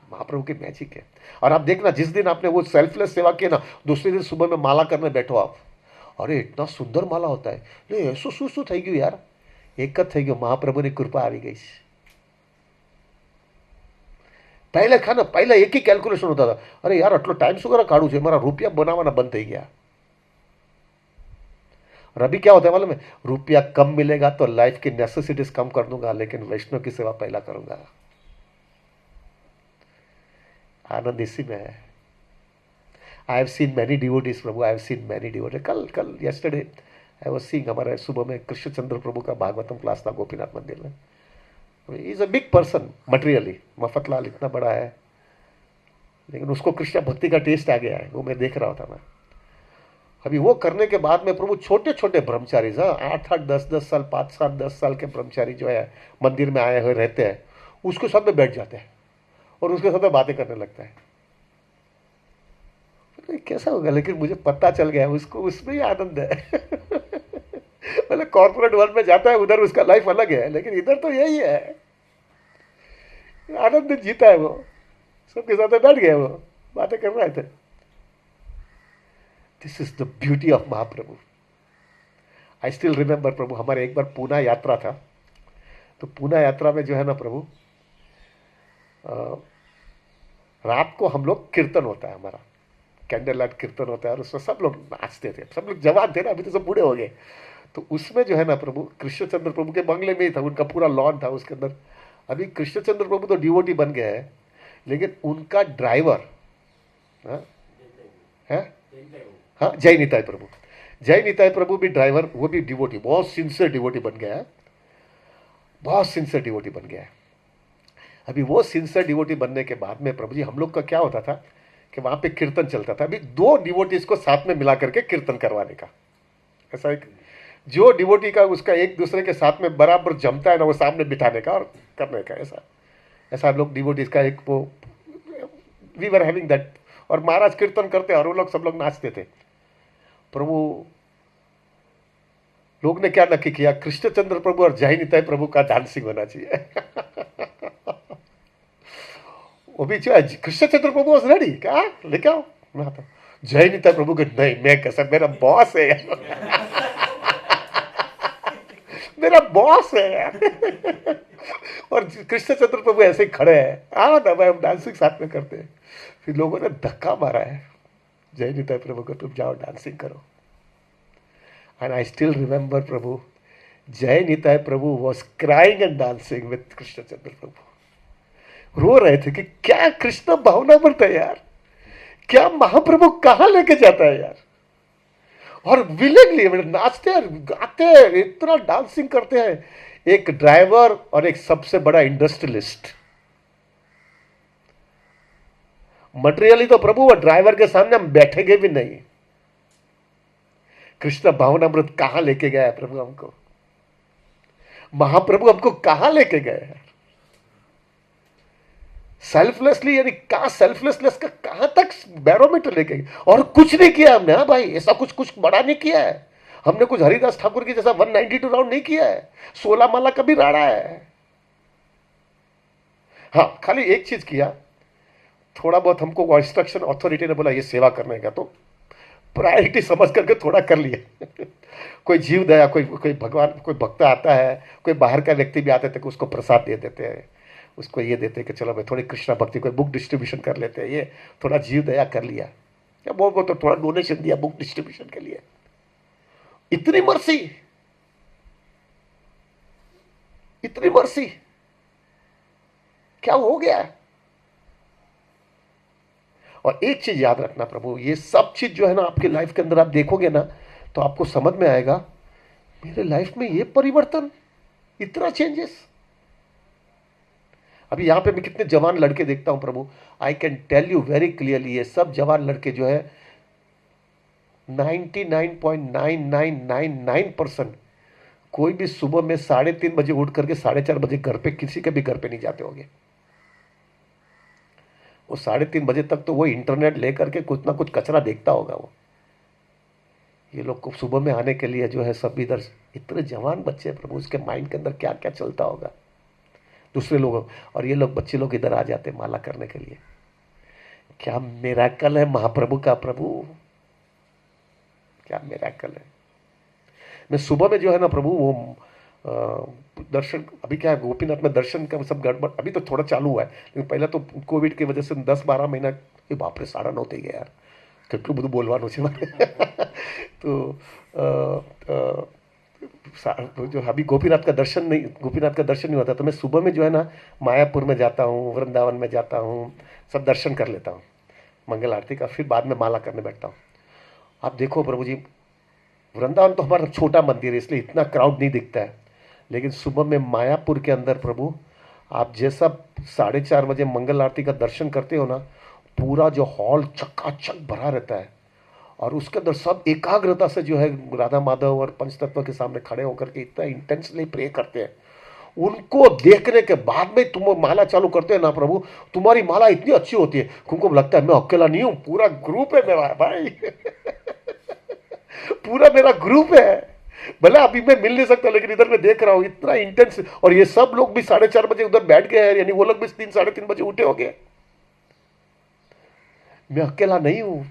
Mahaprabhu की मैजिक है। और आप देखना, जिस दिन आपने वो सेल्फलेस सेवा की ना, दूसरे दिन सुबह में माला करने बैठो आप, अरे इतना सुंदर माला होता है। ले ऐसो શું થઈ ગયું यार, एक જ થઈ ગયો, મહાપ્રભુની કૃપા આવી ગઈ છે। पहले खाना, पहले एक ही कैलकुलेशन होता था, अरे यार आटलो टाइम શું કરવા કાઢું છે, મારા રૂપિયા બનાવવાના બંધ થઈ ગયા। और अभी क्या होता है मालूम है, रुपया कम मिलेगा तो लाइफ की नेसेसिटीज कम कर दूंगा, लेकिन वैष्णव की सेवा पहला करूंगा। आनंद इसी में है। I have seen many devotees Prabhu, I have seen many devotees. कल यस्टरडे आई वाज सीइंग, हमारे सुबह में कृष्णचंद्र प्रभु का भागवतम क्लास था गोपीनाथ मंदिर में। He is a big person materially, Mafatlal इतना बड़ा है, लेकिन उसको कृष्ण भक्ति का टेस्ट आ गया है। वो मैं देख रहा था मैं। अभी वो करने के बाद में प्रभु छोटे छोटे ब्रह्मचारी, 8-8, 10-10 साल, 5-7, 10 साल के ब्रह्मचारी जो है मंदिर में आए हुए रहते हैं, उसके साथ में बैठ जाते हैं और उसके साथ में बातें करने लगता है। कैसा होगा, लेकिन मुझे पता चल गया उसको उसमें ही आनंद है। मतलब कॉर्पोरेट वर्ल्ड में जाता है, उधर उसका लाइफ अलग है, लेकिन इधर तो यही है, आनंद जीता है। वो सबके साथ बैठ गए, वो बातें कर रहे थे। This is the beauty of Mahaprabhu. I still remember प्रभु, हमारे एक बार पूना यात्रा था, तो पूना यात्रा में जो है ना प्रभु, रात को हम लोग कीर्तन होता है, हमारा कैंडल लाइट कीर्तन होता है, और उसमें सब लोग नाचते थे। सब लोग जवान थे ना, अभी तो सब बूढ़े हो गए। तो उसमें जो है ना प्रभु, कृष्णचंद्र प्रभु के बंगले में ही था, उनका पूरा लॉन था उसके अंदर। अभी कृष्णचंद्र प्रभु तो डिवोटी बन गए हैं, लेकिन उनका ड्राइवर है, हाँ, जय निताई प्रभु। जय निताई प्रभु भी ड्राइवर, वो भी डिवोटी, बहुत सिंसियर डिवोटी बन गया है, बहुत सिंसियर डिवोटी बन गया है। अभी वो सिंसियर डिवोटी बनने के बाद में प्रभु जी, हम लोग का क्या होता था कि वहां पे कीर्तन चलता था। अभी 2 डिवोटीज को साथ में मिला करके कीर्तन करवाने का, ऐसा एक जो डिवोटी का उसका एक दूसरे के साथ में बराबर जमता है ना, वो सामने बिठाने का और करने का, ऐसा हम लोग डिवोटीज का एक वो, वी वर हैविंग दैट। और महाराज कीर्तन करते और वो लोग सब लोग नाचते थे। प्रभु लोग ने क्या नक्की किया, कृष्णचंद्र प्रभु और जय निताई प्रभु का डांसिंग होना चाहिए। वो भी जो है, कृष्णचंद्र प्रभु वाज रेडी, क्या लेके आओ, मैं आता। जय निताई प्रभु के, नहीं मैं कैसा, मेरा बॉस है यार। मेरा बॉस है यार। और कृष्णचंद्र प्रभु ऐसे ही खड़े हैं, हाँ ना भाई, हम डांसिंग साथ में करते हैं। फिर लोगों ने धक्का मारा है, जय निताई प्रभु को, तुम जाओ डांसिंग करो। एंड आई स्टिल रिमेंबर प्रभु, Jai Nitai Prabhu was crying and dancing with Krishnachandra Prabhu. रो रहे थे कि क्या कृष्ण भावना पर था यार, क्या महाप्रभु कहां लेके जाता है यार। और विलिंगली नाचते हैं, गाते हैं, इतना डांसिंग करते हैं। एक ड्राइवर और एक सबसे बड़ा इंडस्ट्रियलिस्ट। मटेरियली तो प्रभु वो ड्राइवर के सामने हम बैठेंगे भी नहीं। कृष्ण भावनामृत कहां लेके गया है प्रभु हमको, महाप्रभु हमको कहां लेके गए हैं। सेल्फलेसली, यानी कहां सेल्फलेसनेस का कहां तक बैरोमीटर लेके गए। और कुछ नहीं किया हमने, हाँ भाई, ऐसा कुछ बड़ा नहीं किया है हमने। कुछ हरिदास ठाकुर की जैसा 192 राउंड नहीं किया है, 16 माला कभी राड़ा है। हाँ, खाली एक चीज किया, थोड़ा बहुत हमको इंस्ट्रक्शन अथॉरिटी ने बोला ये सेवा करने का, तो प्रायोरिटी समझ करके थोड़ा कर लिया। कोई जीव दया, कोई भगवान, कोई भक्त आता है, कोई बाहर का व्यक्ति भी आते थे, उसको प्रसाद दे देते हैं। उसको ये देते कि चलो भाई थोड़ी कृष्णा भक्ति कोई बुक डिस्ट्रीब्यूशन कर लेते हैं, ये थोड़ा जीव दया कर लिया, या वो तो थोड़ा डोनेशन दिया बुक डिस्ट्रीब्यूशन के लिए। इतनी मर्सी, इतनी मर्सी, क्या हो गया है? और एक चीज याद रखना प्रभु, ये सब चीज जो है ना आपके लाइफ के अंदर आप देखोगे ना तो आपको समझ में आएगा, मेरे लाइफ में ये परिवर्तन, इतना चेंजेस। अभी यहां पे मैं कितने जवान लड़के देखता हूं प्रभु, I can tell you very clearly, ये सब जवान लड़के जो है 99.9999% कोई भी सुबह में 3:30 बजे उठ करके 4:30 बजे घर पे, किसी के भी घर पे नहीं जाते होंगे। वो 3:30 बजे तक तो वो इंटरनेट लेकर के कुछ ना कुछ कचरा देखता होगा वो। ये लोग को सुबह में आने के लिए जो है सब इधर, इतने जवान बच्चे प्रभु, उसके माइंड के अंदर क्या क्या चलता होगा दूसरे लोगों, और ये लोग बच्चे लोग इधर आ जाते माला करने के लिए। क्या मिरेकल है महाप्रभु का प्रभु, क्या मिरेकल है। मैं सुबह में जो है ना प्रभु वो दर्शन, अभी क्या है गोपीनाथ में दर्शन का सब गड़बड़, अभी तो थोड़ा चालू हुआ है, लेकिन पहले तो कोविड की वजह से 10-12 महीना, ये बाप रे 9:30 થઈ ગયા यार, કેટલું બધું બોલવાનું છે મારે। तो जो अभी गोपीनाथ का दर्शन नहीं होता, तो मैं सुबह में जो है ना मायापुर में जाता हूँ, वृंदावन में जाता हूँ, सब दर्शन कर लेता हूँ मंगल आरती का, फिर बाद में माला करने बैठता हूँ। आप देखो प्रभु जी, वृंदावन तो हमारा छोटा मंदिर है इसलिए इतना क्राउड नहीं दिखता है, लेकिन सुबह में मायापुर के अंदर प्रभु आप जैसा 4:30 बजे मंगल आरती का दर्शन करते हो ना, पूरा जो हॉल चकाचक भरा रहता है, और उसके अंदर सब एकाग्रता से जो है राधा माधव और पंचतत्व के सामने खड़े होकर के इतना इंटेंसली प्रे करते हैं। उनको देखने के बाद में तुम माला चालू करते हैं ना प्रभु, तुम्हारी माला इतनी अच्छी होती है, तुमको लगता है मैं अकेला नहीं हूं, पूरा ग्रुप है मेरा भाई। पूरा मेरा ग्रुप है, भले अभी मैं मिल नहीं सकता, लेकिन इधर मैं देख रहा हूं इतना इंटेंस, और ये सब लोग भी 4:30 बजे उधर बैठ गए हैं, यानी वो लोग भी 3-3:30 बजे उठे हो गए। मैं अकेला नहीं हूं।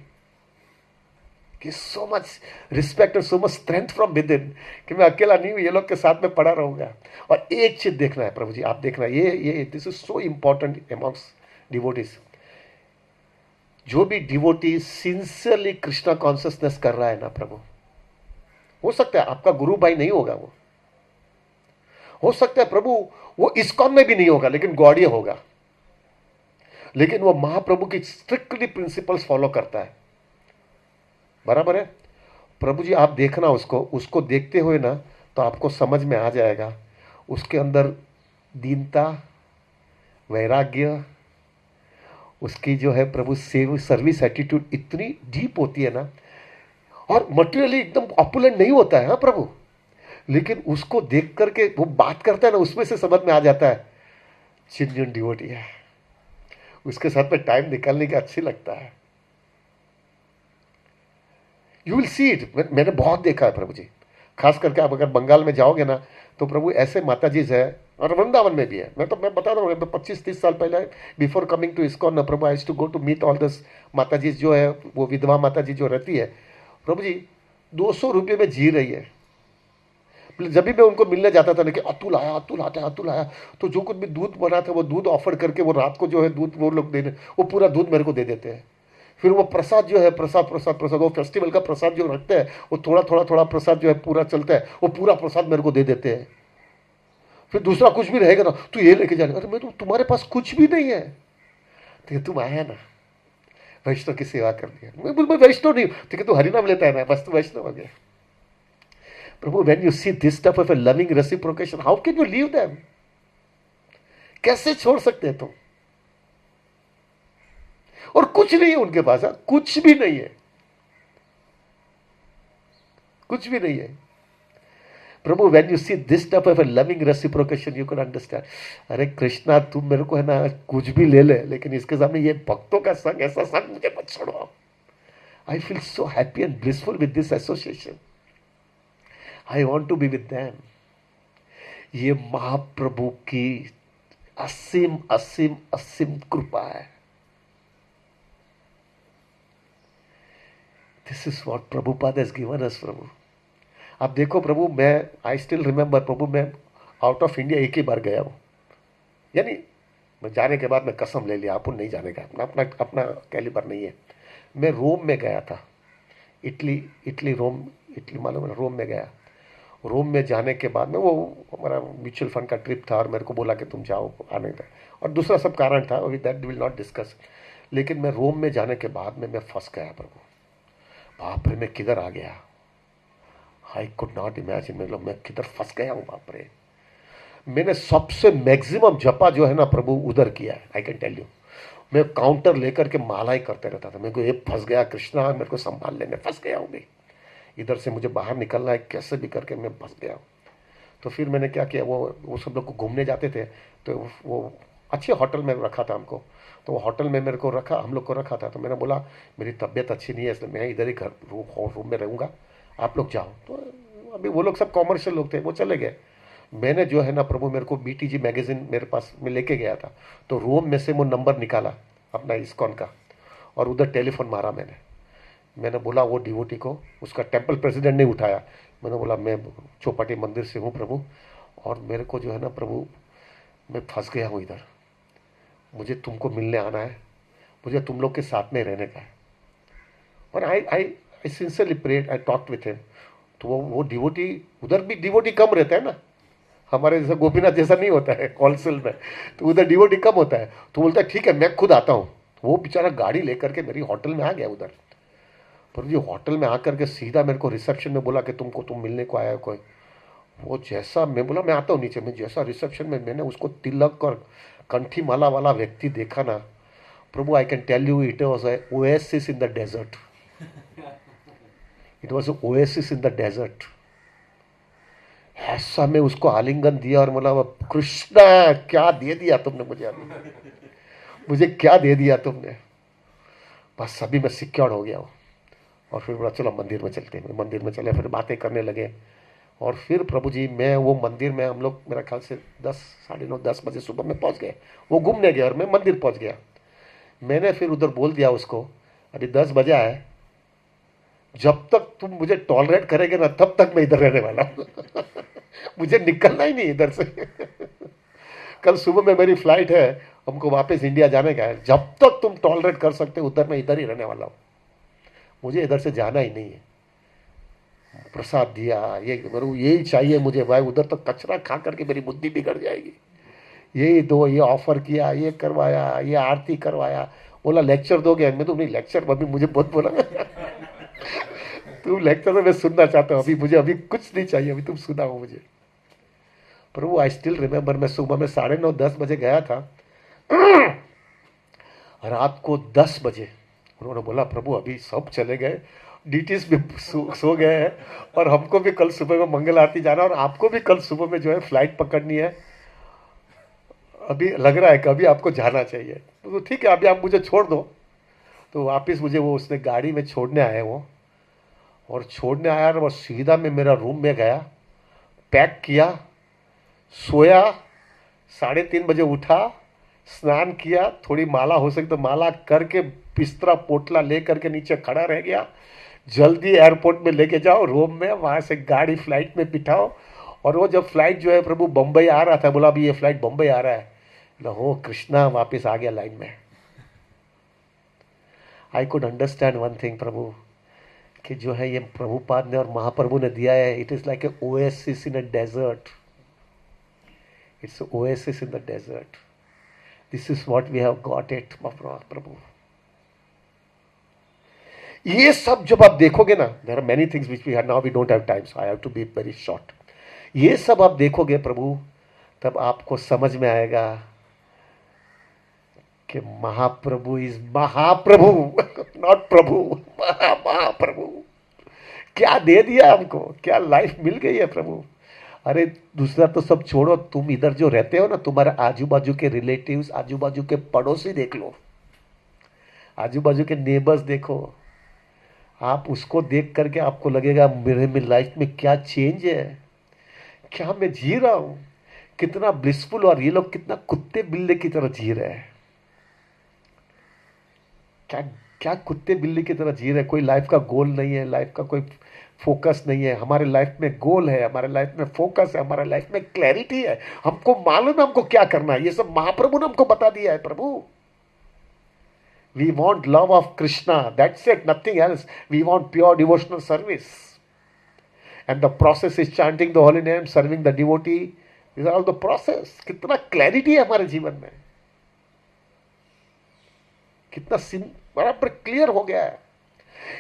कि सो मच रिस्पेक्ट और so much strength from with in, कि मैं अकेला नहीं हूं, ये लोग के साथ में पड़ा रहूंगा। और एक चीज देखना है प्रभु जी, आप देखना, ये this is so important amongst devotees. जो भी डिवोटी सिंसियरली कृष्णा कॉन्शियसनेस कर रहा है ना प्रभु, हो सकता है आपका गुरु भाई नहीं होगा, वो हो सकता है प्रभु वो इस्कॉन में भी नहीं होगा, लेकिन गौड़ीय होगा, लेकिन वो महाप्रभु की स्ट्रिक्टली प्रिंसिपल्स फॉलो करता है, बराबर है प्रभु जी। आप देखना उसको देखते हुए ना तो आपको समझ में आ जाएगा, उसके अंदर दीनता, वैराग्य, उसकी जो है प्रभु सेव सर्विस एटीट्यूड इतनी डीप होती है ना, और मटेरियली एकदम ऑपुलेंट नहीं होता है हाँ प्रभु, लेकिन उसको देख करके वो बात करता है ना, उसमें से समझ में आ जाता है जेन्युइन डिवोटी है, उसके साथ में टाइम निकालने का अच्छी लगता है। यू विल सी इट, मैंने बहुत देखा है प्रभु जी, खास करके आप अगर बंगाल में जाओगे ना तो प्रभु ऐसे माता जी है, और वृंदावन में भी है। मैं बता रहा हूँ 25-30 साल पहले before coming to ISKCON prabhu, I to go to meet all this माता जी जो है, वो विधवा माता जी जो रहती है प्रभु जी, 200 रुपये में जी रही है। जब भी मैं उनको मिलने जाता था ना कि अतुल आया, अतुल आता है, अतुल आया, तो जो कुछ भी दूध बना था वो दूध ऑफर करके वो रात को जो है दूध वो लोग देने, वो पूरा दूध मेरे को दे देते हैं। फिर वो प्रसाद जो है, प्रसाद वो फेस्टिवल का प्रसाद जो रखते हैं, वो थोड़ा प्रसाद जो है पूरा चलता है, वो पूरा प्रसाद मेरे को दे देते हैं। फिर दूसरा कुछ भी रहेगा ना तो ये लेके जाने, अरे मैं तो तुम्हारे पास कुछ भी नहीं है, तो तुम आया ना वैष्णव की सेवा कर दिया। मैं वैष्णव नहीं हूँ, ठीक है, तू हरिनाम लेता है ना, बस तू वैष्णव हो गया। प्रभु when you see this type of a loving reciprocation, how can you leave them, कैसे छोड़ सकते हैं तुम? और कुछ नहीं है उनके पास, कुछ भी नहीं है, कुछ भी नहीं है प्रभु। When you see this type of a loving reciprocation you can understand, अरे कृष्णा तुम मेरे को है ना कुछ भी ले ले, लेकिन इसके सामने ये भक्तों का संग, ऐसा संग मुझे मत छोड़ो। I feel so happy and blissful with this association, I want to be with them. ये महाप्रभु की असीम असीम असीम कृपा है। This is what Prabhupada has given us प्रभु। आप देखो प्रभु, मैं आई स्टिल रिमेंबर प्रभु, मैं आउट ऑफ इंडिया एक ही बार गया हूं, यानी मैं जाने के बाद मैं कसम ले लिया अपन नहीं जाने का, अपना अपना अपना कैलिबर नहीं है। मैं रोम में गया था, इटली, इटली रोम, इटली मालूम है, रोम में गया। रोम में जाने के बाद में वो हमारा म्यूचुअल फंड का ट्रिप था और मेरे को बोला कि तुम जाओ, आने था, और दूसरा सब कारण था, अभी दैट विल नॉट डिस्कस। लेकिन मैं रोम में जाने के बाद में मैं फंस गया प्रभु, बाप रे मैं किधर आ गया, आई कुड नॉट इमेजिन, मैं किधर फंस गया हूँ बाप रे। मैंने सबसे मैक्सिमम जपा जो है ना प्रभु उधर किया है, आई कैन टेल यू। मैं काउंटर लेकर के माला ही करते रहता था, मेरे को ये फंस गया कृष्णा, मेरे को संभाल ले, मैं फंस गया हूँ भाई, इधर से मुझे बाहर निकलना है, कैसे भी करके मैं फंस गया हूँ। तो फिर मैंने क्या किया, वो सब लोग को घूमने जाते थे, तो वो अच्छे होटल में रखा था हमको, तो वो होटल में मेरे को रखा, हम लोग को रखा था। तो मैंने बोला मेरी तबीयत अच्छी नहीं है, इसलिए मैं इधर ही घर रूम में रहूँगा, आप लोग जाओ। तो अभी वो लोग सब कॉमर्शियल लोग थे, वो चले गए। मैंने जो है ना प्रभु, मेरे को बीटीजी मैगजीन मेरे पास में लेके गया था, तो रोम में से वो नंबर निकाला अपना इस्कॉन का, और उधर टेलीफोन मारा मैंने बोला वो डिवोटी को, उसका टेम्पल प्रेसिडेंट ने उठाया। मैंने बोला मैं चौपाटी मंदिर से हूँ प्रभु, और मेरे को जो है ना प्रभु मैं फंस गया हूँ इधर, मुझे तुमको मिलने आना है, मुझे तुम लोग के साथ में रहने का है। और I sincerely prayed, I talk with him. तो वो डिवोटी, उधर भी डिवोटी कम रहता है ना, हमारे जैसा गोपीनाथ जैसा नहीं होता है कौंसिल में, तो उधर डिवोटी कम होता है। तो बोलता है ठीक है मैं खुद आता हूँ। तो वो बेचारा गाड़ी लेकर के मेरी होटल में आ गया उधर, पर जी होटल में आकर के सीधा मेरे को रिसेप्शन में बोला कि तुम मिलने को आया है कोई। वो जैसा, मैं बोला मैं आता हूँ नीचे, मैं जैसा रिसेप्शन में मैंने उसको तिलक और कंठी माला वाला व्यक्ति देखा ना प्रभु, I can tell you it was oasis in the desert, it was oasis in the desert. ऐसा मैं उसको आलिंगन दिया और बोला कृष्णा क्या दे दिया तुमने मुझे, अभी मुझे क्या दे दिया तुमने, बस अभी मैं सिक्योर हो गया हूँ। और फिर बोला चलो मंदिर में चलते हैं, मंदिर में चले, फिर बातें करने लगे। और फिर प्रभु जी मैं वो मंदिर में, हम लोग मेरा ख्याल से 10, साढ़े 9, 10 बजे सुबह में पहुंच गए। वो घूमने गया और मैं मंदिर पहुंच गया। मैंने फिर उधर बोल दिया उसको अभी 10 बजा है, जब तक तुम मुझे टॉलरेट करेंगे ना तब तक मैं इधर रहने वाला हूँ मुझे निकलना ही नहीं इधर से कल सुबह में मेरी फ्लाइट है, हमको वापस इंडिया जाने का है, जब तक तुम टॉलरेट कर सकते हो उधर मैं इधर ही रहने वाला हूँ, मुझे इधर से जाना ही नहीं है। प्रसाद दिया, ये मेरे को यही चाहिए मुझे भाई, उधर तो कचरा खा करके मेरी बुद्धि बिगड़ जाएगी। यही दो, ये ऑफर किया, ये करवाया, ये आरती करवाया। बोला लेक्चर दोगे, मैं तो नहीं लेक्चर, अभी मुझे बहुत बोला तुम लेक्चर में मैं सुनना चाहता हूँ, अभी मुझे अभी कुछ नहीं चाहिए, अभी तुम सुनाओ मुझे। प्रभु आई स्टिल रिमेंबर, मैं सुबह में 9:30, 10 बजे गया था रात को 10 बजे उन्होंने बोला प्रभु अभी सब चले गए, डीटीज भी सो गए हैं, और हमको भी कल सुबह में मंगल आरती जाना, और आपको भी कल सुबह में जो है फ्लाइट पकड़नी है, अभी लग रहा है कि अभी आपको जाना चाहिए। तो ठीक है अभी आप मुझे छोड़ दो। तो वापस मुझे वो उसने गाड़ी में छोड़ने आए वो, और छोड़ने आया और वो सीधा मैं मेरा रूम में गया, पैक किया, सोया, 3:30 बजे उठा, स्नान किया, थोड़ी माला हो सके तो माला करके बिस्तरा पोटला ले करके नीचे खड़ा रह गया। जल्दी एयरपोर्ट में लेके जाओ रोम में, वहाँ से गाड़ी फ्लाइट में बिठाओ। और वो जब फ्लाइट जो है प्रभु बम्बई आ रहा था, बोला अभी ये फ्लाइट बम्बई आ रहा है, हो कृष्णा वापस आ गया लाइन में। I could understand one thing प्रभु, कि जो है ये प्रभुपाद ने और महाप्रभु ने दिया है, it is like a oasis in a desert, it's oasis in the desert, this is what we have got it प्रभु। ये सब जब आप देखोगे ना, there are many things which we have, now we don't have time so I have to be very short. ये सब आप देखोगे प्रभु, तब आपको समझ में आएगा कि महाप्रभु इज महाप्रभु नॉट प्रभु, महाप्रभु। क्या दे दिया हमको, क्या लाइफ मिल गई है प्रभु। अरे दूसरा तो सब छोड़ो, तुम इधर जो रहते हो ना, तुम्हारे आजू बाजू के रिलेटिव्स, आजू बाजू के पड़ोसी देख लो, आजू बाजू के नेबर्स देखो, आप उसको देख करके आपको लगेगा मेरे में लाइफ में क्या चेंज है, क्या मैं जी रहा हूं, कितना ब्लिसफुल। और ये लोग कितना कुत्ते बिल्ली की तरह जी रहे हैं, क्या क्या कुत्ते बिल्ली की तरह जी रहे हैं। कोई लाइफ का गोल नहीं है, लाइफ का कोई फोकस नहीं है, हमारे लाइफ में गोल है, हमारे लाइफ में फोकस है, हमारे लाइफ में क्लैरिटी है, हमको मालूम है हमको क्या करना है। ये सब महाप्रभु ने हमको बता दिया है। प्रभु, we want love of Krishna, that's it, nothing else. We want pure devotional service and the process is chanting the holy name, serving the devotee, this are all the process. कितना क्लैरिटी है हमारे जीवन में, कितना बराबर क्लियर हो गया है।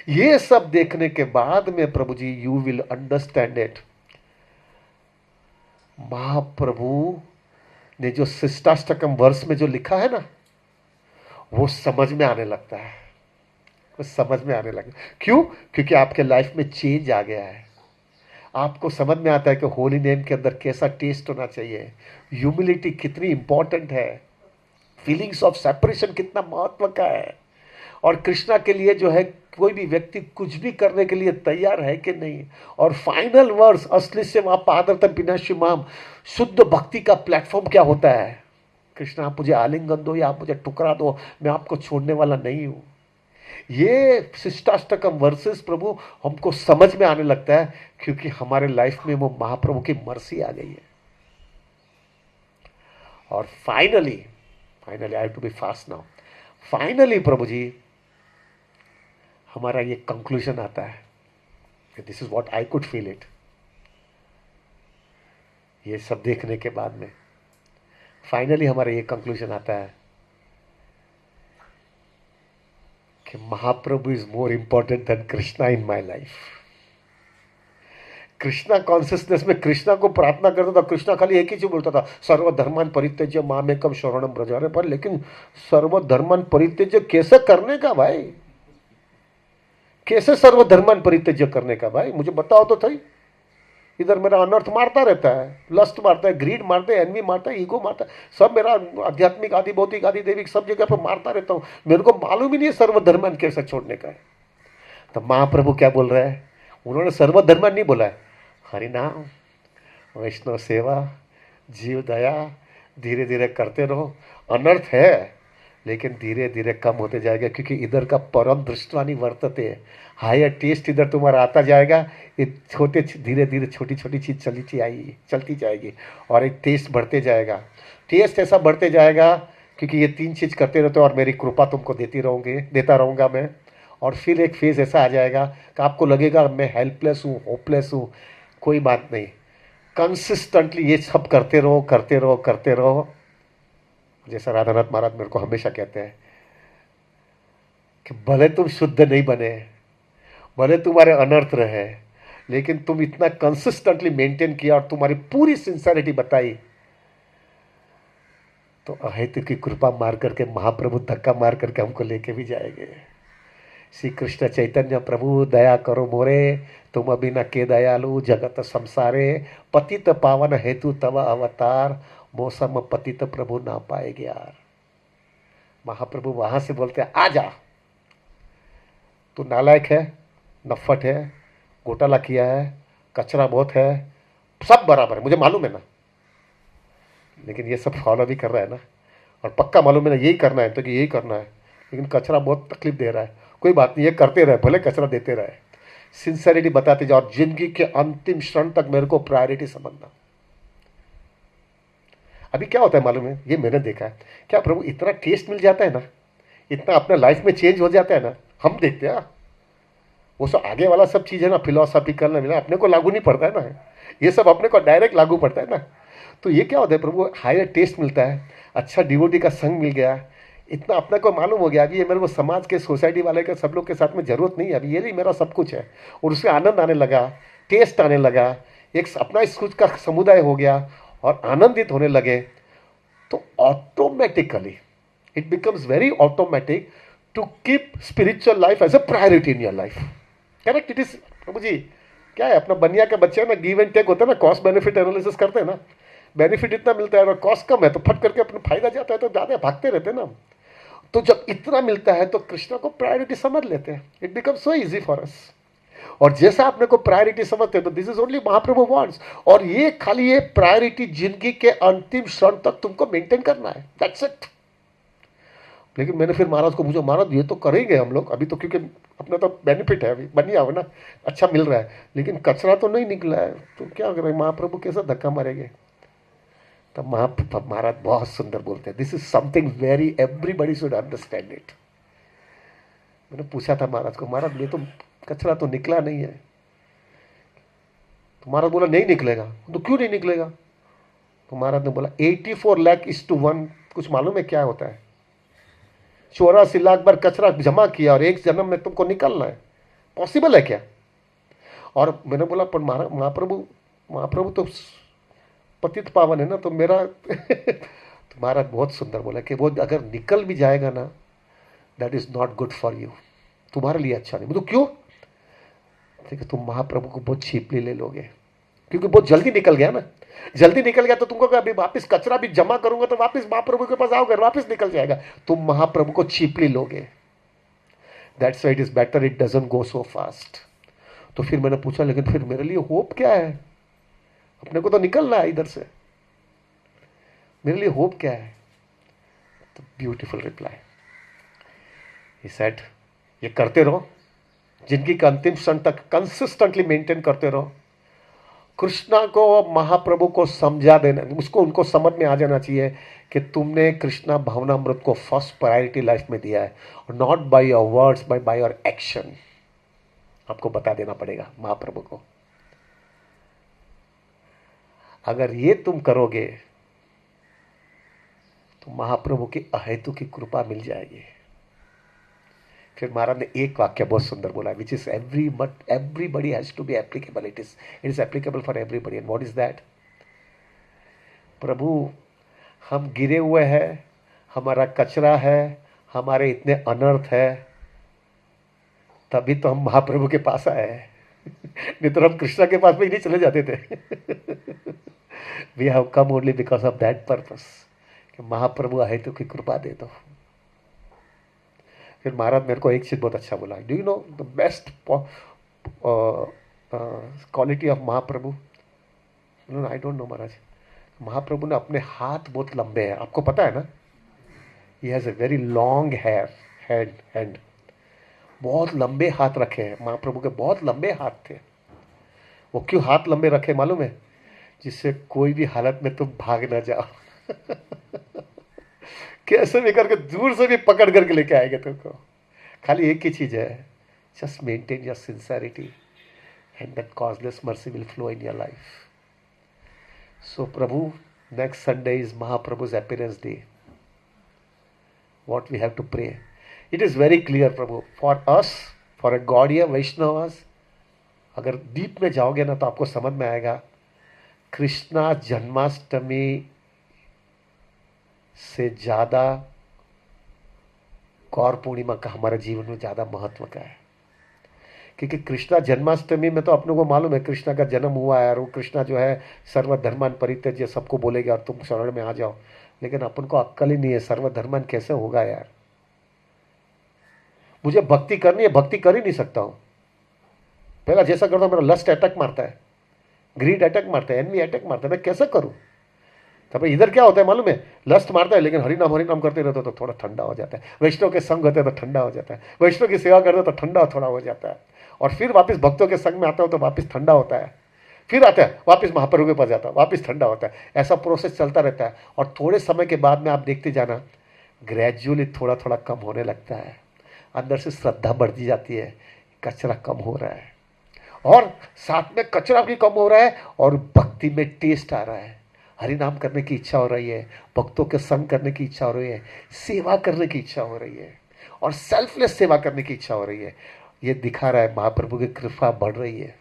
ये सब देखने के बाद में प्रभु जी, यू विल अंडरस्टैंड इट। महाप्रभु ने जो शिष्टाष्टकम वर्ष में जो लिखा है ना, वो समझ में आने लगता है, वो समझ में आने लगता है। क्यों? क्योंकि आपके लाइफ में चेंज आ गया है। आपको समझ में आता है कि होली नेम के अंदर कैसा टेस्ट होना चाहिए, ह्यूमिलिटी कितनी इंपॉर्टेंट है, फीलिंग्स ऑफ सेपरेशन कितना महत्व का है, और कृष्णा के लिए जो है कोई भी व्यक्ति कुछ भी करने के लिए तैयार है कि नहीं। और फाइनल वर्स, असली से वहां पादरतम पिनाशिमाम, शुद्ध भक्ति का प्लेटफॉर्म क्या होता है? कृष्णा, आप मुझे आलिंगन दो या आप मुझे टुकड़ा दो, मैं आपको छोड़ने वाला नहीं हूं। ये शिष्टाष्टकम वर्सेस प्रभु हमको समझ में आने लगता है, क्योंकि हमारे लाइफ में वो महाप्रभु की मर्सी आ गई है। और finally I have to be fast now, finally प्रभु जी हमारा ये कंक्लूजन आता है, this is what I could feel it. ये सब देखने के बाद में फाइनली हमारा ये कंक्लूजन आता है कि Mahaprabhu is more important than Krishna in my life. Krishna consciousness में कृष्णा को प्रार्थना करता था, कृष्णा खाली एक ही चीज बोलता था, सर्वधर्मान परित्यज्य मामेकम शरणम व्रज। पर लेकिन सर्वधर्मान परित्यज्य कैसे करने का भाई? कैसे सर्वधर्मान परित्यज्य करने का भाई? मुझे बताओ तो सही। इधर मेरा अनर्थ मारता रहता है, लस्ट मारता है, ग्रीड मारता है, एनवी मारता है, ईगो मारता है, सब मेरा आध्यात्मिक आदि भौतिक आदि दैविक सब जगह पर मारता रहता हूं। मेरे को मालूम ही नहीं है सर्वधर्मान कैसे छोड़ने का है। तो महाप्रभु क्या बोल रहा है? उन्होंने सर्वधर्मान नहीं बोला है, हरिनाम, वैष्णव सेवा, जीव दया, धीरे धीरे करते रहो। अनर्थ है लेकिन धीरे धीरे कम होते जाएगा, क्योंकि इधर का परम दृष्टवानी वर्तते है, हायर टेस्ट इधर तुम्हारा आता जाएगा। ये छोटे धीरे धीरे छोटी छोटी चीज चलती जाएगी और एक टेस्ट बढ़ते जाएगा। टेस्ट ऐसा बढ़ते जाएगा क्योंकि ये तीन चीज करते रहते हो और मेरी कृपा तुमको देता रहूँगा मैं। और फिर एक फेज ऐसा आ जाएगा कि आपको लगेगा मैं हेल्पलेस हूँ, होपलेस हूँ। कोई बात नहीं, कंसिस्टेंटली ये सब करते रहो। जैसा राधानाथ महाराज मेरे को हमेशा कहते हैं कि भले तुम शुद्ध नहीं बने, भले तुम्हारे अनर्थ रहे, लेकिन तुम इतना कंसिस्टेंटली मेंटेन किया और तुम्हारी पूरी सिंसियरिटी बताई, तो अहेतु की कृपा मार करके महाप्रभु धक्का मार करके हमको लेके भी जाएंगे। श्री कृष्ण चैतन्य प्रभु दया करो मोरे, तुम अभी न के दयालु जगत संसारे, पतित पावन हेतु तव अवतार, मौसम पतित प्रभु ना पाएगे यार। महाप्रभु वहां से बोलते हैं, आ जा, तू नालायक है, नफट है, घोटाला किया है, कचरा बहुत है, सब बराबर है, मुझे मालूम है ना, लेकिन ये सब फॉलो भी कर रहा है ना, और पक्का मालूम है ना यही करना है, तो कि यही करना है, लेकिन कचरा बहुत तकलीफ दे रहा है। कोई बात नहीं, ये करते रहे, भले कचरा देते रहे, सिंसियरिटी बताते जाओ और जिंदगी के अंतिम क्षण तक मेरे को प्रायोरिटी समझना। अभी क्या होता है मालूम है, ये मैंने देखा है, क्या प्रभु इतना टेस्ट मिल जाता है ना, इतना अपने लाइफ में चेंज हो जाता है ना, हम देखते हैं वो सब आगे वाला सब चीज़ है ना, फिलोसॉफिकल ना मिला, अपने को लागू नहीं पड़ता है ना, ये सब अपने को डायरेक्ट लागू पड़ता है ना। तो ये क्या होता है प्रभु, हायर टेस्ट मिलता है, अच्छा डिवोटी का संग मिल गया, इतना अपने को मालूम हो गया अभी ये मेरे को समाज के सोसाइटी वाले के सब लोग के साथ में जरूरत नहीं है, अभी ये नहीं मेरा सब कुछ है, और उससे आनंद आने लगा, टेस्ट आने लगा, एक अपना इस खुद का समुदाय हो गया और आनंदित होने लगे, तो automatically it becomes very automatic to keep spiritual life as a priority in your life. Correct, it is प्रभु जी। क्या है, अपना बनिया के बच्चे ना, गिव एंड टेक होता है ना, कॉस्ट बेनिफिट एनालिसिस करते हैं ना, बेनिफिट इतना मिलता है और कॉस्ट कम है तो फट करके अपना फायदा जाता है, तो ज़्यादा भागते रहते हैं ना। तो जब इतना मिलता है तो कृष्णा को प्रायोरिटी समझ लेते हैं, it becomes so easy for us. और जैसा आपने को प्रायोरिटी समझते हैं तो this is only Mahaprabhu wants, और ये खाली ये प्रायोरिटी जिंदगी के अंतिम क्षण तक तुमको मेंटेन करना है, दैट्स इट। लेकिन मैंने फिर महाराज को पूछा, महाराज ये तो करेंगे हम लोग अभी तो, क्योंकि अपना तो बेनिफिट है, अभी बन गया हो ना, अच्छा मिल रहा है, लेकिन कचरा तो नहीं निकला है, तो क्या करें, महाप्रभु कैसा धक्का मारेंगे। तब महाराज बहुत सुंदर बोलते हैं, this is something very everybody should understand it. मैंने पूछा था महाराज को, महाराज ये तो कचरा तो निकला नहीं है। तो महाराज बोला नहीं निकलेगा। तो क्यों नहीं निकलेगा? तो महाराज ने बोला 84 लाख इज टू 1, कुछ मालूम है क्या होता है? 84 लाख बार कचरा जमा किया और एक जन्म में तुमको निकलना है, पॉसिबल है क्या? और मैंने बोला पर महाप्रभु महाप्रभु तो पतित पावन है ना, तो मेरा तो महाराज बहुत सुंदर बोला कि वो अगर निकल भी जाएगा ना, that is not good for you, तुम्हारे लिए अच्छा नहीं। मतलब क्यों? देखिए तुम महाप्रभु को बहुत चीपली ले लोगे, क्योंकि बहुत जल्दी निकल गया ना, जल्दी निकल गया तो तुमको अभी वापस कचरा भी जमा करूंगा तो वापस महाप्रभु के पास आओगे, वापस निकल जाएगा, तुम महाप्रभु को चीपली लोगे। That's why it is better it doesn't go so fast. तो फिर मैंने पूछा, लेकिन फिर मेरे लिए होप क्या है? अपने को तो निकलना है इधर से, मेरे लिए होप क्या है? तो ब्यूटीफुल रिप्लाई, ही सेड, ये करते रहो, जिंदगी का अंतिम क्षण तक कंसिस्टेंटली मेंटेन करते रहो। कृष्णा को, महाप्रभु को समझा देना, उसको उनको समझ में आ जाना चाहिए कि तुमने कृष्णा भावनामृत को फर्स्ट प्रायोरिटी लाइफ में दिया है, not by your words by your action. आपको बता देना पड़ेगा महाप्रभु को। अगर ये तुम करोगे तो महाप्रभु की अहेतु की कृपा मिल जाएगी। फिर महाराज ने एक वाक्य बहुत सुंदर बोला, which is everybody has to be applicable, it is applicable for everybody. And what is that? प्रभु हम गिरे हुए हैं, हमारा कचरा है, हमारे इतने अनर्थ है, तभी तो हम महाप्रभु के पास आए हैं। नहीं तो हम कृष्णा के पास में ही नहीं चले जाते थे। We have come only because of that purpose, कि महाप्रभु अहेतु की कृपा दे दो। फिर महाराज मेरे को एक चीज बहुत अच्छा बोला, do you know the best quality of Mahaprabhu? I don't know महाराज। महाप्रभु ने अपने हाथ बहुत लंबे हैं, आपको पता है ना? He has a very long hair hand, बहुत लंबे हाथ रखे हैं महाप्रभु के, बहुत लंबे हाथ थे। वो क्यों हाथ लंबे रखे मालूम है? जिससे कोई भी हालत में तुम भाग ना जाओ। कैसे भी करके दूर से भी पकड़ करके लेके आएंगे तुमको। खाली एक ही चीज है, just maintain your sincerity and that causeless mercy will flow in your life. So प्रभु, next Sunday is Mahaprabhu's appearance day. What we have to pray? It is very clear Prabhu, for us, for a Gaudiya Vaishnavas, अगर deep में जाओगे ना तो आपको समझ में आएगा, कृष्णा जन्माष्टमी से ज्यादा गौर पूर्णिमा का हमारे जीवन में ज्यादा महत्व का है। क्योंकि कृष्णा जन्माष्टमी में तो अपने को मालूम है कृष्णा का जन्म हुआ है, और वो कृष्णा जो है सर्वधर्मान परित्यज्य, सबको बोलेगा और तुम शरण में आ जाओ। लेकिन अपन को अक्कल ही नहीं है, सर्वधर्मान कैसे होगा यार? मुझे भक्ति करनी है, भक्ति कर ही नहीं सकता हूं। पहला जैसा करता हूं मेरा लस्ट अटैक मारता है, ग्रीड अटैक मारता है, एनवी अटैक मारता है, मैं कैसे करूं? तब इधर क्या होता है मालूम है? लस्ट मारता है, लेकिन हरिनाम करते रहते तो थोड़ा ठंडा हो जाता है। वैष्णव के संग होते तो ठंडा हो जाता है, वैष्णव की सेवा करते तो ठंडा थोड़ा हो जाता है, और फिर वापस भक्तों के संग में आता हो तो वापस ठंडा होता है, फिर आता है वापस महाप्रभु के पास जाता है, वापस ठंडा होता है। ऐसा प्रोसेस चलता रहता है। और थोड़े समय के बाद में आप देखते जाना, ग्रेजुअली थोड़ा थोड़ा कम होने लगता है, अंदर से श्रद्धा बढ़ती जाती है, कचरा कम हो रहा है, और साथ में कचरा भी कम हो रहा है, और भक्ति में टेस्ट आ रहा है, हरिनाम करने की इच्छा हो रही है, भक्तों के संग करने की इच्छा हो रही है, सेवा करने की इच्छा हो रही है, और सेल्फलेस सेवा करने की इच्छा हो रही है। ये दिखा रहा है महाप्रभु की कृपा बढ़ रही है।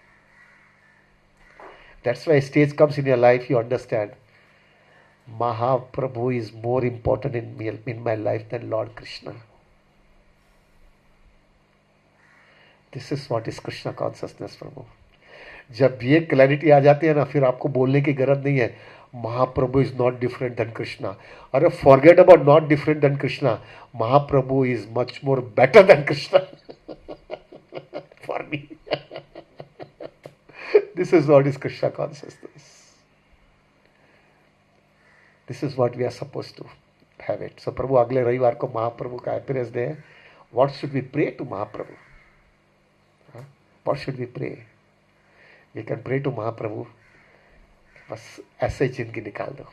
That's why stage comes in your life, you understand. Mahaprabhu is more important in my life than Lord Krishna. This is what is Krishna consciousness, Prabhu. जब ये क्लैरिटी आ जाती है ना, फिर आपको बोलने की जरूरत नहीं है, Mahaprabhu is not different than Krishna. अरे forget about not different than Krishna, Mahaprabhu is much more better than Krishna for me. This is what is Krishna consciousness. This is what we are supposed to have it. So प्रभु अगले रविवार को महाप्रभु का appearance day है. What should we pray to Mahaprabhu? What should we pray? We can pray to Mahaprabhu, बस ऐसे ही जिंदगी निकाल दो.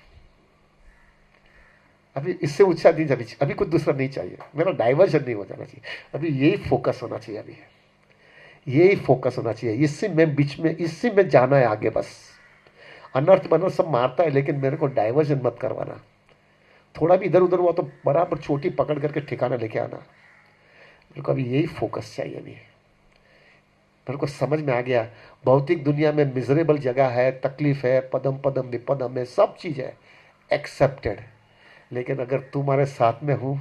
अभी इससे ऊंचा नहीं, अभी कुछ दूसरा नहीं चाहिए. मेरा डाइवर्जन नहीं हो जाना चाहिए. अभी यही फोकस होना चाहिए. अभी यही फोकस होना चाहिए. इसी में बीच में, इसी में जाना है आगे. बस अनर्थ बनर्थ सब मारता है, लेकिन मेरे को डाइवर्जन मत करवाना. थोड़ा भी इधर उधर हुआ तो बराबर चोटी पकड़ करके ठिकाना लेके आना. मेरे को अभी यही फोकस चाहिए. अभी मेरे को समझ में आ गया, भौतिक दुनिया में मिजरेबल जगह है, तकलीफ है, पदम पदम विपदम है, सब चीज है, एक्सेप्टेड. लेकिन अगर तुम्हारे साथ में हूँ,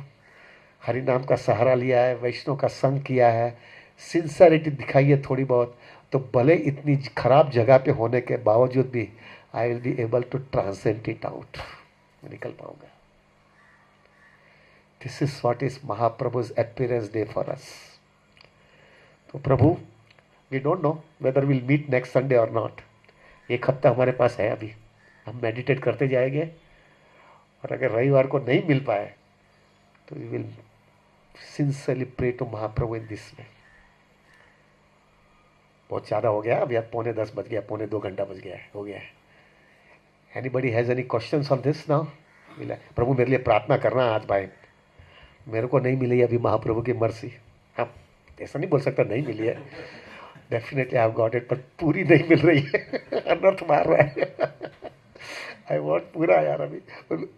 हरि नाम का सहारा लिया है, वैष्णव का संग किया है, सिंसेरिटी दिखाई है थोड़ी बहुत, तो भले इतनी खराब जगह पे होने के बावजूद भी I will be able to transcend it out. मैं निकल पाऊंगा. This is what is Mahaprabhu's appearance day for us. तो प्रभु, we don't know whether will meet next Sunday or not. एक हफ्ता हमारे पास है. अभी हम मेडिटेट करते जाएंगे, और अगर रविवार को नहीं मिल पाए तो we will sincerely pray to Mahaprabhu in this way. बहुत ज़्यादा हो गया. अभी 9:45 बज गया, 2:45 बज गया है, हो गया है. Anybody has any questions on this now? प्रभु मेरे लिए प्रार्थना करना आज भाई. मेरे को नहीं मिली अभी महाप्रभु की मर्सी. हाँ, ऐसा नहीं बोल सकता नहीं मिली है. Definitely I have got it, पर पूरी नहीं मिल रही है. अनर्थ मार रहा है. आई वॉन्ट पूरा यार. अभी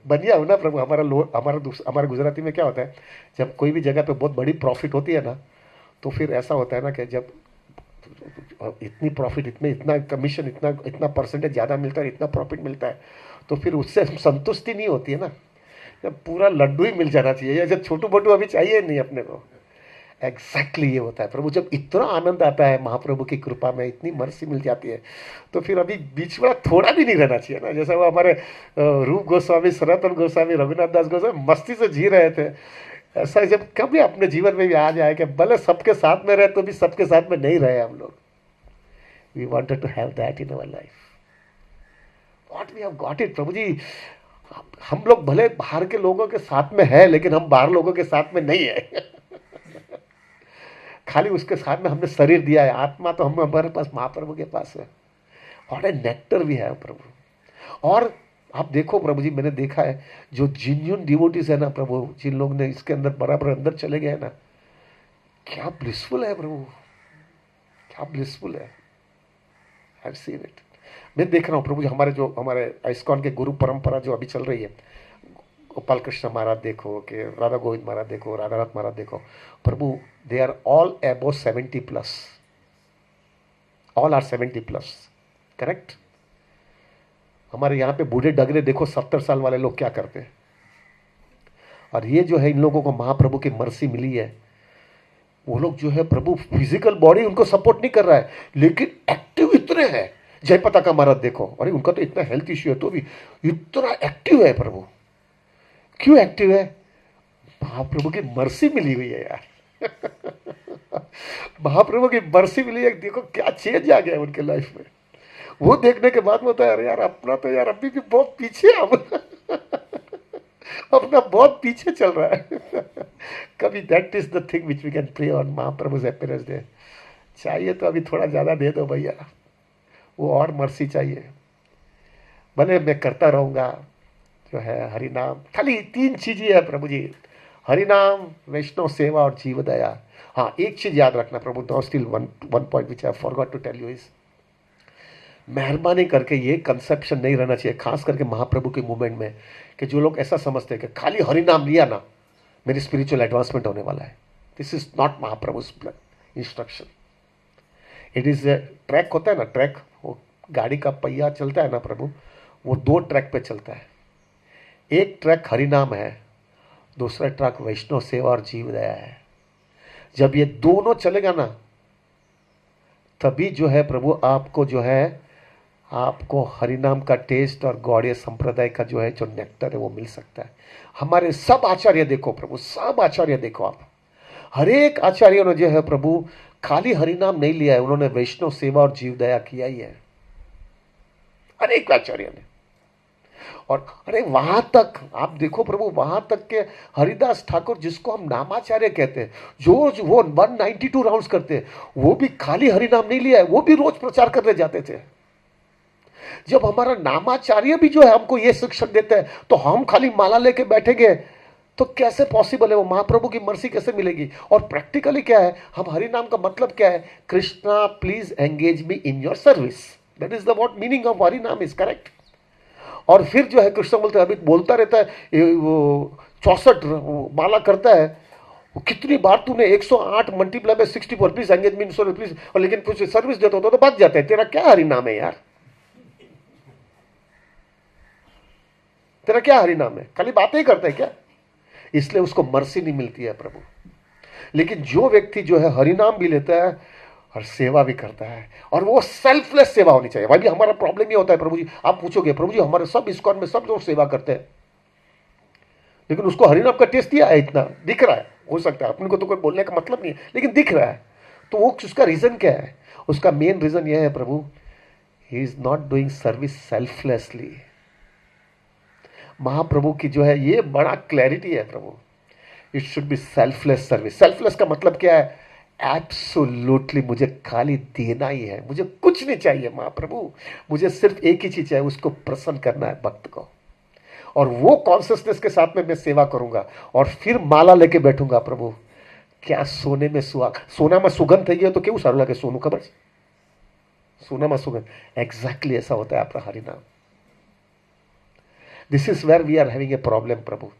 बनिया हो ना प्रभु. हमारा गुजराती में क्या होता है, जब कोई भी जगह पे बहुत बड़ी प्रॉफिट होती है ना, तो फिर ऐसा होता है ना कि जब इतनी प्रॉफिट, इतना कमीशन, इतना परसेंटेज ज़्यादा मिलता है, इतना प्रॉफिट मिलता है, तो फिर उससे संतुष्टि नहीं होती है ना. जब पूरा लड्डू ही मिल जाना चाहिए, या जब छोटू मोटू अभी चाहिए नहीं अपने को. एग्जैक्टली ये होता है प्रभु. जब इतना आनंद आता है महाप्रभु की कृपा में, इतनी मर्सी मिल जाती है, तो फिर अभी बीच में थोड़ा भी नहीं रहना चाहिए ना. जैसा वो हमारे रूप गोस्वामी, सनातन गोस्वामी, रघुनाथ दास गोस्वामी मस्ती से जी रहे थे, ऐसा जब कभी अपने जीवन में भी आ जाए कि भले सबके साथ में रहे तो भी सबके साथ में नहीं रहे हम लोग. We wanted to have that in our life. What we have got it प्रभु जी. हम लोग भले बाहर के लोगों के साथ में है, लेकिन हम बाहर लोगों के साथ में नहीं है. खाली उसके साथ में हमने शरीर दिया है, आत्मा तो हम हमारे पास महाप्रभु के पास है. और नेक्टर भी है प्रभु. और आप देखो प्रभु जी, मैंने देखा है जो जिन्यून डिवोटीज है ना प्रभु, जिन लोग ने इसके अंदर बराबर अंदर चले गए ना, क्या ब्लिसफुल है प्रभु, क्या ब्लिसफुल है. I have seen it. मैं देख रहा हूँ प्रभु जी, हमारे इस्कॉन के गुरु परंपरा जो अभी चल रही है, गोपाल कृष्ण महाराज देखो, कि राधा गोविंद महाराज देखो, राधानाथ महाराज देखो, प्रभु they are all above 70+. All are 70+. Correct. हमारे यहाँ पे बूढ़े डगरे देखो, 70 साल वाले लोग क्या करते हैं. और ये जो है, इन लोगों को महाप्रभु की मर्सी मिली है. वो लोग जो है प्रभु, फिजिकल बॉडी उनको सपोर्ट नहीं कर रहा है, लेकिन एक्टिव इतने हैं. जयपता का महाराज देखो, अरे उनका तो इतना हेल्थ इश्यू है तो भी इतना एक्टिव है प्रभु. क्यों एक्टिव है? महाप्रभु की मर्सी मिली हुई है यार. महाप्रभु की मर्सी मिली है. देखो क्या चेंज आ गया है उनके लाइफ में. वो देखने के बाद में होता है, अरे यार अपना तो यार अभी भी बहुत पीछे हम. अपना बहुत पीछे चल रहा है. कभी that is the thing which we can pray on Mahaprabhu's appearance day. चाहिए तो अभी थोड़ा ज़्यादा दे दो भैया, वो और मर्सी चाहिए. भले मैं करता रहूँगा जो है हरि नाम. खाली 3 चीज़ें है प्रभु जी, हरि नाम, वैष्णव सेवा और जीव दया. हाँ, एक चीज़ याद रखना प्रभु, no still one point which I forgot to tell you is, मेहरबानी करके ये कंसेप्शन नहीं रहना चाहिए, खास करके महाप्रभु के मूवमेंट में, कि जो लोग ऐसा समझते हैं कि खाली हरि नाम लिया ना मेरी स्पिरिचुअल एडवांसमेंट होने वाला है. This is not Mahaprabhu's instruction. It is track होता है ना, ट्रैक, वो गाड़ी का पहिया चलता है ना प्रभु, वो 2 ट्रैक पे चलता है. एक ट्रैक हरि नाम है, दूसरा ट्रैक वैष्णव सेवा और जीव दया है. जब ये दोनों चलेगा ना, तभी जो है प्रभु आपको जो है, आपको हरिनाम का टेस्ट और गौड़ीय संप्रदाय का जो है जो नेक्टर है वो मिल सकता है. हमारे सब आचार्य देखो प्रभु, सब आचार्य देखो आप, हर एक आचार्य ने जो है प्रभु खाली हरिनाम नहीं लिया है, उन्होंने वैष्णव सेवा और जीव दया किया ही है. हर एक आचार्य ने. और अरे वहां तक आप देखो प्रभु, वहां तक के हरिदास ठाकुर जिसको हम नामाचार्य कहते हैं, जो वो 192 राउंड्स करते हैं, वो भी खाली हरिनाम नहीं लिया है, वो भी रोज प्रचार करने जाते थे। जब हमारा नामाचार्य भी जो है हमको ये शिक्षण देता है, तो हम खाली माला लेके बैठेंगे तो कैसे पॉसिबल है? वो महाप्रभु की मर्सी कैसे मिलेगी? और प्रैक्टिकली क्या है, हम हरिनाम का मतलब क्या है? Krishna please engage me in your service, that is the what meaning of हरिनाम इज करेक्ट। और फिर जो है कृष्ण बोलते हैं, अभी बोलता रहता है, वो 64 माला करता है, वो कितनी बार तूने 108 multiply by 64 please engage me in service please, और लेकिन कुछ सर्विस देता होता तो बच जाता है। तेरा क्या हरिनाम है यार? तेरा क्या हरिनाम है? खाली बातें ही करता है क्या? इसलिए उसको मर्सी नहीं मिलती है प्रभु। लेकिन जो व्यक्ति जो है हरिनाम भी लेता है और सेवा भी करता है, और वो सेल्फलेस सेवा होनी चाहिए। भाई हमारा प्रॉब्लम ये होता है प्रभु जी, आप पूछोगे प्रभु जी हमारे सब इस्कॉन में सब लोग सेवा करते हैं, लेकिन उसको हरिनाम का टेस्ट दिया है, इतना दिख रहा है, हो सकता है अपने को तो कोई बोलने का मतलब नहीं है, लेकिन दिख रहा है। तो वो उसका रीजन क्या है? उसका मेन रीजन यह है प्रभु, he is not doing service selflessly. Mahaprabhu की जो है ये बड़ा क्लैरिटी है प्रभु, it should be selfless service. Selfless का मतलब क्या है? एब्सोल्युटली मुझे खाली देना ही है, मुझे कुछ नहीं चाहिए महाप्रभु, मुझे सिर्फ एक ही चीज चाहिए, उसको प्रसन्न करना है भक्त को। और वो कॉन्सियसनेस के साथ में मैं सेवा करूंगा, और फिर माला लेके बैठूंगा प्रभु। क्या सोने में सुहाग, सोना में सुगंध થઈ ગયો तो કેવું સારું લાગે સોનું, ખબર છે? સોનામાં સુગંધ, એક્ઝેક્ટલી ऐसा होता है आपका हरिनाम। This is where we are having a problem प्रभु।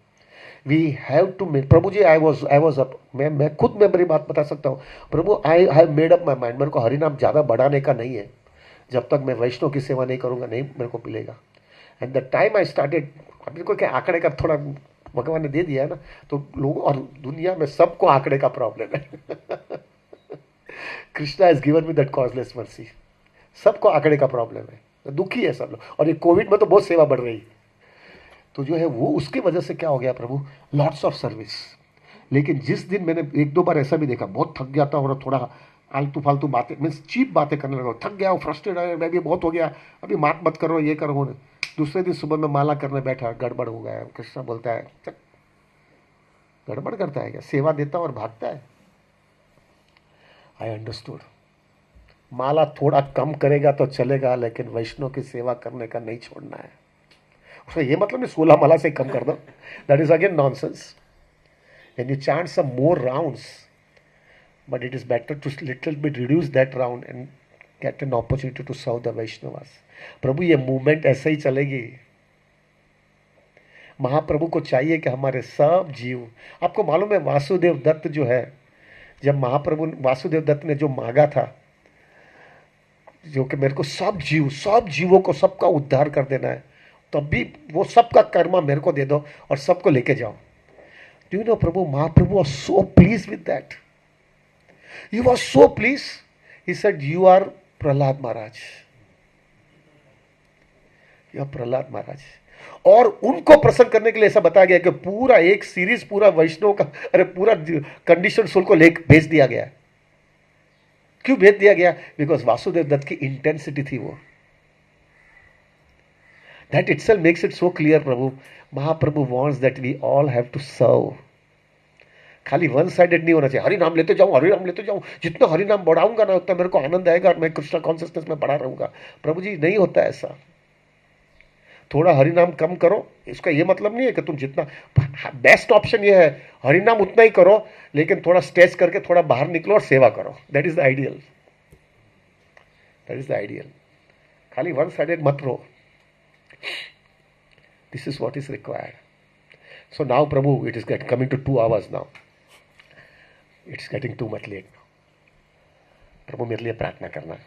वी हैव टू मेक, प्रभु जी आई वॉज अप, मैं खुद में मेरी बात बता सकता हूँ प्रभु। I have made up my mind, मेरे को हरिनाम ज़्यादा बढ़ाने का नहीं है। जब तक मैं वैष्णव की सेवा नहीं करूँगा, नहीं मेरे को मिलेगा। And the time I started, अपने को क्या आंकड़े का थोड़ा भगवान ने दे दिया है ना, तो लोग और दुनिया में सबको आंकड़े का प्रॉब्लम है। Krishna is given me that causeless mercy. सबको आंकड़े का प्रॉब्लम है, दुखी है सब लोग, और ये कोविड में तो बहुत सेवा बढ़ रही। तो जो है वो उसकी वजह से क्या हो गया प्रभु, लॉट्स ऑफ सर्विस। लेकिन जिस दिन मैंने एक दो बार ऐसा भी देखा, बहुत थक गया था और थोड़ा आलतू फालतू बातें, मीन्स चीप बातें करने लगा, थक गया, फ्रस्ट्रेट है, मैं भी बहुत हो गया, अभी मत करो, ये करो। दूसरे दिन सुबह में माला करने बैठा, गड़बड़ हो गया। कृष्णा बोलता है चल, गड़बड़ करता है क्या? सेवा देता और भागता है। आई अंडरस्टूड, माला थोड़ा कम करेगा तो चलेगा, लेकिन वैष्णव की सेवा करने का नहीं छोड़ना है। उसका ये मतलब नहीं 16 माला से कम कर दो, that is again nonsense. And you chant some more rounds, but it is better to little bit reduce that round and get an opportunity to serve the Vaishnavas. प्रभु ये मूवमेंट ऐसे ही चलेगी। महाप्रभु को चाहिए कि हमारे सब जीव, आपको मालूम है वासुदेव दत्त जो है, जब महाप्रभु वासुदेव दत्त ने जो मांगा था, जो कि मेरे को सब जीवों को सबका उद्धार कर देना है, तब भी वो सबका कर्मा मेरे को दे दो और सबको लेके जाओ। Do you no Prabhu, Mahaprabhu was so pleased with that. He was so pleased. He said, "You are Prahlad Maharaj, you are Prahlad Maharaj." और उनको प्रसन्न करने के लिए ऐसा बताया गया कि पूरा एक सीरीज, पूरा वैष्णव का, अरे पूरा कंडीशन सोल को लेकर भेज दिया गया। क्यों भेज दिया गया? बिकॉज वासुदेव दत्त की इंटेंसिटी थी वो। That itself makes it so clear Prabhu, Mahaprabhu wants that we all have to serve। खाली वन साइडेड नहीं होना चाहिए, हरि नाम लेते जाऊं, हरि नाम लेते जाऊं, जितना हरि नाम बढ़ाऊंगा ना उतना मेरे को आनंद आएगा और मैं कृष्णा कॉन्सियसनेस में बढ़ा रहूंगा। प्रभु जी नहीं होता ऐसा। थोड़ा हरि नाम कम करो, इसका ये मतलब नहीं है कि तुम जितना, बेस्ट ऑप्शन ये है हरि नाम उतना ही करो, लेकिन थोड़ा स्टेज करके थोड़ा बाहर निकलो और सेवा करो। That is the ideal, that is the ideal. खाली वन साइडेड मत रहो। This is what is required. So now Prabhu, it is coming to 2 hours now. It's getting too much late now. प्रभु मेरे लिए प्रार्थना करना,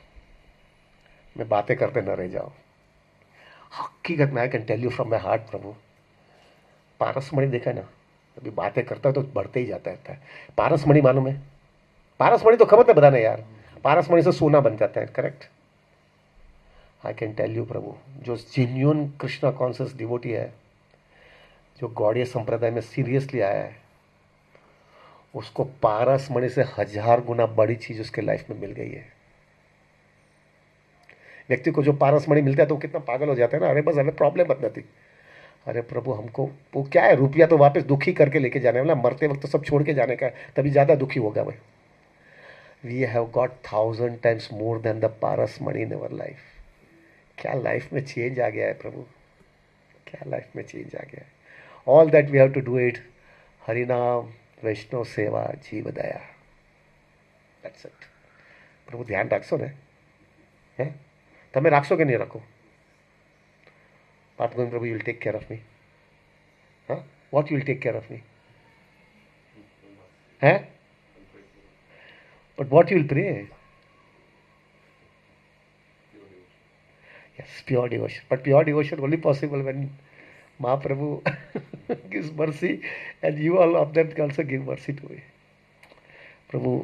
मैं बातें करते न रह जाओ। हकीकत में I can tell you from my heart प्रभु, पारसमणि देखा ना, अभी बातें करता है तो बढ़ते ही जाता है। पारसमणि मालूम है? पारसमणि तो खबर है बताना यार, पारसमणि से सोना बन जाता है, correct? I can tell you प्रभु, जो जेन्युइन कृष्णा कॉन्शियस डिवोटी है, जो गौड़ीय संप्रदाय में सीरियसली आया है, उसको पारसमणि से 1000 गुना बड़ी चीज उसके लाइफ में मिल गई है। व्यक्ति को जो पारस मणि मिलता है तो वो कितना पागल हो जाता है ना, अरे बस हमें प्रॉब्लम मत थी। अरे प्रभु हमको वो क्या है, रुपया तो वापस दुखी करके लेके जाने वाला, मरते वक्त तो सब छोड़ के जाने का है, तभी ज़्यादा दुखी होगा भाई। We have got 1000 times more than the paras mani in our life. क्या लाइफ में चेंज आ गया है प्रभु, क्या लाइफ में चेंज आ गया है। All that we have to do it, harinam, Vaishnava सेवा, जीव दया, दैट्स इट। प्रभु ध्यान રાખશો ને, હે તમે રાખશો કે નહીં રાખો? Part going, Prabhu, you will take care of me. Huh? What you will take care of me? Huh? But what you will pray? Yes, pure devotion. But pure devotion only possible when Mahaprabhu gives mercy, and you all of them also give mercy to me. Prabhu,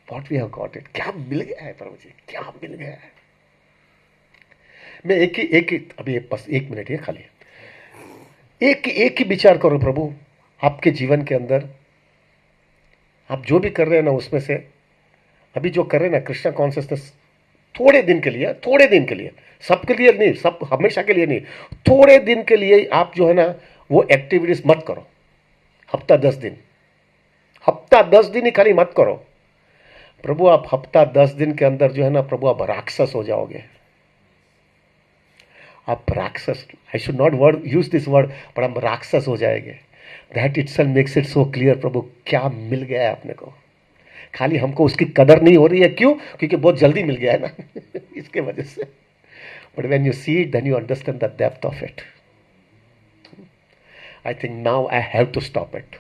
what we have got it. क्या मिल गया है प्रभु जी, क्या मिल गया है। मैं एक ही अभी बस 1 मिनट है खाली, एक ही विचार करो प्रभु, आपके जीवन के अंदर आप जो भी कर रहे हैं ना, उसमें से अभी जो कर रहे हैं ना कृष्णा कॉन्शियसनेस, थोड़े दिन के लिए, थोड़े दिन के लिए, सबके लिए नहीं, सब हमेशा के लिए नहीं, थोड़े दिन के लिए आप जो है ना वो एक्टिविटीज मत करो। हफ्ता 10 दिन, हफ्ता 10 दिन ही खाली मत करो प्रभु। आप हफ्ता 10 दिन के अंदर जो है ना प्रभु आप राक्षस हो जाओगे। आप राक्षस, I should not word use this word, पर हम राक्षस हो जाएंगे। That itself makes it so clear प्रभु क्या मिल गया है अपने को। खाली हमको उसकी कदर नहीं हो रही है, क्यों? क्योंकि बहुत जल्दी मिल गया है ना इसके वजह से। But when you see it then you understand the depth of it. I think now I have to stop it,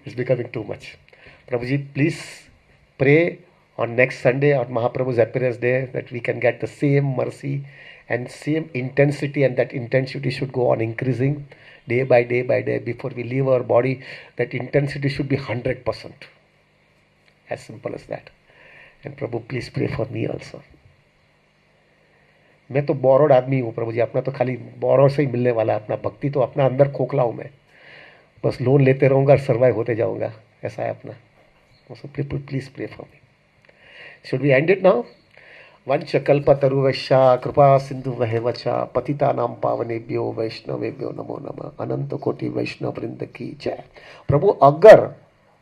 it's becoming too much. Prabhu ji please pray on next Sunday, on Mahaprabhu's appearance day, that we can get the same mercy and same intensity, and that intensity should go on increasing day by day by day. Before we leave our body, that intensity should be 100%. As simple as that. And Prabhu, please pray for me also. मैं तो borrowed आदमी हूँ प्रभु जी, अपना तो खाली borrowed से ही मिलने वाला है। अपना भक्ति तो अपना अंदर खोखला हूँ मैं, बस लोन लेते रहूँगा और सर्वाइव होते जाऊँगा, ऐसा है अपना। So please pray for me. Should we end it now? वंशकल्पतरुवैश्य कृपा सिंधु वहेवचा पतितानां पावनेभ्यो वैष्णवेभ्यो नमो नमः। अनंत कोटि वैष्णव वृंद की जय। प्रभु अगर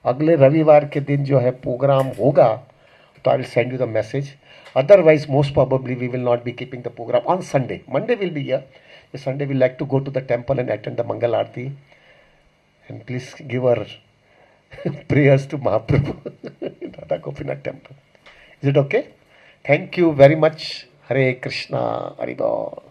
अगले रविवार के दिन जो है प्रोग्राम होगा तो I will send you the message, otherwise most probably we will not be keeping the program on Sunday. Monday will be here, Sunday we like to go to the temple and attend the mangal aarti, and please give our prayers to Mahaprabhu Radha Gopinath temple. Is it okay? Thank you very much. Hare Krishna. Haribol.